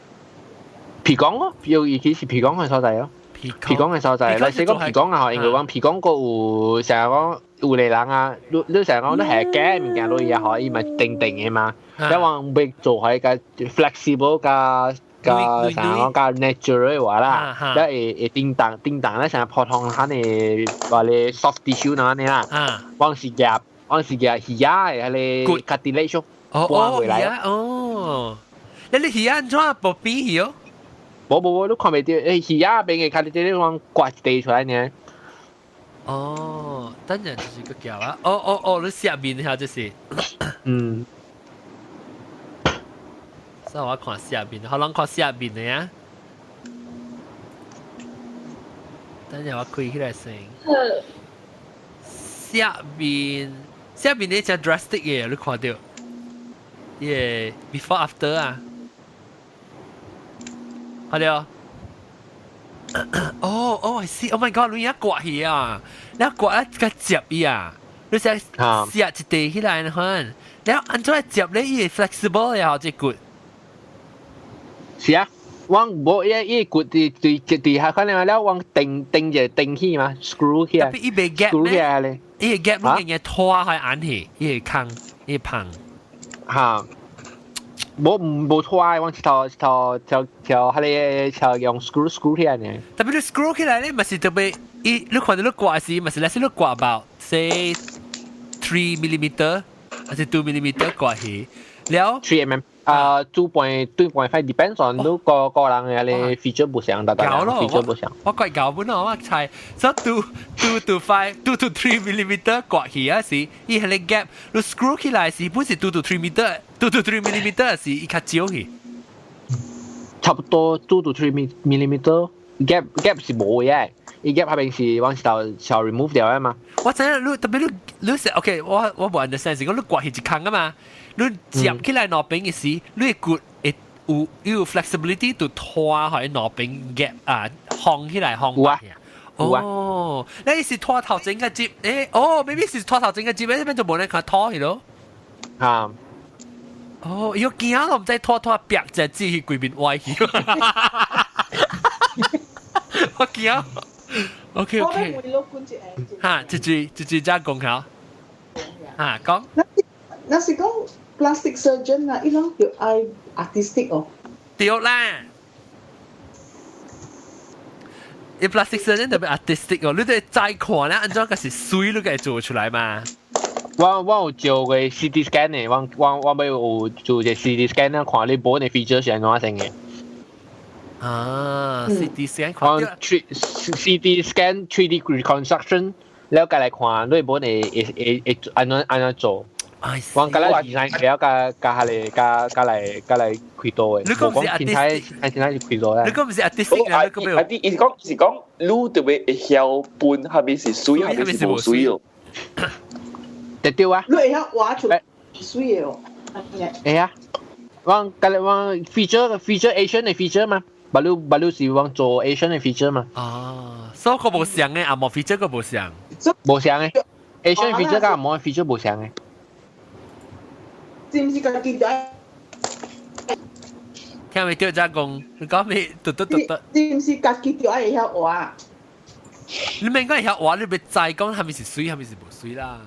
[SPEAKER 4] 皮港咯，尤其是皮港嘅所在咯。皮港嘅所在，例如講皮港啊，應該講皮港個有成日講有嚟人啊，你成日講都係嘅物件，你也可以咪定嘅嘛。因為要做係個 flexible 個成日講個 natural 話啦，แล้ว叮當咧成日破痛下你話你 soft tissue 那呢啦，往時夾魚啊，係你 cartilage 搬回來。
[SPEAKER 1] 哦，你魚安怎不變魚？
[SPEAKER 4] 冇，都看未到。魚啊，邊個cartilage 往刮地出來呢？
[SPEAKER 1] 哦，等陣就是個叫啊！哦，你下面下就是。所以我看下面，可能看下面的呀。等陣我開起來先。下面呢隻 drastic 嘅，你看到？耶 ，before after 啊。看到？哦 ，I see。Oh my god！你而家刮起啊！你刮一個接呀，你成下一地起來呢？看，然後按照接咧，伊 flexible 又好只 good。
[SPEAKER 4] 是啊，往冇一骨地下可能แล้ว往定起嘛 ，screw 起啊 ，screw 起啊咧，
[SPEAKER 1] 伊個 gap 你嘅拖開眼起，伊個坑，伊個棚，
[SPEAKER 4] 嚇，冇拖啊，往條係你條用 screw 起來呢。
[SPEAKER 1] 特別你 screw 起來咧，咪是特別，你看到你掛時，咪是你掛 about say 3 millimeter，還是2 millimeter 掛起，แล้ว
[SPEAKER 4] 3 mm。2.5 depends on 都個人嘅你 feature 不相，但係 feature 不相。
[SPEAKER 1] 我怪搞本啊，我猜，所以2 to 3 millimeter 刮起啊時，伊係你 gap，你 screw 起來時，本是2 to 3 millimeter 時，伊較少去。
[SPEAKER 4] 差不多2 to 3 millimeter gap 是冇嘅，伊 gap 下邊是往時就 remove 掉啊嘛。
[SPEAKER 1] 我知影你特別你食 OK，我冇 understand 是講你刮起一坑啊嘛。你接起來那邊嘅時，你個有 flexibility to 拖喺那邊嘅烘起來烘翻嘅。哦，你是拖頭整嘅接，maybe 是拖頭整嘅接，呢邊就冇人佢拖去咯。
[SPEAKER 4] 哦，
[SPEAKER 1] 要驚咯，唔知拖白隻字去鬼邊歪去。我驚。OK。嚇，直接再講下。嚇，講。
[SPEAKER 11] 那是講 plastic surgeon 啊，伊啷叫愛 artistic 哦。
[SPEAKER 1] 對啦，伊 plastic surgeon 特別 artistic 哦，你哋再看咧，按照個是水你個做出來嘛。
[SPEAKER 4] 我有做過 CT scan 嘅，我有做隻 CT scan 咧，看你本嘅 feature 係怎樣嘅。
[SPEAKER 1] CT scan 看。
[SPEAKER 4] CT scan 3D reconstruction，แล้วก็嚟看你本嘅按怎做。往隔籬design 嘅加嚟開多嘅，
[SPEAKER 1] 你講唔是 artistic，
[SPEAKER 4] 係開多咧。
[SPEAKER 1] 你講唔是 artistic啦，你講咩？
[SPEAKER 3] 意思講，你特別會曉搬，下面是水，下面是無水哦。
[SPEAKER 4] 對啊。
[SPEAKER 11] 你會曉畫出水哦。
[SPEAKER 4] 係啊，往 feature Asian 嘅 feature 嘛，巴魯是往做 Asian 嘅 feature 嘛。
[SPEAKER 1] 所以個冇像嘅，阿冇 feature 個冇像。
[SPEAKER 4] 冇像嘅 ，Asian feature 加阿冇 feature 冇像嘅。
[SPEAKER 11] 知唔知個結咗？
[SPEAKER 1] 聽未到咋講？你講咩？
[SPEAKER 11] 知唔知個結咗係曉畫？
[SPEAKER 1] 你咪應該係曉畫，你咪再講係咪是水，係咪是無水啦？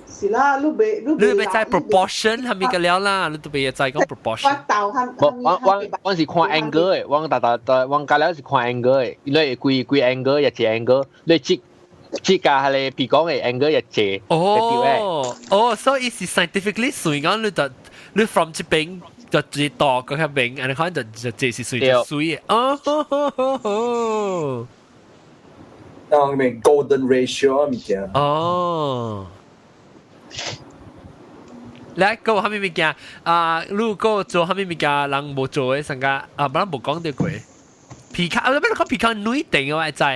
[SPEAKER 11] 是啦，你咪
[SPEAKER 1] 再 proportion 係咪嘅了啦？你都咪再講 proportion。
[SPEAKER 4] 我是看 angle 嘅，我隔了是看 angle 嘅，你規 angle 一隻 angle，你即個係你譬講嘅 angle 一隻。
[SPEAKER 1] 所以是 scientifically 水講你 from 這邊就直度嗰個邊，然後可能就這是水就水嘅。
[SPEAKER 12] 當咪 golden ratio 物件。
[SPEAKER 1] 嚟個係咪物件？如果做係咪物件，人冇做嘅，成個唔冇講到過。皮卡，你講皮卡女定嘅話就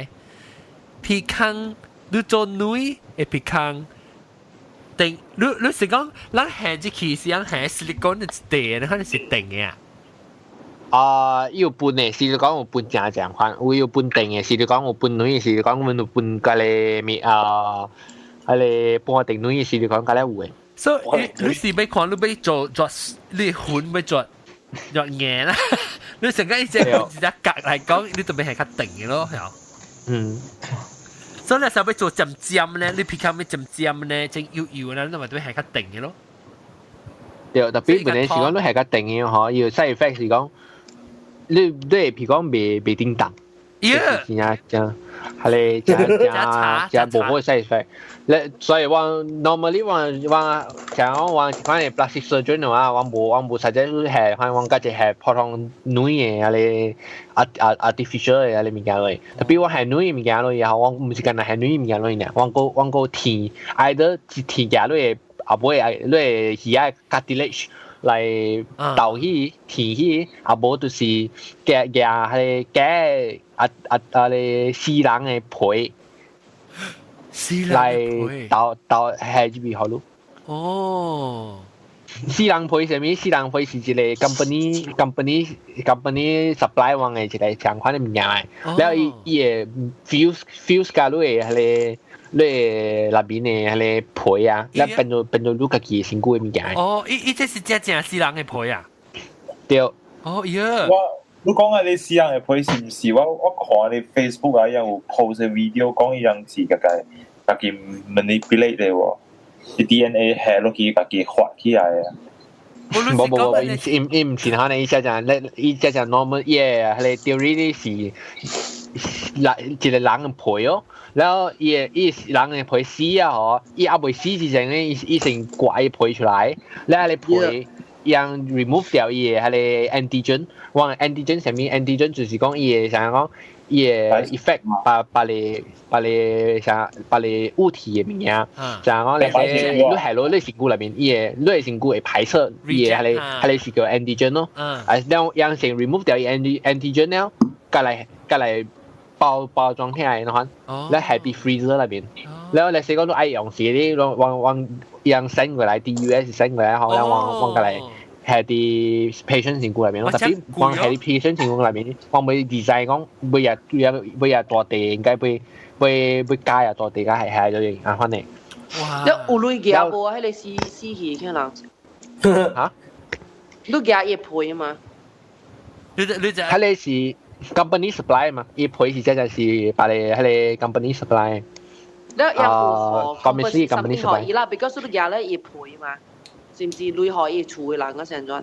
[SPEAKER 1] 皮卡。你做女嘅皮康，定你是講，咱下隻期是講下 silicone 嘅地，你可能是定嘅
[SPEAKER 4] 有半嘅，是講有半正款，有半定嘅，是講有半女嘅，是講有半個咧係咧半定女嘅，是講個咧有嘅。
[SPEAKER 1] 所以你是要看你要做你款要做硬啦，你成間一隻一隻格嚟講，你特別係較定嘅咯，係。所以你想要做尖尖咧，你偏向咩尖尖咧，正要咧，你咪特別係較定嘅咯。
[SPEAKER 4] 對，特別本嚟是講都係較定嘅嗬，要 side effect 是講，你譬如講未叮當。係啊，係你就冇好 side effect。所以我 normally 我想我反正 plastic surgeon 嘅話，我冇實際係反正我家姐係普通女嘅，係 artificial 嘅你物件嚟。特別我係女嘅物件嚟，然後我唔是講係女嘅物件嚟呢，我個填 either 填嘅嚟，啊唔係嚟係 cartilage。嚟豆起田起，啊無就是夾係你西人嘅皮，嚟豆係邊好咯？哦，西人皮係咩？西人皮是一個 company supply 往嘅一個相關嘅物件嚟，然後伊個 fuse 加落嚟係你那邊嘅係皮啊，然後變做你家己身軀嘅物件。
[SPEAKER 1] 哦，伊這是正私人嘅皮啊？
[SPEAKER 4] 對。
[SPEAKER 1] 哦呀！
[SPEAKER 2] 你講下你私人嘅皮是唔是？我看你 Facebook 啊，有 post video 講一樣是家己 manipulate 嘅喎，啲 DNA 係落去家己發起來啊。
[SPEAKER 4] 冇，伊唔是可能伊只就 normal 嘢，係 theory 是一個人嘅皮哦。然後伊人嘅皮死啊，嗬，伊還未死之前咧，伊先刮伊皮出來，然後你皮讓 remove 掉伊嘅係 antigen， 往 antigen 上面 antigen 就是講伊嘅想講伊嘅 effect 把你物體嘅物件，就係講你係攞你身軀裏面，伊嘅你身軀會排斥伊嘅係是叫 antigen 咯，讓先 remove 掉伊 antigen 了，隔嚟。包裝起來，然後咧係啲 freezer 裏邊，然後你試講都愛用時啲往讓 send 過來啲 US send 過來，然後往過來係啲 patient 身軀裏邊咯，特別往係啲 patient 身軀裏邊，我會 design 講每日大地應該會加入大地嘅係咗樣翻嚟。
[SPEAKER 13] 哇！你有類嘅無啊？喺你死去嘅人嚇？你夾嘢配啊嘛？
[SPEAKER 1] 你就
[SPEAKER 4] 喺你是。company supply 嘛，伊皮是真係是把你喺你 company supply。
[SPEAKER 13] 你有
[SPEAKER 4] company supply。
[SPEAKER 13] 伊啦 ，because 你夾咧伊皮嘛，是唔是類可以處嘅人嗰成咗？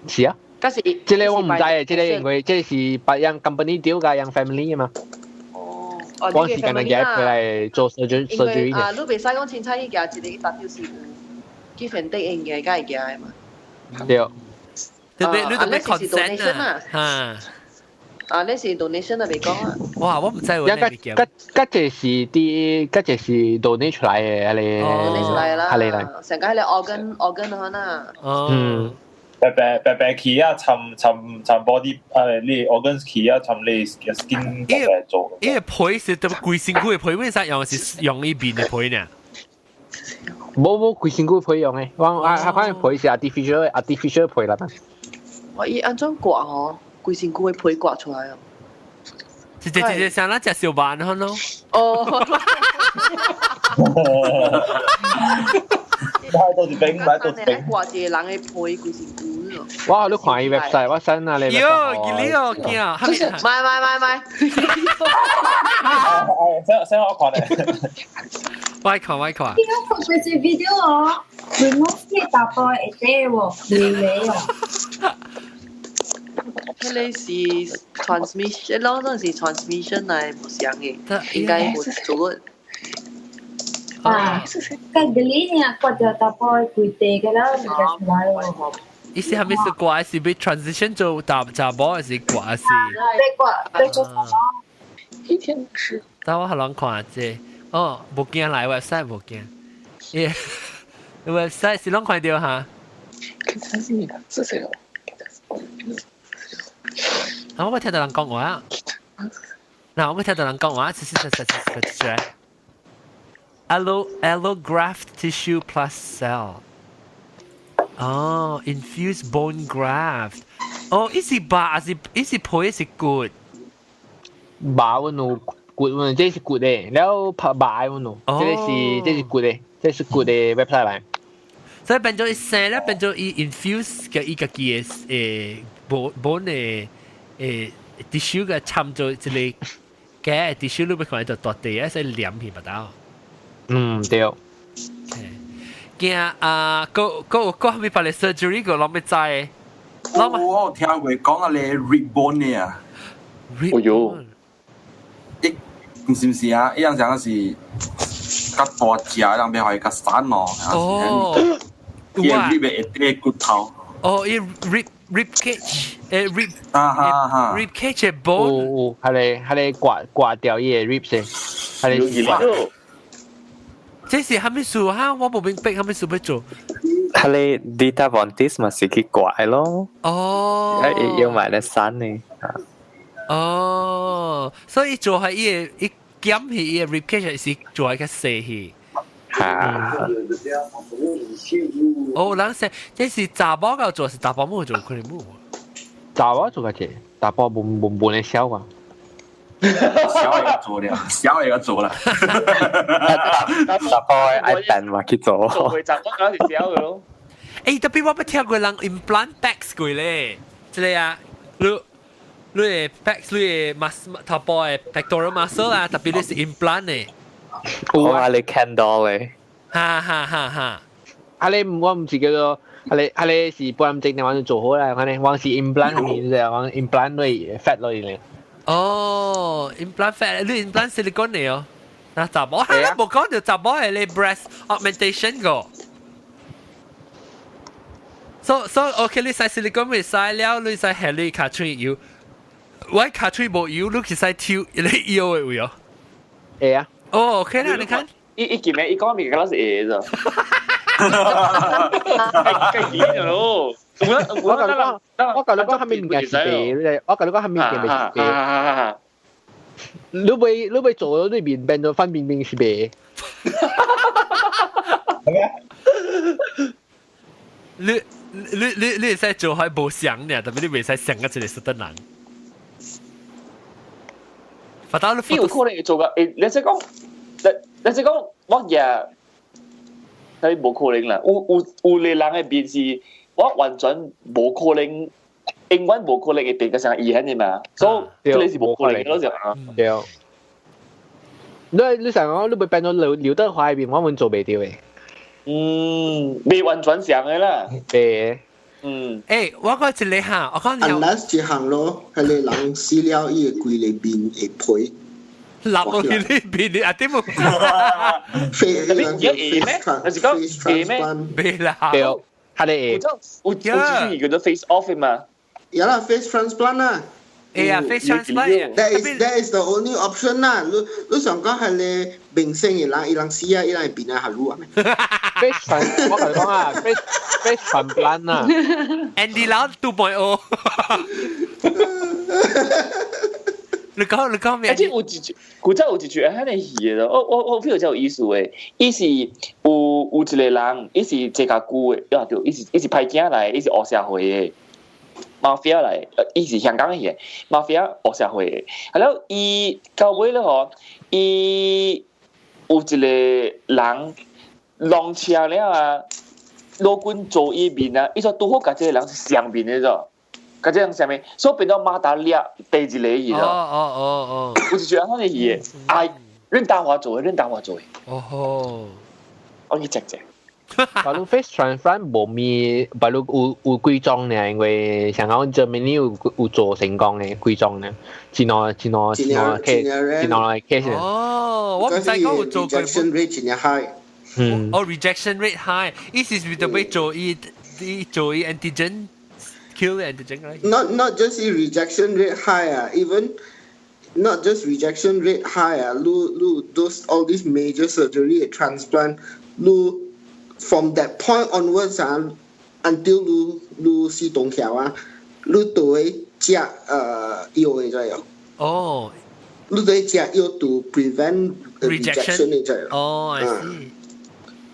[SPEAKER 4] 是啊。
[SPEAKER 13] 嗰時
[SPEAKER 4] 即係我唔知啊，即係因為即係把樣 company 丟嘅樣 family 啊嘛。
[SPEAKER 13] 哦。
[SPEAKER 4] 嗰時間嘅佢嚟做 surgery
[SPEAKER 13] 嘅。你未使講凊彩伊夾一個一笪條是幾份得應嘅，梗係夾嘛。
[SPEAKER 4] 對。
[SPEAKER 1] 你特別 consent 啊？
[SPEAKER 13] 啊，你是 donation 啊？未講啊？
[SPEAKER 1] 哇，我唔知喎。
[SPEAKER 4] 嗰隻是 donate 出來嘅，係你
[SPEAKER 13] donate 出來啦，
[SPEAKER 4] 係你嚟。
[SPEAKER 13] 成個係你 organ 可能。
[SPEAKER 1] 嗯。
[SPEAKER 2] 白起啊，尋 body 你 organ 起啊，尋你 skin 白做。
[SPEAKER 1] 呢個皮是特別貴身軀嘅皮，為啥用是用呢邊嘅皮呢？
[SPEAKER 4] 冇貴身軀皮用嘅，我反正皮是 artificial 皮啦。
[SPEAKER 13] 我伊安怎刮嗬？貴身軀嘅皮刮出來啊！
[SPEAKER 1] 直接像那隻小板咁咯。
[SPEAKER 13] 哦。
[SPEAKER 2] 買到啲冰，買到啲冰。
[SPEAKER 13] 刮住人嘅皮貴身軀咯。
[SPEAKER 4] 哇！你看伊 website，我 send 啊你。
[SPEAKER 1] 喲，你哦，見啊！
[SPEAKER 13] 買。
[SPEAKER 2] send 我看咧。
[SPEAKER 1] 歪看。
[SPEAKER 5] 呢個佢是 video 哦，remove 啲大波嘅嘢喎，你哦。
[SPEAKER 13] 佢哋是 transmission 咯，嗰陣時 transmission 係冇想嘅，應該冇做嘅。
[SPEAKER 5] 啊，跟住呢啊，刮咗大波佢哋嘅啦，就出來喎。
[SPEAKER 1] 意思係咪是刮是被 transition 做大波，還是刮是？
[SPEAKER 5] 被刮。
[SPEAKER 9] 一天吃。
[SPEAKER 1] 但我好難看啫，哦，冇見來 website 冇見，耶 ，website 是攏看到哈。
[SPEAKER 9] 是誰哦？
[SPEAKER 1] 我冇聽到人講話。嗱，我冇聽到人講話，是。Allograft tissue plus cell。哦 ，infused bone graft。哦，呢是白，還是呢是皮，還是骨？
[SPEAKER 4] 白喎喏，骨喎，這是骨嘅，然後白喎喏，這是骨嘅，這是骨嘅 website 嚟。
[SPEAKER 1] 所以變咗一生咧，變咗一 infuse 嘅一個嘅本tissue 嘅參做一個嘅 tissue 你咪看到大地啊，使黏去不到。
[SPEAKER 4] 對。
[SPEAKER 1] 驚個咪把你 surgery 個攞咩齋？
[SPEAKER 16] 我有聽過講啊，你 ribone 嘅啊。
[SPEAKER 3] ribone。
[SPEAKER 16] 唔是唔是啊？一樣講是甲大隻，人邊可以甲散咯。
[SPEAKER 1] 哦。
[SPEAKER 16] 伊 rib 嘅一啲骨頭。
[SPEAKER 1] 哦，伊 rib cage， rib cage 嘅
[SPEAKER 4] bone， 係刮掉伊嘅 rib 先，係你刮。
[SPEAKER 1] 這是係咪數哈？我冇明白係咪數要做。
[SPEAKER 8] 係你 data vontis 咪是去刮咯。
[SPEAKER 1] 哦。
[SPEAKER 8] 要買嚟散呢。
[SPEAKER 1] 哦，所以做係伊減去伊嘅 rib cage 是做係個細去。哦，人說這是查某個做，是查某母做，可能母。
[SPEAKER 4] 查某做嘅啫，查某冇嚟笑啊。
[SPEAKER 16] 小也做了，小也做啦。
[SPEAKER 8] 查某愛病嘛去做。
[SPEAKER 3] 做會查某梗係小嘅咯。
[SPEAKER 1] 誒，特別我冇聽過人 implant back 過咧，即係啊，你嘅 back 你嘅 muscle 頭部嘅 pectoral muscle 啊，特別你是 implant 嘅。
[SPEAKER 8] 我話你看到咧。
[SPEAKER 1] 哈！
[SPEAKER 4] 我唔是叫做，你是保險證定還是做好啦？我是 implant 係咪？就係 implant 類 fat 類嚟。
[SPEAKER 1] 哦 ，implant fat， 你 implant silicone 嚟哦。嗱，雜波係冇講到雜波係你 breast augmentation 個。So OK， 你使 silicone 咪使了，你使係你卡吹油，我卡吹冇油，你其實跳你油嘅會哦。
[SPEAKER 4] 係啊。
[SPEAKER 1] 哦 ，OK 啦，你看。
[SPEAKER 3] 一件咩？一講咪嗰陣係咋？係見咯。
[SPEAKER 4] 我舊你講係咪唔係肥？我舊你講係咪唔係肥？你被做咗對面變咗分辨是肥。
[SPEAKER 1] 你使做係冇想嘅，特別你未使想嘅就係實得難。發到你
[SPEAKER 3] 有可能做噶？誒，你即講我嘢，係冇可能啦。有你人嘅變是，我完全冇可能，永遠冇可能嘅變嘅成遺憾嘅嘛。所以你是冇可能嗰時候。
[SPEAKER 4] 對。你成講你會變到劉德華邊，我們做未掉嘅。
[SPEAKER 3] 未完全上嘅啦。
[SPEAKER 4] 對。
[SPEAKER 1] 誒，我講一個嚇，我講
[SPEAKER 9] 有。Unless 一行咯，係你人死了，伊會歸你邊會賠。
[SPEAKER 1] 立落去呢邊，你啊點冇？
[SPEAKER 3] 你而家咩？有時講咩？
[SPEAKER 1] 咩啦？
[SPEAKER 4] 係你
[SPEAKER 3] 我叫做 face off 嘛。
[SPEAKER 9] 有啦 face transplant 啊。
[SPEAKER 1] 啊 face transplant。That
[SPEAKER 9] is the only option 啦。你想講係你明星嘅人，伊人死啊，伊人係變啊下路啊。
[SPEAKER 4] face 我同你講啊 face transplant 啊。
[SPEAKER 1] Andy Lau 2.0。你講咩？
[SPEAKER 3] 即係有一句係你戲嘅，我譬如真有意思誒，伊是有一個人，伊是這個久嘅，對，伊是派囝來，伊是黑社會嘅，mafia 來，伊是香港嘅 mafia 黑社會嘅，係咯，伊到尾咧嗬，伊有一個人浪車了啊，攞棍做伊面啊，伊說拄好甲這個人是相面嘅啫。嗰隻人上面，所以變到馬達叻第一個嘢咯。
[SPEAKER 1] 哦。
[SPEAKER 3] 我就覺得嗰啲嘢，認大話做嘅。
[SPEAKER 1] 哦。
[SPEAKER 3] 我去隻。
[SPEAKER 4] 巴魯 face transplant 冇咪，巴魯有貴重呢，因為香港 Germany 有做成功嘅貴重呢，真耐 case。
[SPEAKER 1] 哦，我唔使講有做過。
[SPEAKER 9] rejection rate 真係 high。rejection
[SPEAKER 1] rate high，意思係特別做antigen。Kill antigen, right?
[SPEAKER 9] Not just rejection rate high, even not just rejection rate high. Those all these major surgery transplant. From that point onwards, until lu si tong kiao lu đối chia yêu vậy rồi.
[SPEAKER 1] Oh.
[SPEAKER 9] Lu đối chia yêu to prevent rejection vậy.
[SPEAKER 1] Oh, I see.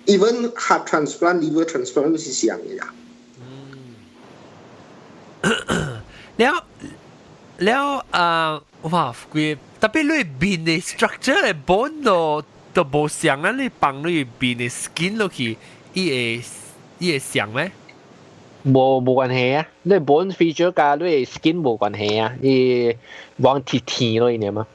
[SPEAKER 9] Even heart transplant, liver transplant 都是一樣嘅。
[SPEAKER 1] แล้วว่าคือแต่เป็นเลยบินใน structure เลย bone ตัวโบเสียงนั้นเลยปังเลยบินใน skin เลยคืออีเอเสียงไหม
[SPEAKER 4] 冇關係啊，你本 feature 加你 skin 冇關係啊，你往天咯，你嘛。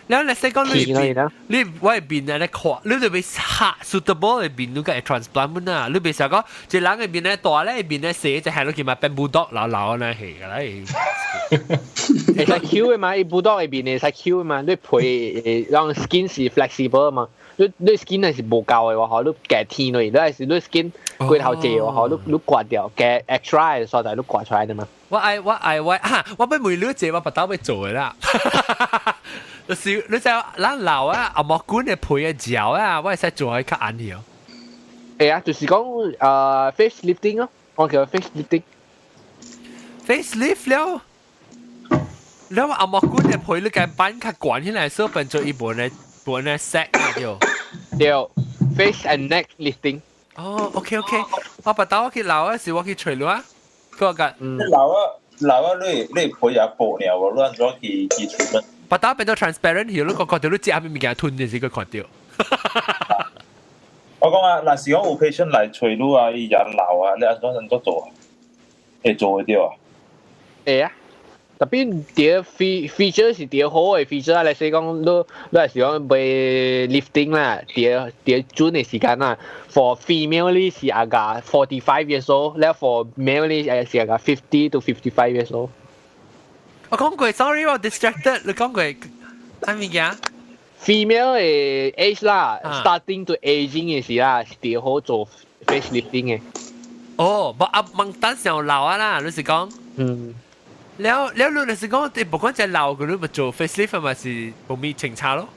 [SPEAKER 1] แล้วในเซ็กก็เลย
[SPEAKER 4] 天咯，你啦。
[SPEAKER 1] 你ว่าบินอะไรขวา你เลยไปหา suitable เลยบินนู่นก็ transplant มั้งนะ你ไปสักก็จะล้างไอ้บินเนี่ยตัวเลยบินเนี่ยเสียจะให้เรากินมาเป็นบูลด็อกเหลาๆนะเฮ้ยอะไร
[SPEAKER 4] 會使 Q 嘅嘛，伊補到入邊會使 Q 嘅嘛，你配讓 skin 是 flexible 嘛，你 skin 係是無夠嘅話，嗬，你夾天落，你係是你 skin 過頭謝嘅話，你刮掉，夾 extra 嘅所在你刮出來嘅嘛。
[SPEAKER 1] 我俾梅女姐我不打俾做嘅啦，就是你就咱老啊，阿莫管嘅配嘅嚼啊，我係使做喺較眼條。
[SPEAKER 4] 係啊，就是講face lifting 咯，我叫 face
[SPEAKER 1] lifting。face lift 了。แล้วเอามากุ้งเนี่ยพอยลูกแกปั้นขัดกวนที่ไหนเสื้อเป็นตัวอีบนในแซกเดียว
[SPEAKER 4] face and neck lifting
[SPEAKER 1] อ๋อโอเคว่าปะต้าว่าคิดเราสิว่าคิดช่วยรู้อ่ะก็กัน
[SPEAKER 2] เรา你配也布呢，我亂咗佢出乜？
[SPEAKER 1] ปะต้าเป็นตัว transparent อยู่ลูกก็覺得ลูก接มีการทุนเนี่ยสิก็覺得
[SPEAKER 2] 我講啊，嗱，時講有 patient 嚟隨路啊，伊人流啊，你安怎做啊？會做會掉啊？
[SPEAKER 4] 會啊。特別啲 feature 是啲好嘅 feature 啊，例如講你係講被 lifting 啦，啲準嘅時間啦 ，for female 呢是阿個45 years old，แล้ว for male 呢是阿個50 to 55 years old。
[SPEAKER 1] 我講過 sorry 我 distracted， 你講過係咩嘢
[SPEAKER 4] ？female 嘅 age 啦 ，starting to aging 嘅時啦，是啲好做 face lifting 嘅。
[SPEAKER 1] 哦，冇啊，問等時候老啊啦，你是講？แล้วรู้นะสิก็แต่บอกว่าจะเล่าก็รู้มา做 facelift 咪是冇มี情差咯。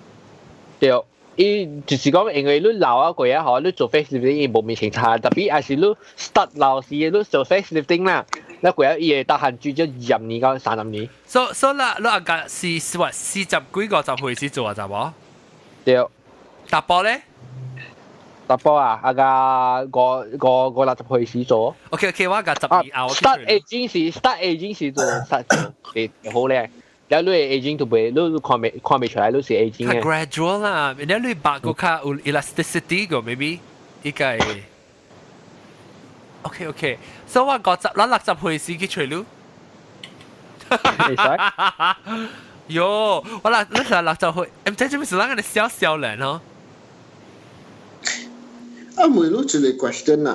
[SPEAKER 4] 對，伊就是講因為你老啊個嘢嗬，你做 facelifting 伊冇咩情差，特別係是你 start 老時你做 facelifting 啦，那個嘢伊會得閒住咗20年到30年。
[SPEAKER 1] 所以啦，你阿個是話40幾50歲時做啊，就冇？
[SPEAKER 4] 對。
[SPEAKER 1] 達波咧？
[SPEAKER 4] 達波啊，阿個60歲時做。
[SPEAKER 1] OK， 我個12後。
[SPEAKER 4] start aging 時做實係好靚。แล้ว你 aging ตัวเบลลูกความไม่ใช่ลูกสิ aging
[SPEAKER 1] ไง gradual ล่ะแล้วลูกบางก็ค่า elasticity ก็ maybe อีกไงโอเค so ว่าก็จะแล้วหลักจะพูดสิกี่ช่วยลูก
[SPEAKER 4] ไม่ใช่
[SPEAKER 1] โย่ว่าหลักจะพูดเอ็มเจ๊จะไม่สนใจ小人เนาะ
[SPEAKER 9] 每路一個 question 啊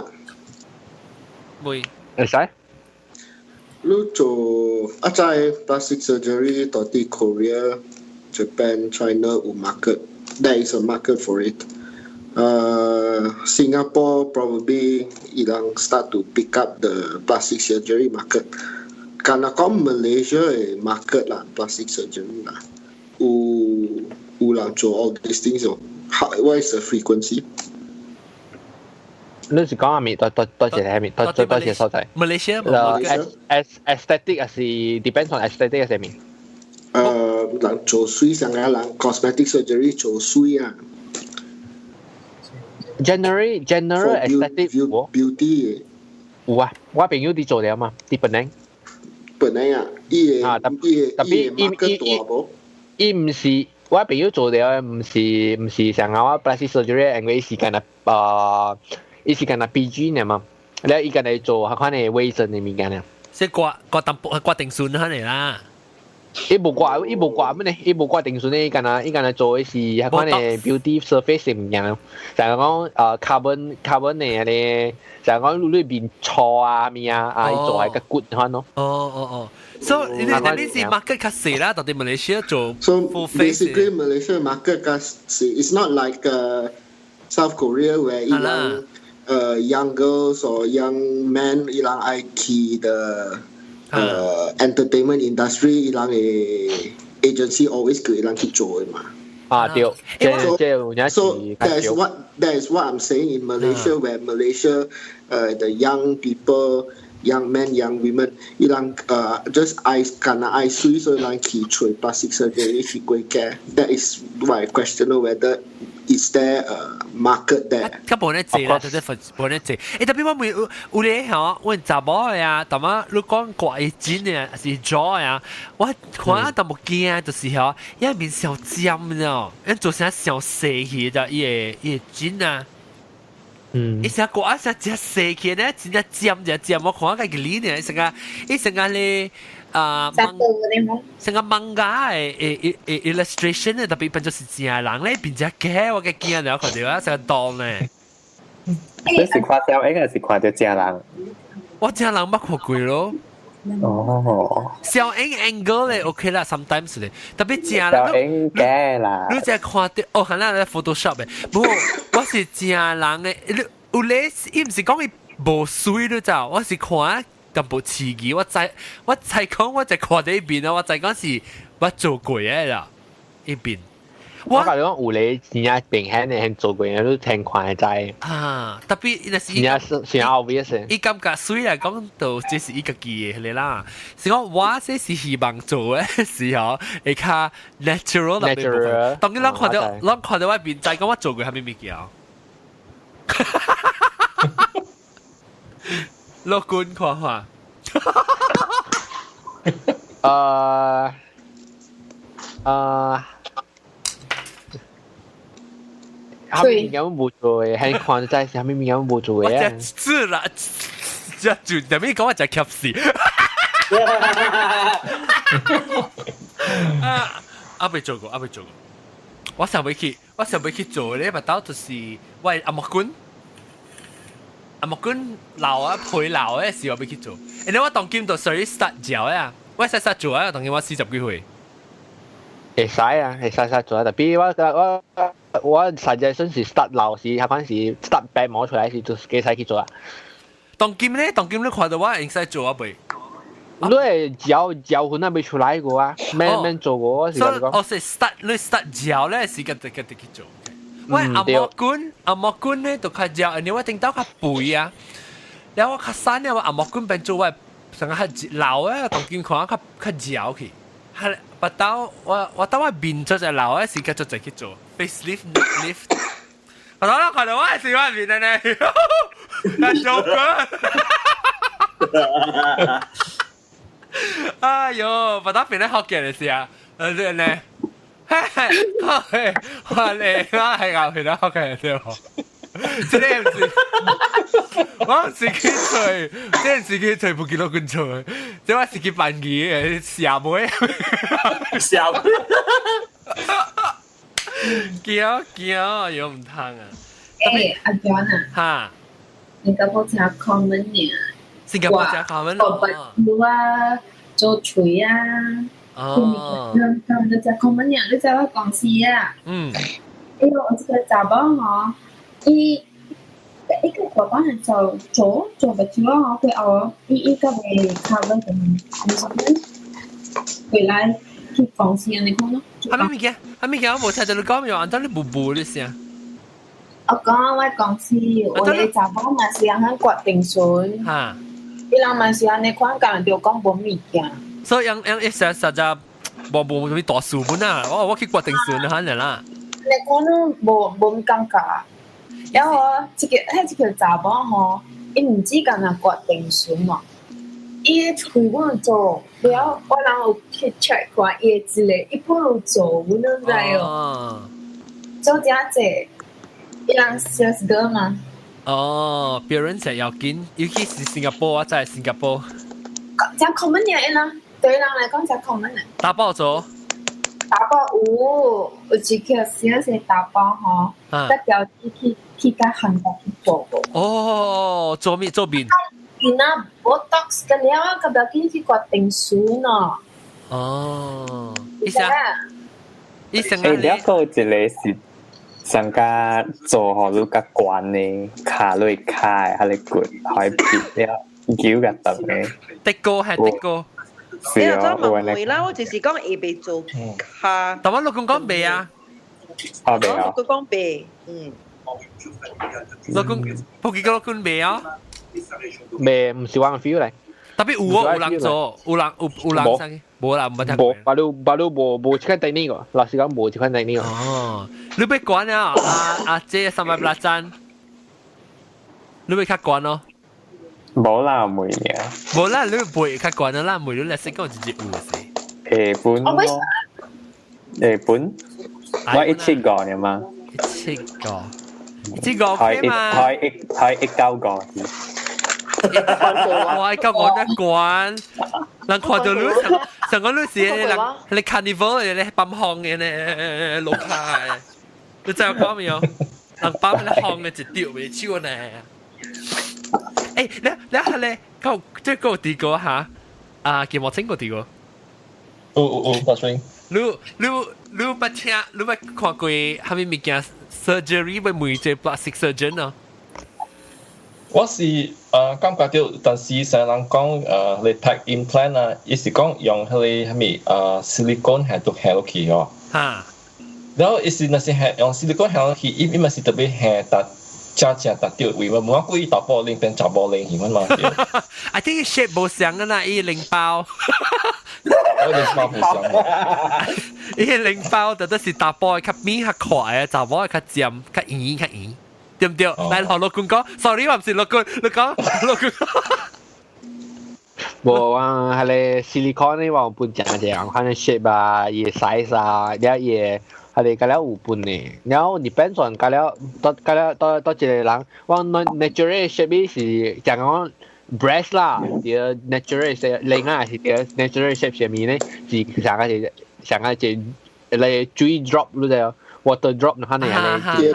[SPEAKER 4] ไม่ใช่
[SPEAKER 9] 你做啊在 plastic surgery 到底 Korea, Japan, China 有 market. There is a market for it. Singapore probably ilang start to pick up the plastic surgery market. Karena Malaysia market lah plastic surgery lah. Ulang做 all these things. What is the frequency?
[SPEAKER 4] 你是講阿咪多謝收睇。
[SPEAKER 1] Malaysia
[SPEAKER 4] aesthetic 還是 depends on aesthetic 係咪？
[SPEAKER 9] 人做水上嘅人 cosmetic surgery 做水啊。
[SPEAKER 4] General aesthetic
[SPEAKER 9] beauty
[SPEAKER 4] 有啊，我朋友啲做了嘛，啲本嚟
[SPEAKER 9] 啊，特別
[SPEAKER 4] 伊唔是。我朋友做了，唔是想我 plastic surgery， 因為是干那伊是干那 PG 呢嘛，แล้ว伊干那做迄款嘅衛生嘅物件呢。
[SPEAKER 1] 即刮定順下嚟啦。
[SPEAKER 4] 伊無刮乜呢？伊無刮定順呢？伊干那做嘅是迄款嘅 beauty surface 嘅物件咯。就係講carbon 嘅咧，就係講裏邊錯啊咩啊，伊做係個 good 款咯。
[SPEAKER 1] So, ini si market kasi lah, tapi Malaysia做
[SPEAKER 9] full face. So basically, Malaysia market kasi it's not like South Korea where ilang young girls or young men ilang key the entertainment industry ilang agency always ke ilang ki join ma.
[SPEAKER 4] So
[SPEAKER 9] that is what I'm saying in Malaysia where Malaysia the young people. Young men, young women, ilang just karena sui so ilang ki plastic surgery si care. That is why I question whether is there a market there.
[SPEAKER 1] 佢本來借啦，就是本來借。特別我有咧嚇，我查某呀，但係你講怪錢啊，是咗呀，我看都冇驚，就是嚇，一面小尖咯，一做成小細氣就伊個錢啊。伊成個一隻隻細嘅咧，真係尖，我看個理呢，成個咧成個漫畫嘅illustration 咧，特別變咗是正人咧，變隻嘅我嘅見了佢哋啊，成個當咧。
[SPEAKER 8] 你是看小英還是看到正人？
[SPEAKER 1] 我正人捌看過咯。
[SPEAKER 8] 哦，
[SPEAKER 1] 小英 angle 咧 OK 啦 ，sometimes 咧，特別正人。
[SPEAKER 8] 小英假啦。
[SPEAKER 1] 你只看到哦，可能咧 Photoshop 嘅，不過我是正人嘅，有咧，伊唔是講伊無水咯咋，我是看咁部刺激，我才講我就看到一邊啊，我才講是我做過嘅啦，一邊。
[SPEAKER 4] 我覺得有咧真係明顯嘅做過嘅都聽看嘅知。
[SPEAKER 1] 啊，特別那是
[SPEAKER 4] 真 obvious。
[SPEAKER 1] 伊感覺水嚟講到這是伊家己嘅啦，是講我這是希望做嘅時候，會較 natural 特別。當然咱看到我邊就係講我做過係咩物件。樂觀看法。
[SPEAKER 4] 下面有冇做嘅？係看真係下面有冇做嘅？
[SPEAKER 1] 我就知啦，就就咩講我就及時。啊，未做過。我想去做咧，咪到就是喂阿木官老啊陪老嘅時候要去做。然後我當今度水實嚼啊，我實做啊，當今我40幾歲。
[SPEAKER 4] 會使啊，會使做啊，特別我實際上是 start 老時，下番時 start 白摸出來時就幾使去做啊。
[SPEAKER 1] 當今你看到我應該做啊未？
[SPEAKER 4] 你係嚼可能未出來過啊，咩做過時講。
[SPEAKER 1] 我是 start 嚼咧時間就去做。喂，阿莫官咧就較嚼，你我聽到較肥啊，然後我較瘦咧，我阿莫官變做我成個較老啊，當今看較嚼去。係，我到我面咗隻老嘅時間就去做 facelift。我到看到我係喜歡面嘅呢，係做過。哎呦，我到變得好嘅事啊，這呢，我咧我係咬變得好嘅事喎。這個唔是，我自己吹，這自己吹不見到佢吹，這我自己扮嘅小妹，小妹，叫有唔通啊！
[SPEAKER 5] 誒，阿 John 啊，
[SPEAKER 1] 哈，
[SPEAKER 5] 新加坡講 common 呢？
[SPEAKER 1] 新加坡講 common
[SPEAKER 5] 咯，做啊，做錘啊，
[SPEAKER 1] 哦，
[SPEAKER 5] 咁就講 common 呢？你知我講事啊？
[SPEAKER 1] 嗯，
[SPEAKER 5] 因為我這個查某嗬。一個夥伴係就做不住咯，佢我一個會 cover 嘅，你說咩？回來去公司你講咯。
[SPEAKER 1] 係咩物件？我冇睇到你講咩，按照你步步你先。
[SPEAKER 5] 我講我公司，我哋查某嘛是喺決定選。
[SPEAKER 1] 嚇。
[SPEAKER 5] 伊人嘛是安尼看講就講冇物件。
[SPEAKER 1] 所以一實在冇咩大數本啊！我去決定選就可能啦。
[SPEAKER 5] 你講都冇感覺。然後這個查某吼，伊唔止干那決定選嘛，伊陪我做，了我然後去 check 看伊之類，伊幫我做，我都知哦。做這濟，伊人 sales girl 嘛。
[SPEAKER 1] 哦，別人就要緊，尤其是新加坡，我在新加坡。
[SPEAKER 5] 這 common 嘢啦，對人來講這 common 嘅。
[SPEAKER 1] 打包做。
[SPEAKER 5] 打包有一個小小打包吼，代表去甲韓國去做過。
[SPEAKER 1] 哦，做面。
[SPEAKER 5] 然後Botox 嘅了，代表去決定選咯。
[SPEAKER 1] 哦，
[SPEAKER 8] 你了個一個是上家做好你個關呢，卡落卡喺你骨，喺別了腳個等嘅。
[SPEAKER 1] 的哥。
[SPEAKER 13] 你又再問佢啦，我就是講會被做卡。
[SPEAKER 1] 但我老公講未啊？
[SPEAKER 8] 哦，未啊。
[SPEAKER 13] 佢講未，
[SPEAKER 1] 老公，仆幾個老公未啊？
[SPEAKER 4] 未，唔是玩 feel 嚟。
[SPEAKER 1] 特別有人做，有人生，冇啦，唔係聽。
[SPEAKER 4] 巴魯冇這款technique個，老實講冇這款technique個。
[SPEAKER 1] 哦，你被關啊？阿姐300針，你被卡關咯？
[SPEAKER 8] 冇啦，妹嘅。
[SPEAKER 1] 冇啦，你背較慣啦，妹你嚟識講直接有
[SPEAKER 8] 時。日本咯。日本？我一次過嘅嘛。
[SPEAKER 1] 一次過。这个 OK 嘛？
[SPEAKER 8] 開9個。
[SPEAKER 1] 我講我一關，人看到你成個你是你 carnival 你ปั๊ม行嘅呢，老派，你知我講沒有？人ปั๊ม你行嘅一條未超呢。誒，你係咧，即係個地個嚇，啊，叫我聽個地個。
[SPEAKER 15] that's right。
[SPEAKER 1] 你不聽，你不看過係咪物件 surgery 會每隻 plastic surgeon 啊？
[SPEAKER 15] 我是感覺到，但是成人講你 tag implant 啊，意思講用佢係咪silicone 係讀下落去哦。
[SPEAKER 1] 嚇。
[SPEAKER 15] 然後意思那是係用 silicone 下落去，因為是特別係特正特掉位嘛，冇故意打玻璃變雜玻璃，係嘛
[SPEAKER 1] ？I think shape 冇相㗎啦，依零包。
[SPEAKER 15] 我哋冇相。
[SPEAKER 1] 依零包就都是打玻璃，較面較快啊，雜玻璃較尖，較圓。對唔對？來學老公講 ，sorry 我唔是老公，你講老公。
[SPEAKER 4] 我話係你 silicone 呢話本正正，可能 shape 啊，嘢 size 啊，啲嘢係你嗰啲有本嘅。然後 depends on 嗰啲多幾個人，話 natural shape 是講講 breast 啦，啲 natural shape 另外係啲 natural shape 上面咧，是上個係你水 drop 嗰啲 water drop 可能係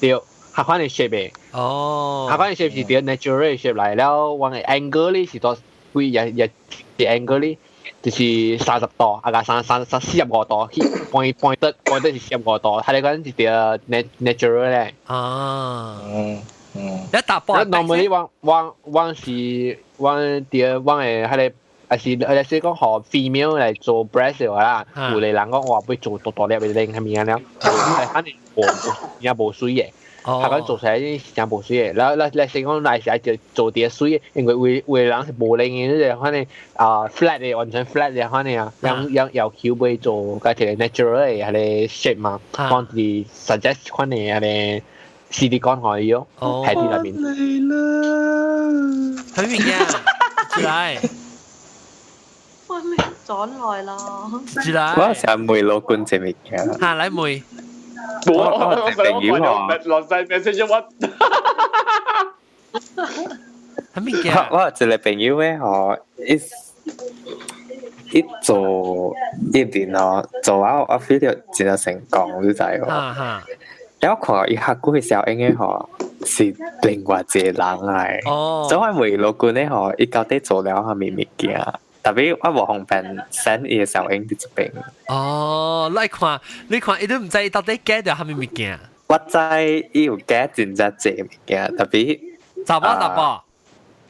[SPEAKER 4] 對，下款嘅 shape 嘅。
[SPEAKER 1] 哦。
[SPEAKER 4] 下款嘅 shape 是啲 natural shape 嚟，แล้ว話嘅 angle 咧是多會啲 angle 咧就是30度，啊個45度 ，point 是45度，係你講是啲 natural 咧。
[SPEAKER 1] 啊。一打波。
[SPEAKER 4] normally 往是啲係你。係是講學 female 嚟做 breast 嘅話啦，有嚟人講話會做多啲嘅令係咪啊？係肯定有冇水嘅，係講做成啲有冇水嘅。然後先講嚟時做啲水，因為會人係冇令嘅，就可能flat 嘅完全 flat 嘅可能啊，有橋會做嗰條 natural 嘅係你 shape 嘛，幫你 suggest 可能係你 silicone 可以咯，喺啲入面。
[SPEAKER 1] 係咪嘅？嚟。
[SPEAKER 17] 我咪轉來咯。
[SPEAKER 8] 我想梅老官這物件。
[SPEAKER 1] 嚇，嚟梅。
[SPEAKER 3] 我朋友落晒 message 我。
[SPEAKER 1] 係咪嘅？
[SPEAKER 8] 我一個朋友咧，一做一年咯，做啊，我 feel 到真係成功，你知喎。แล้วขออีกฮักกูเสียวเองไงหอสิ另外一個人嚟，所以梅老官咧หออี到底做了係咪物件？特別我無方便 send 伊個小英啲一邊。
[SPEAKER 1] 哦，你看，伊都唔知到底假掉係咪物件？
[SPEAKER 8] 我知伊有假真正濟物件，特別
[SPEAKER 1] 查某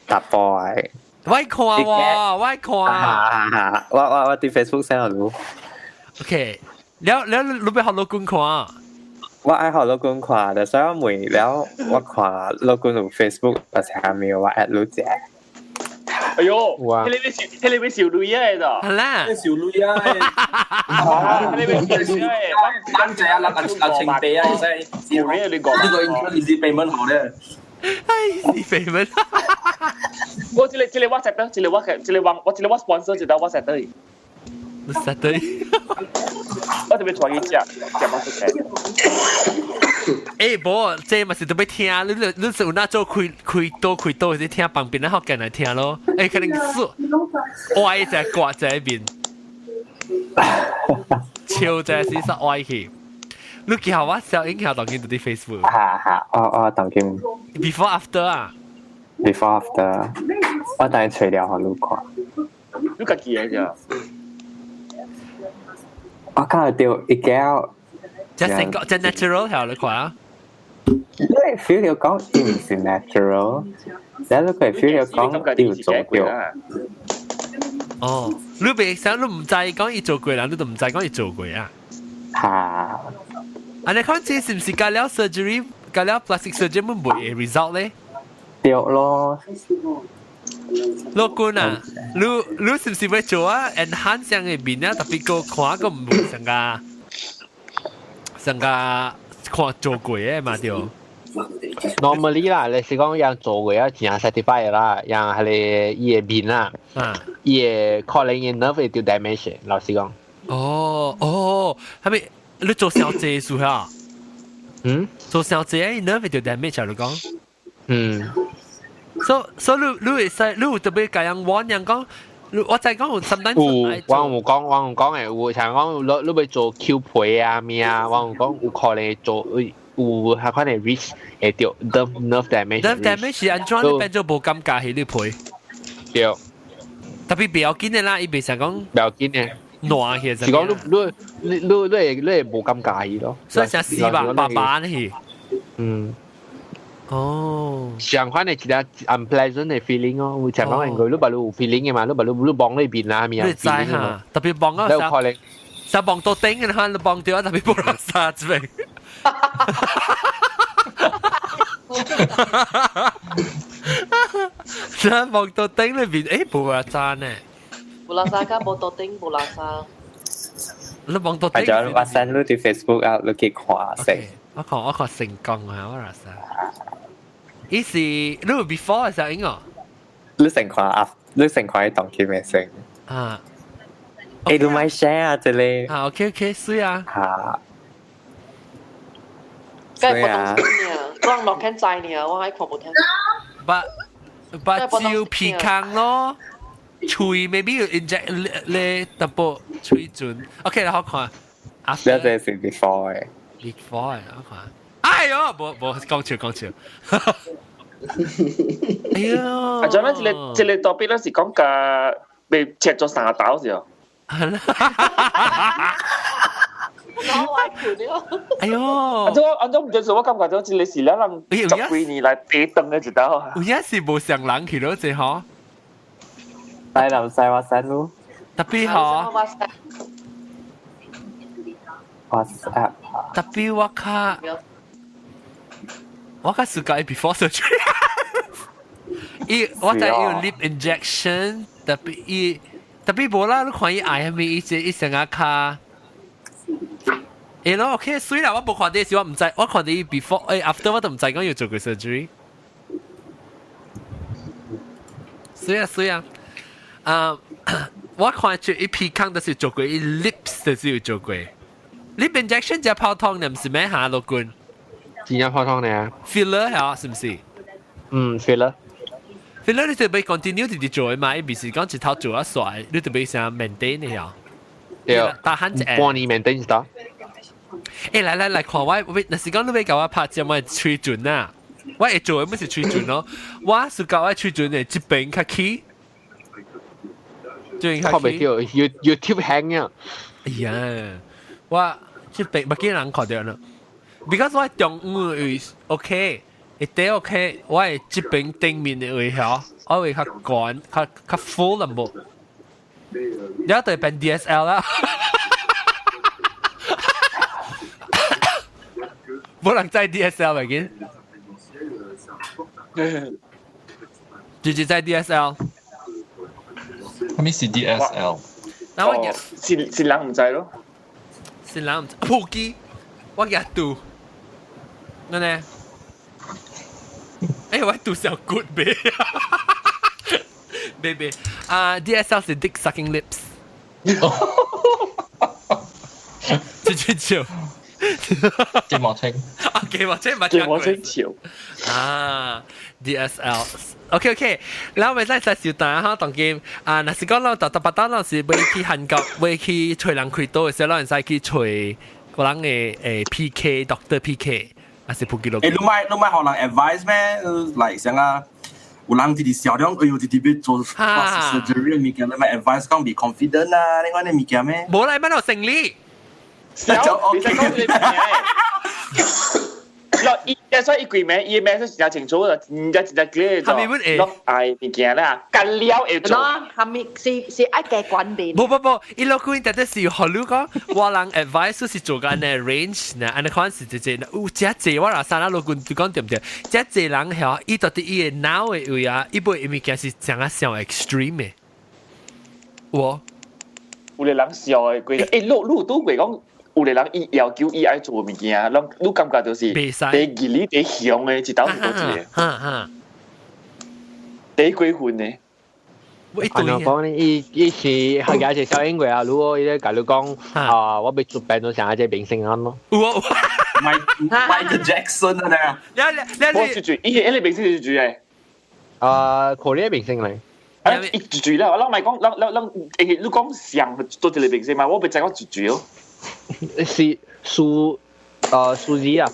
[SPEAKER 8] 答波誒。
[SPEAKER 1] 我看喎，我看。
[SPEAKER 8] 我啲 Facebook send 我。
[SPEAKER 1] OK，แล้ว你ไป學老公看？
[SPEAKER 8] 我愛學老公看，但係我每แล้ว我看老公有 Facebook 或者係咪我 at 老姐。
[SPEAKER 3] 哎呦，迄個要小女啊喺度，
[SPEAKER 1] 係啦，
[SPEAKER 12] 小女啊，
[SPEAKER 3] 迄個要小女啊，
[SPEAKER 12] 單隻啊，立情地啊，真係小女啊，你講呢個 easy payment 好咧
[SPEAKER 1] ，easy payment，
[SPEAKER 3] 我這個 WhatsApp 的，這個我 sponsor 就到 WhatsApp 的
[SPEAKER 1] ，WhatsApp 的，
[SPEAKER 3] 我特別傳一隻乜出嚟。
[SPEAKER 1] 誒，無，這咪是特別聽，你是有那做開多，是聽旁邊的學緊來聽咯。誒，可能是歪隻掛在邊，笑隻是實歪去。你記下我小影響當見到啲 Facebook。
[SPEAKER 8] 我當見。
[SPEAKER 1] Before after 啊
[SPEAKER 8] ？Before after，我等佢除了我錄看。
[SPEAKER 3] 你家己嘅咋？
[SPEAKER 8] 我看到一個。
[SPEAKER 1] 即係 natural 條你看啊！
[SPEAKER 8] 你 feel 到講伊唔是 natural，然後你可以 feel 到講伊有做掉。
[SPEAKER 1] 哦，你別想你唔知講伊做過啦，你都唔知講伊做過啊？
[SPEAKER 8] 嚇！
[SPEAKER 1] 啊，你看這是唔是加了 surgery，加了 plastic surgery 冇冇 result 咧？
[SPEAKER 8] 掉咯。
[SPEAKER 1] 老公啊，你是唔是會做啊 ？enhance 上嘅面啊，特別個看個唔會上噶。成個看做過嘅嘛對。
[SPEAKER 4] normally 啦，你是講人做過啊，真係 certified 啦，人係你伊個面啦，伊個可能伊 nerve 會掉 damage，老實講。
[SPEAKER 1] 哦，係咪你做小姐數下？做小姐伊 nerve 就 damage 你講。所以你會使你特別咁樣玩人講，我就係講我甚至
[SPEAKER 4] 我有講誒，有像講你要做 Q 配啊咩啊，我有講有可能做有係可能 reach 會掉 nerve damage。nerve
[SPEAKER 1] damage 是安怎你變做無感覺係你配？
[SPEAKER 4] 對。
[SPEAKER 1] 特別不要緊嘅啦，伊袂想講
[SPEAKER 4] 不要緊嘅。
[SPEAKER 1] 暖嘅，
[SPEAKER 4] 是講你無咁介意咯，
[SPEAKER 1] 所以成死白呢？哦，
[SPEAKER 4] 相反係其他 unpleasant 嘅 feeling 咯，會成講人佢你把你有 feeling 嘅嘛，你把你幫呢邊啦，咪啊
[SPEAKER 1] feeling 嘅嘛，特別幫嗰時候，就幫到頂嘅，你幫掉特別冇人殺之類。真幫到頂裏邊，誒冇人讚呢。
[SPEAKER 17] 布拉薩加冇到頂布拉薩。
[SPEAKER 1] 你幫到頂。
[SPEAKER 8] 係就我 send 你啲 Facebook 啊，你去看先。
[SPEAKER 1] 我看成功啊，我話曬。伊是你 before 嘅時候應該。
[SPEAKER 8] 你成看啲當機咩聲？
[SPEAKER 1] 啊。
[SPEAKER 8] 誒，你咪 share 啊，這裡。
[SPEAKER 1] 啊 ，OK， 水啊。
[SPEAKER 8] 嚇。
[SPEAKER 17] 梗係冇東西呢，我落緊債呢，我喺看冇聽。
[SPEAKER 1] 把照皮康咯。吹 maybe 要 inject 你 double 吹準 ，OK 啦，好看。
[SPEAKER 8] 呢隻是 before 嘅。
[SPEAKER 1] before 好看。哎呦，冇講笑。哎呦，
[SPEAKER 3] 做咩？這裡特別咧是講嘅被切咗三刀時候。
[SPEAKER 1] 哎呦，
[SPEAKER 3] 按照唔對數，我感覺到你是兩人十幾年來地凳嘅一刀。
[SPEAKER 1] 有一時冇上冷去咯，只嗬。
[SPEAKER 8] 帶臨晒我先咯。
[SPEAKER 1] 特別嗬。
[SPEAKER 8] WhatsApp。
[SPEAKER 1] 特別我暑假 before surgery。我在用 lip injection，特別冇啦，你看伊嗌咩？伊成日卡。咯 ，OK， 雖然我冇看啲事，我唔知，我看啲 before after 我都唔知講要做過 surgery。雖然。我看住一皮康都是做過，一 lips 都是有做過。lip injection 就泡湯，你唔是咩下落罐？
[SPEAKER 4] 點樣泡湯呢
[SPEAKER 1] ？filler 係是唔是？filler 你就俾 continue 直做嘛，唔是講一頭做啊帥，你就俾成 maintain 嘅呀。
[SPEAKER 4] 對，
[SPEAKER 1] 但係
[SPEAKER 4] 半年 maintain 得。
[SPEAKER 1] 來看我，那是講你俾教我拍隻我吹準啊，我會做乜是吹準咯？我是教我吹準嘅，一邊較起。
[SPEAKER 4] 看唔到 YouTube hang 啊！
[SPEAKER 1] 哎呀，我即係唔見人看到啦。Because 我中午會 OK，一啲 OK，我係即邊頂面嘅會曉，我會較乾、較 full 啦冇。有對變 DSL 啦，冇人載 DSL 咪見？直接載 DSL。
[SPEAKER 15] 咩是 DSL？
[SPEAKER 3] 是人唔制咯，
[SPEAKER 1] 是人唔制。普機，我日度，我呢？我度小 good baby，baby，DSL 是 dick sucking lips。笑。
[SPEAKER 15] 芥末青。
[SPEAKER 1] 芥末青潮。DSL。OK， 然後咪真係小蛋哈當劍那是講เรา特別當เรา是會去韓國會去吹人開刀嘅時候，人使去吹個人嘅PK Doctor PK，還是普吉路。
[SPEAKER 16] 你咪可能 advice 咩？嚟想啊，有人直直笑咗，哎呦，直直要做 plastic surgery 嘅物件，你咪 advice 講 be confident 啊，你講啲物件咩？
[SPEAKER 1] 冇啦，乜都成立。
[SPEAKER 3] 就 OK。所以一句名，伊名是真清楚的，人家直接叫做落愛物件啦，干了會做。
[SPEAKER 13] 係咪是愛嘅關閉？
[SPEAKER 1] 不，伊落句特別是學你講，我人 advice 是做緊呢 range 呢，安尼款是直接，有真濟我啦，三啦落句就講對唔對？真濟人係伊到底伊嘅腦嘅位啊，伊部物件是真啊上 extreme 嘅。有
[SPEAKER 3] 個人笑嘅句，你都會講。有個人伊要求伊愛做物件，你感覺就是第義理第向嘅一道是多一個，第幾分呢？
[SPEAKER 4] 我講伊是客家一小英國啊，如果伊咧甲你講我要做病到成一隻明星咁咯。
[SPEAKER 16] Michael Jackson 啊
[SPEAKER 3] 我住住，你明星住住嘅。
[SPEAKER 4] Korea 明星嚟。
[SPEAKER 3] 住住啦，我諗咪講，你講上多啲你明星嘛，我咪就講住住咯。
[SPEAKER 4] 是數字啊，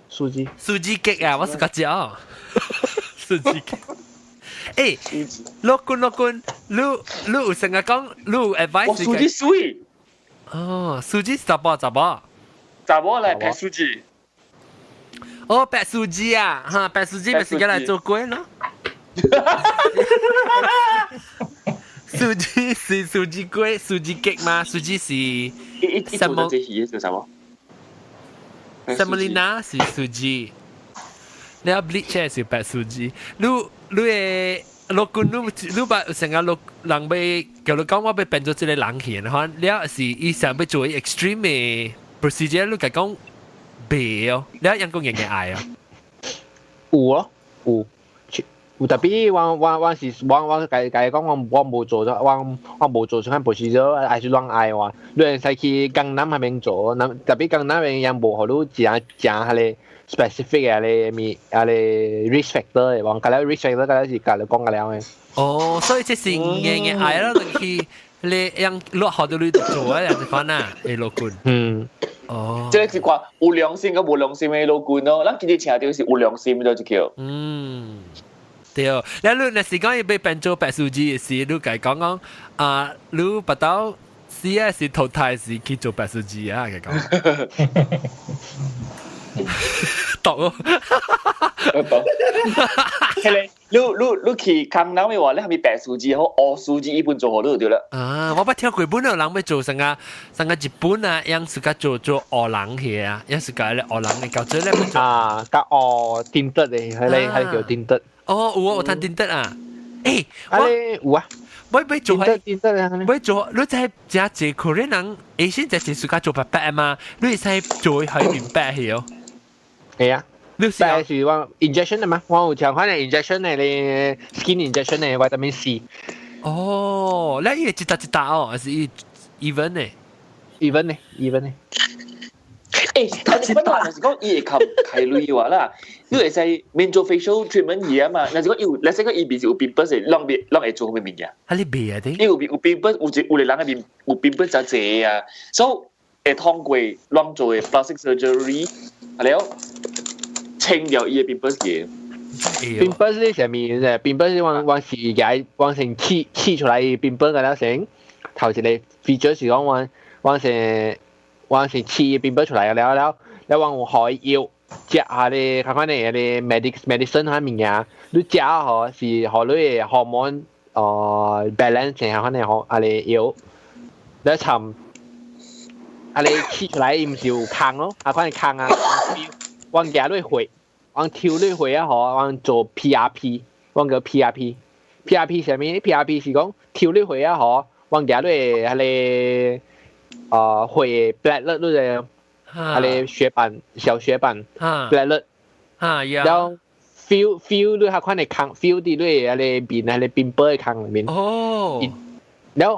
[SPEAKER 1] 數字激啊，我是個叫數字激。誒，樂觀，你有成日講，你有 advice？
[SPEAKER 3] 我數字水。
[SPEAKER 1] 哦，數字十波
[SPEAKER 3] 嚟拍數字。
[SPEAKER 1] 哦，白數字啊，哈，白數字咪是過來做鬼咯。數字是數字鬼，數字激嗎？數字是什麼？什麼呢？是數字。你要 bleach 是白數字。你誒，樂觀你把成個人被叫你講我被變做一個人去，然後你要是伊想要做 extreme 嘅 procedure，你講。別哦，你有人工人嘅愛啊？
[SPEAKER 4] 有特別我是我講我冇做咗，我冇做出部事咗，還是亂愛話。你係去江南係咪做？特別江南嘅人冇好多講係你 specific 嘅你risk factor 嘅，話嗰啲 risk factor 嗰啲是隔你講嘅了嘅。
[SPEAKER 1] 哦，所以即係人嘅愛咯，去你讓落學到你做啊，人哋講啊，你樂觀。哦，
[SPEAKER 3] 即係話有良心嘅冇良心嘅老官咯，咱今日請到是有良心嘅就叫。
[SPEAKER 1] 對，你若是講要被變做白數字嘅事，你講講啊，你不到是啊是淘汰是去做白數字啊，佢講。讀咯，
[SPEAKER 3] 係你去江南嘅話，你係咪白數字好，黑數字一般做好都對啦。
[SPEAKER 1] 啊，我不聽過本來人要做成個日本啊，樣是個做黑人去啊，樣是個咧黑人嘅搞做咧。
[SPEAKER 4] 啊，個黑點得嚟，係叫點得。
[SPEAKER 1] 哦，有睇點得啊？誒，
[SPEAKER 4] 有啊。
[SPEAKER 1] 我做係
[SPEAKER 4] 點得啊？
[SPEAKER 1] 我做，你就係只隻可能人，以前就係自個做白白啊嘛，你係做喺面白去哦。
[SPEAKER 4] 係啊，你係話 injection 啊嘛，我有聽翻嚟 injection 嚟你 skin injection 嚟 vitamin C。
[SPEAKER 1] 哦，你係一打哦，還是 even 呢
[SPEAKER 4] ？even 呢？
[SPEAKER 3] 誒，頭先講就是講伊會開類話啦，你會使免做 facial treatment 嘢啊嘛，嗱就講要，你使講伊邊是有 pimples 嘅，啷會做咩物件？
[SPEAKER 1] 係你別啊啲？
[SPEAKER 3] 你有 pimples，有啲人嘅面有 pimples 就濟啊，所以會通過啷做嘅 plastic surgery，係了清掉伊嘅 pimples 嘢。
[SPEAKER 4] pimples 呢上面嘅 pimples 往時解往成黐出來 pimples 嘅啦成，頭先你 feature 是講往成黐變不出嚟嘅了，你話我可以要食下你睇翻你 medicine 下面嘅，你食下是可你嘅荷爾蒙balance 下翻你要，你尋你黐出嚟唔少坑咯，下翻你坑啊，往夾你回，往跳你回啊往做 PRP， 往個 PRP 上面 PRP 是講跳你回啊往夾你會 platelet 都係你血板小血板 platelet 然後 feel 都係看你抗 feel 啲都係你邊係你pimple 抗裏面然後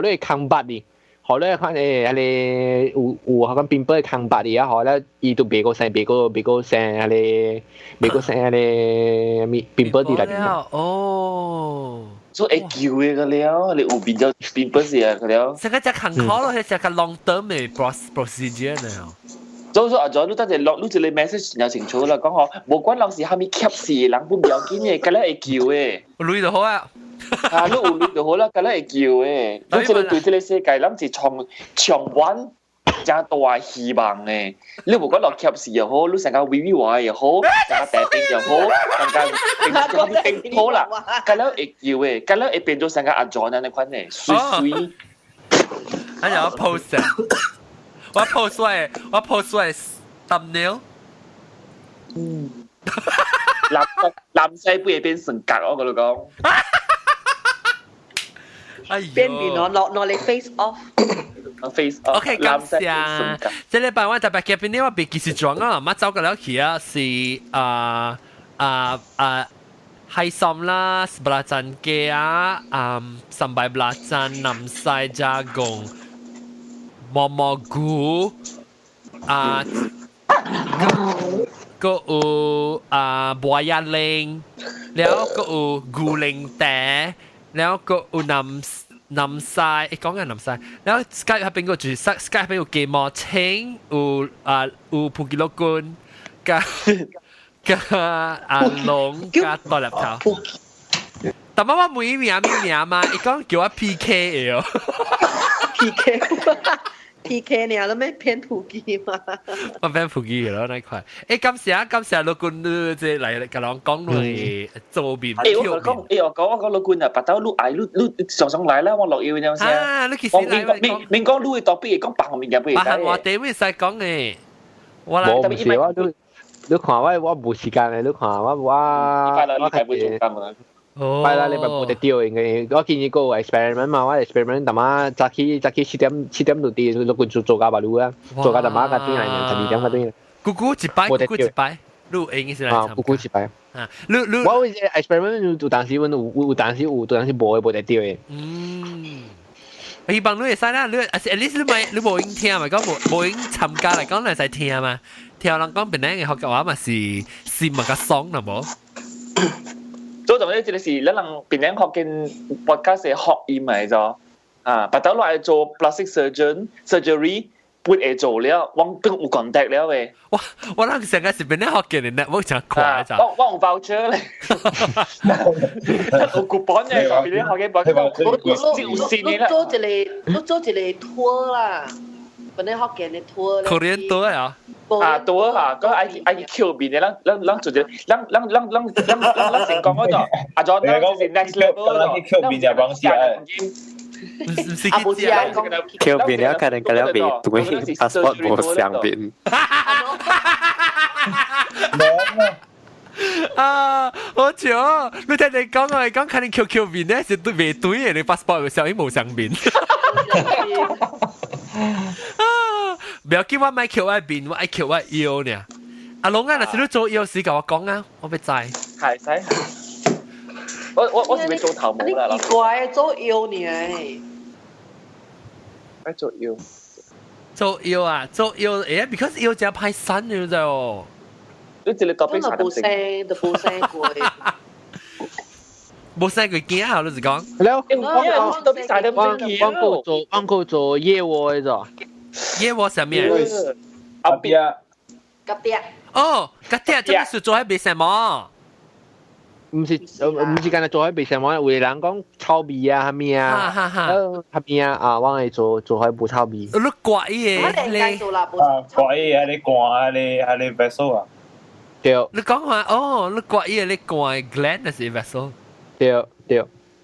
[SPEAKER 4] 學你抗白啲學你看你有嗰 pimple 抗白啲啊學咧伊都別個成係你 pimple 啲嚟嘅
[SPEAKER 3] 所以會叫嘅個了，你有變咗變不是啊個了。
[SPEAKER 1] 成個只行考咯，係只個 long term 嘅 procedure 呢。
[SPEAKER 3] 所以阿咗都得隻落，你隻你 message 有清楚啦，講我無關人是蝦米 cap 事，人本唔要緊嘅，個咧會叫嘅。
[SPEAKER 1] 累就好啊。
[SPEAKER 3] 啊，你有累就好啦，個咧會叫嘅。你隻你對隻你世界，諗住長遠。加大希望嘅，你無講落劇時又好，你成個 VV 話又好，成個大病又好，成個病好啦，咁樣會叫嘅，咁樣會變咗成個阿 John 嗰款嘅，水。
[SPEAKER 1] 哎呀，我 post 啊，我 post 出嚟 thumbnail。
[SPEAKER 3] 男仔不會變成格，我同你講。
[SPEAKER 13] 變落嚟 face off。face
[SPEAKER 1] OK， 感謝。這禮拜我特別嘅邊啲我別記住咗啊，乜走過嚟去啊是係心啦，belacan ke sampai belacan 南西加貢蘑菇ก็บัวยาเล้งแล้วก็กูเล้งแต่แล้วก็น้ำทราย講緊น้ำทรายแล้วสกาย係邊個住สกาย係邊個嘅毛青有普吉樂棍加龍加大粒頭但係我每名嘛伊講叫我 PK 嘅哦
[SPEAKER 13] PK 你都咩偏普吉嘛？
[SPEAKER 1] 我偏普吉咯那塊。感謝老官即係嚟甲人講嚟做面。
[SPEAKER 3] 我講老官啊，白豆碌上嚟啦，我落要咁先。
[SPEAKER 1] 啊，你其實嚟
[SPEAKER 3] 面講碌嘅多邊講白面嘅邊。
[SPEAKER 1] 白話地會使講嘅。
[SPEAKER 4] 我唔係我你看我冇時間嘅，你看我係嘅。拜啦，你咪冇得掉嘅。我建議個 experiment 嘛，我 experiment 但係早起7點到啲，你個做家把路啊，做家但係個啲人12點個啲。
[SPEAKER 1] 姑姑一擺，你應該是嚟。
[SPEAKER 4] 姑姑一擺。
[SPEAKER 1] 啊，
[SPEAKER 4] 我 experiment 有當時有當時冇得掉嘅。
[SPEAKER 1] 希望你會使啦，你 at least 你冇應聽咪講冇應參加嚟講嚟使聽嘛，聽人講本來嘅學嘅話咪是咪個爽啦冇？
[SPEAKER 3] 做就呢件事，你能邊樣學嘅 podcast 學語咪咗啊？白豆落嚟做 plastic surgery， 半夜做了，我都有 contact 了喂。
[SPEAKER 1] 我諗成個是邊樣學嘅呢？我真快咋？
[SPEAKER 3] 我有 voucher 咧，有 coupon 嘅，邊樣學嘅 podcast，
[SPEAKER 13] 我做一個 tour 啦，邊樣學嘅你 tour 咧。
[SPEAKER 1] Korean tour 啊？
[SPEAKER 3] 多啊，嗰愛 Q 邊嘅，咱做隻，咱成功嗰度，阿咗咱是 next level 嗰度。
[SPEAKER 2] Q 邊就幫先啊。
[SPEAKER 8] Q 邊了，可能佢了被對 passport 冇相邊。
[SPEAKER 1] 好笑！你聽你講我係講，可能 Q 邊咧是對未對嘅，你 passport 嘅時候已冇相邊。不要叫我買 Q 我邊，我愛 Q 我腰呢。阿龍啊，若是你做腰時，甲我講啊，我要知。
[SPEAKER 3] 係使。我是咪做頭毛啦？
[SPEAKER 13] 你奇怪做腰呢？
[SPEAKER 3] 喺做腰。
[SPEAKER 1] 做腰啊，做腰誒 ，because 腰只派身嘅咋哦。
[SPEAKER 3] 你這裡特別
[SPEAKER 13] 差啲。都冇聲過。
[SPEAKER 1] 冇聲佢驚啊！老實講。
[SPEAKER 4] 幫佢做椰窩嘅咋？
[SPEAKER 1] 椰窩上面。
[SPEAKER 3] 阿邊啊？
[SPEAKER 13] 夾啲啊？
[SPEAKER 1] 哦，夾啲啊！真係做喺邊什麼？
[SPEAKER 4] 唔是間係做喺邊什麼？有人講炒味啊，係咪啊？係咪啊？我係做喺部炒味。
[SPEAKER 1] 你怪嘢
[SPEAKER 13] 你做啦，
[SPEAKER 2] 怪嘢你掛你 vessel 啊？
[SPEAKER 4] 對。
[SPEAKER 1] 你講話哦，你怪嘢你怪 gland 還是 vessel？
[SPEAKER 4] 對。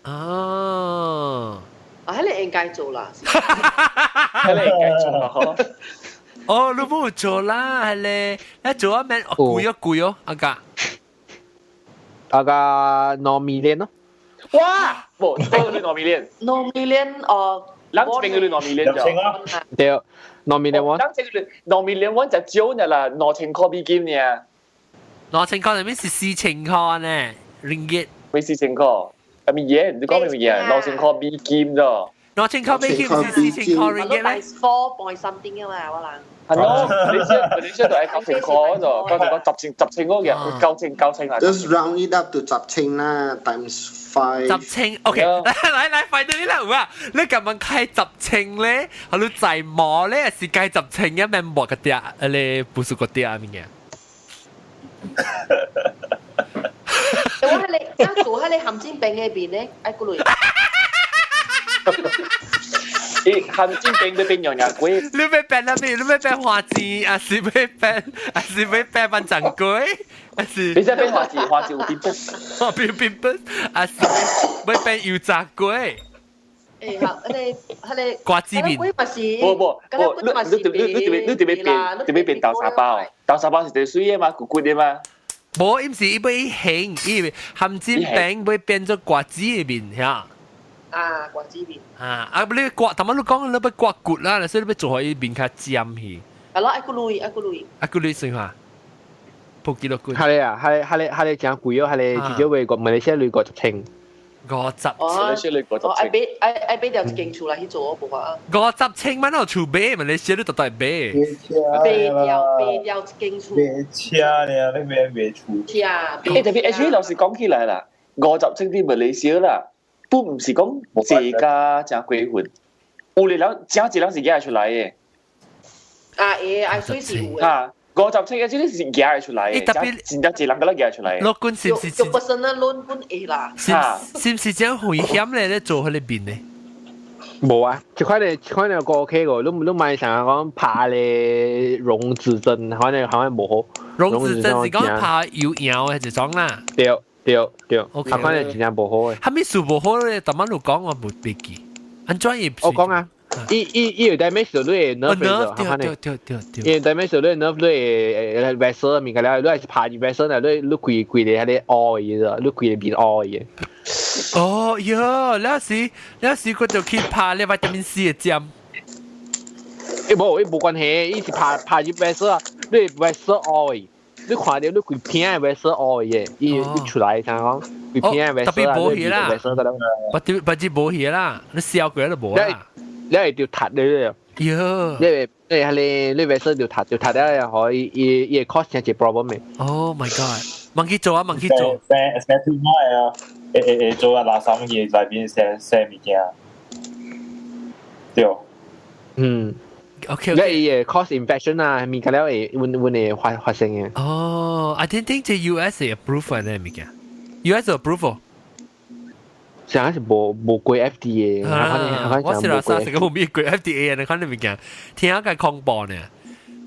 [SPEAKER 1] 哦。
[SPEAKER 13] 喺你應該做啦。
[SPEAKER 3] 喺你應該做啦。
[SPEAKER 1] 哦，你冇做啦，係咧，你做啊咩？攰哦，阿家
[SPEAKER 4] 糯米鏈咯。
[SPEAKER 3] 哇！冇，邊個糯米鏈？
[SPEAKER 13] 糯米鏈
[SPEAKER 3] 咱這邊個糯米鏈就。
[SPEAKER 4] 對，糯米鏈
[SPEAKER 3] 咱這個糯米鏈就少呢啦，2000塊美金呢。
[SPEAKER 1] 2000塊入面是4000塊呢，ringgit。
[SPEAKER 3] ไม่4000塊，係咪嘢？你講係咪嘢？2000塊美金啫。
[SPEAKER 1] 2000塊美金是4000塊 ringgit 咩
[SPEAKER 13] ？4 point something 啊嘛，可能。
[SPEAKER 3] 係咯，你知道係9000塊嗰度，10千嗰個9000啦。
[SPEAKER 9] Just round it up to 10,000啦 ，times 5。10,000
[SPEAKER 1] ，OK， 嚟快啲啦，哇！你咁樣開10,000咧，係你在摸咧，是計10,000一咩摸個啲啊？你不是個啲啊？咩嘢？
[SPEAKER 13] 我喺你做喺你鹹煎餅嗰邊咧，喺嗰度。
[SPEAKER 3] 鹹煎餅嗰邊樣嘢貴。
[SPEAKER 1] 你要變哪邊？你要變花枝，還是要變班掌櫃？還是？
[SPEAKER 3] 你在變花枝有變本。
[SPEAKER 1] 哦，變本，還是要變油炸龜？
[SPEAKER 13] 誒，係
[SPEAKER 1] 瓜子面。
[SPEAKER 3] 不，你特別變豆沙包，豆沙包是最水嘅嘛，骨骨嘅嘛。
[SPEAKER 1] 冇，唔是伊要興，伊鹹煎餅會變咗瓜子嘅面嚇。
[SPEAKER 13] 啊，瓜子面。
[SPEAKER 1] 你刮，頭先你講你要刮骨啦，所以你要做喺面較尖去。
[SPEAKER 13] 係咯，一個類
[SPEAKER 1] 算下，鋪幾多骨？
[SPEAKER 4] 係你啊，係你講貴哦，係你至少會個馬來西亞類個10,000。
[SPEAKER 1] 50
[SPEAKER 3] 哦，
[SPEAKER 13] 愛俾條勁出來去做部啊
[SPEAKER 1] 50千蚊我儲買嘛，你寫你特特買。
[SPEAKER 13] 俾條勁出。
[SPEAKER 2] 買車呢？你買厝。
[SPEAKER 3] 特別 actually 老實講起來啦，50千啲馬來西亞啦，都唔是講自家正貴份，有嚟了正質量是夾出來嘅。
[SPEAKER 13] 愛水是有嘅。
[SPEAKER 3] 50千嘅即係是夾出來嘅，真正質量嗰粒夾出來嘅。
[SPEAKER 1] 樂觀是唔是？
[SPEAKER 13] 做 personal loan 本會啦。
[SPEAKER 1] 是唔是這樣危險咧？你做佢哋邊咧？
[SPEAKER 4] 冇啊，這塊你個 OK 個，你買想講拍咧融資證，可能冇好。
[SPEAKER 1] 融資證是講拍搖嘅就種啦。
[SPEAKER 4] 對，可能真正冇好嘅。
[SPEAKER 1] 係咪數冇好咧？特晚度講我冇記記，安專業。
[SPEAKER 4] 我講啊。有damage 到你 nerve 對，有 damage 到你 nerve 你 vessel 面嘅咧，你係拍住 vessel 咧，你攰你喺啲愛嘅，你攰變愛嘅。
[SPEAKER 1] 哦喲，那時佢就去拍你 vitamin C 嘅針。
[SPEAKER 4] 冇關係，伊是拍住 vessel，你 vessel 愛，你看到你攰片嘅 vessel 愛嘅，伊出來想講攰片嘅 vessel
[SPEAKER 1] 特別冇嘢啦，不止冇嘢啦，你笑佢都冇啦。
[SPEAKER 4] 你係條塔你咧，你係你 vessel 條塔咧可以伊 cause 一隻 problem 嘅。
[SPEAKER 1] Oh my god！ 問佢做啊，問佢做。
[SPEAKER 2] 寫條乜啊？做啊，垃圾嘢在邊寫物件。對。
[SPEAKER 1] OK。
[SPEAKER 4] 你 cause infection 啊，物件咧會發生嘅。
[SPEAKER 1] 哦 ，I didn't think 即 US 係 approve 呢物件。US approve。
[SPEAKER 4] 成日是冇過 FDA，
[SPEAKER 1] 我是啦，成日冇咩過 FDA 你看你物件，聽下個恐怖呢。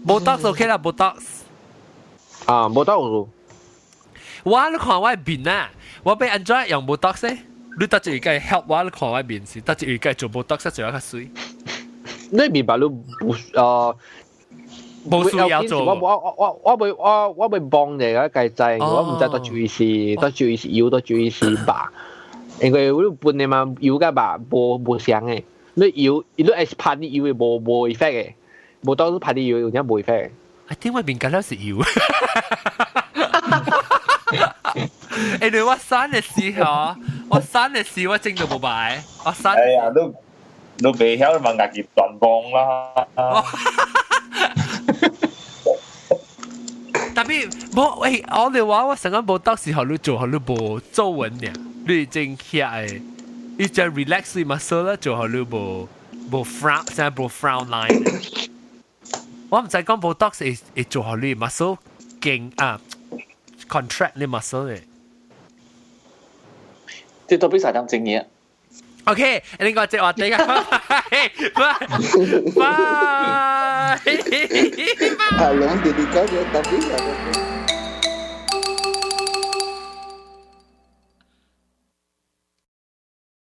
[SPEAKER 1] Botox OK 啦，Botox。
[SPEAKER 4] Botox。
[SPEAKER 1] 我你看我邊啊，我俾 Android 用 Botox 咧，你得住個 help 我你看我邊是，得住個做 Botox 做一個水。
[SPEAKER 4] 你明白你
[SPEAKER 1] 冇需要做。
[SPEAKER 4] 我會幫你嘅計制，我唔知多注意事，多注意事要多注意事吧。因為你半年嘛搖嘅吧，冇聲嘅。你搖，你係拍啲搖嘅冇 effect 嘅，冇當拍啲搖有啲冇 effect 嘅。
[SPEAKER 1] I think 我邊間都是搖。誒，你我生嘅時候，我整到冇擺，我生。
[SPEAKER 2] 哎呀，都未曉問牙結斷光啦。
[SPEAKER 1] 特別冇喂，我哋話我成日冇得時候，你做下你冇做穩嘅。你正下誒，你就 relax 你 muscle 啦，做好你冇 frown， 現在冇 frown line。我唔使講 Botox 係做好你 muscle 勁啊 ，contract 你 muscle 嘅。
[SPEAKER 3] 即係都比曬當正嘢。
[SPEAKER 1] OK，呢個即係我哋嘅，拜拜。
[SPEAKER 9] Along, dedicado también.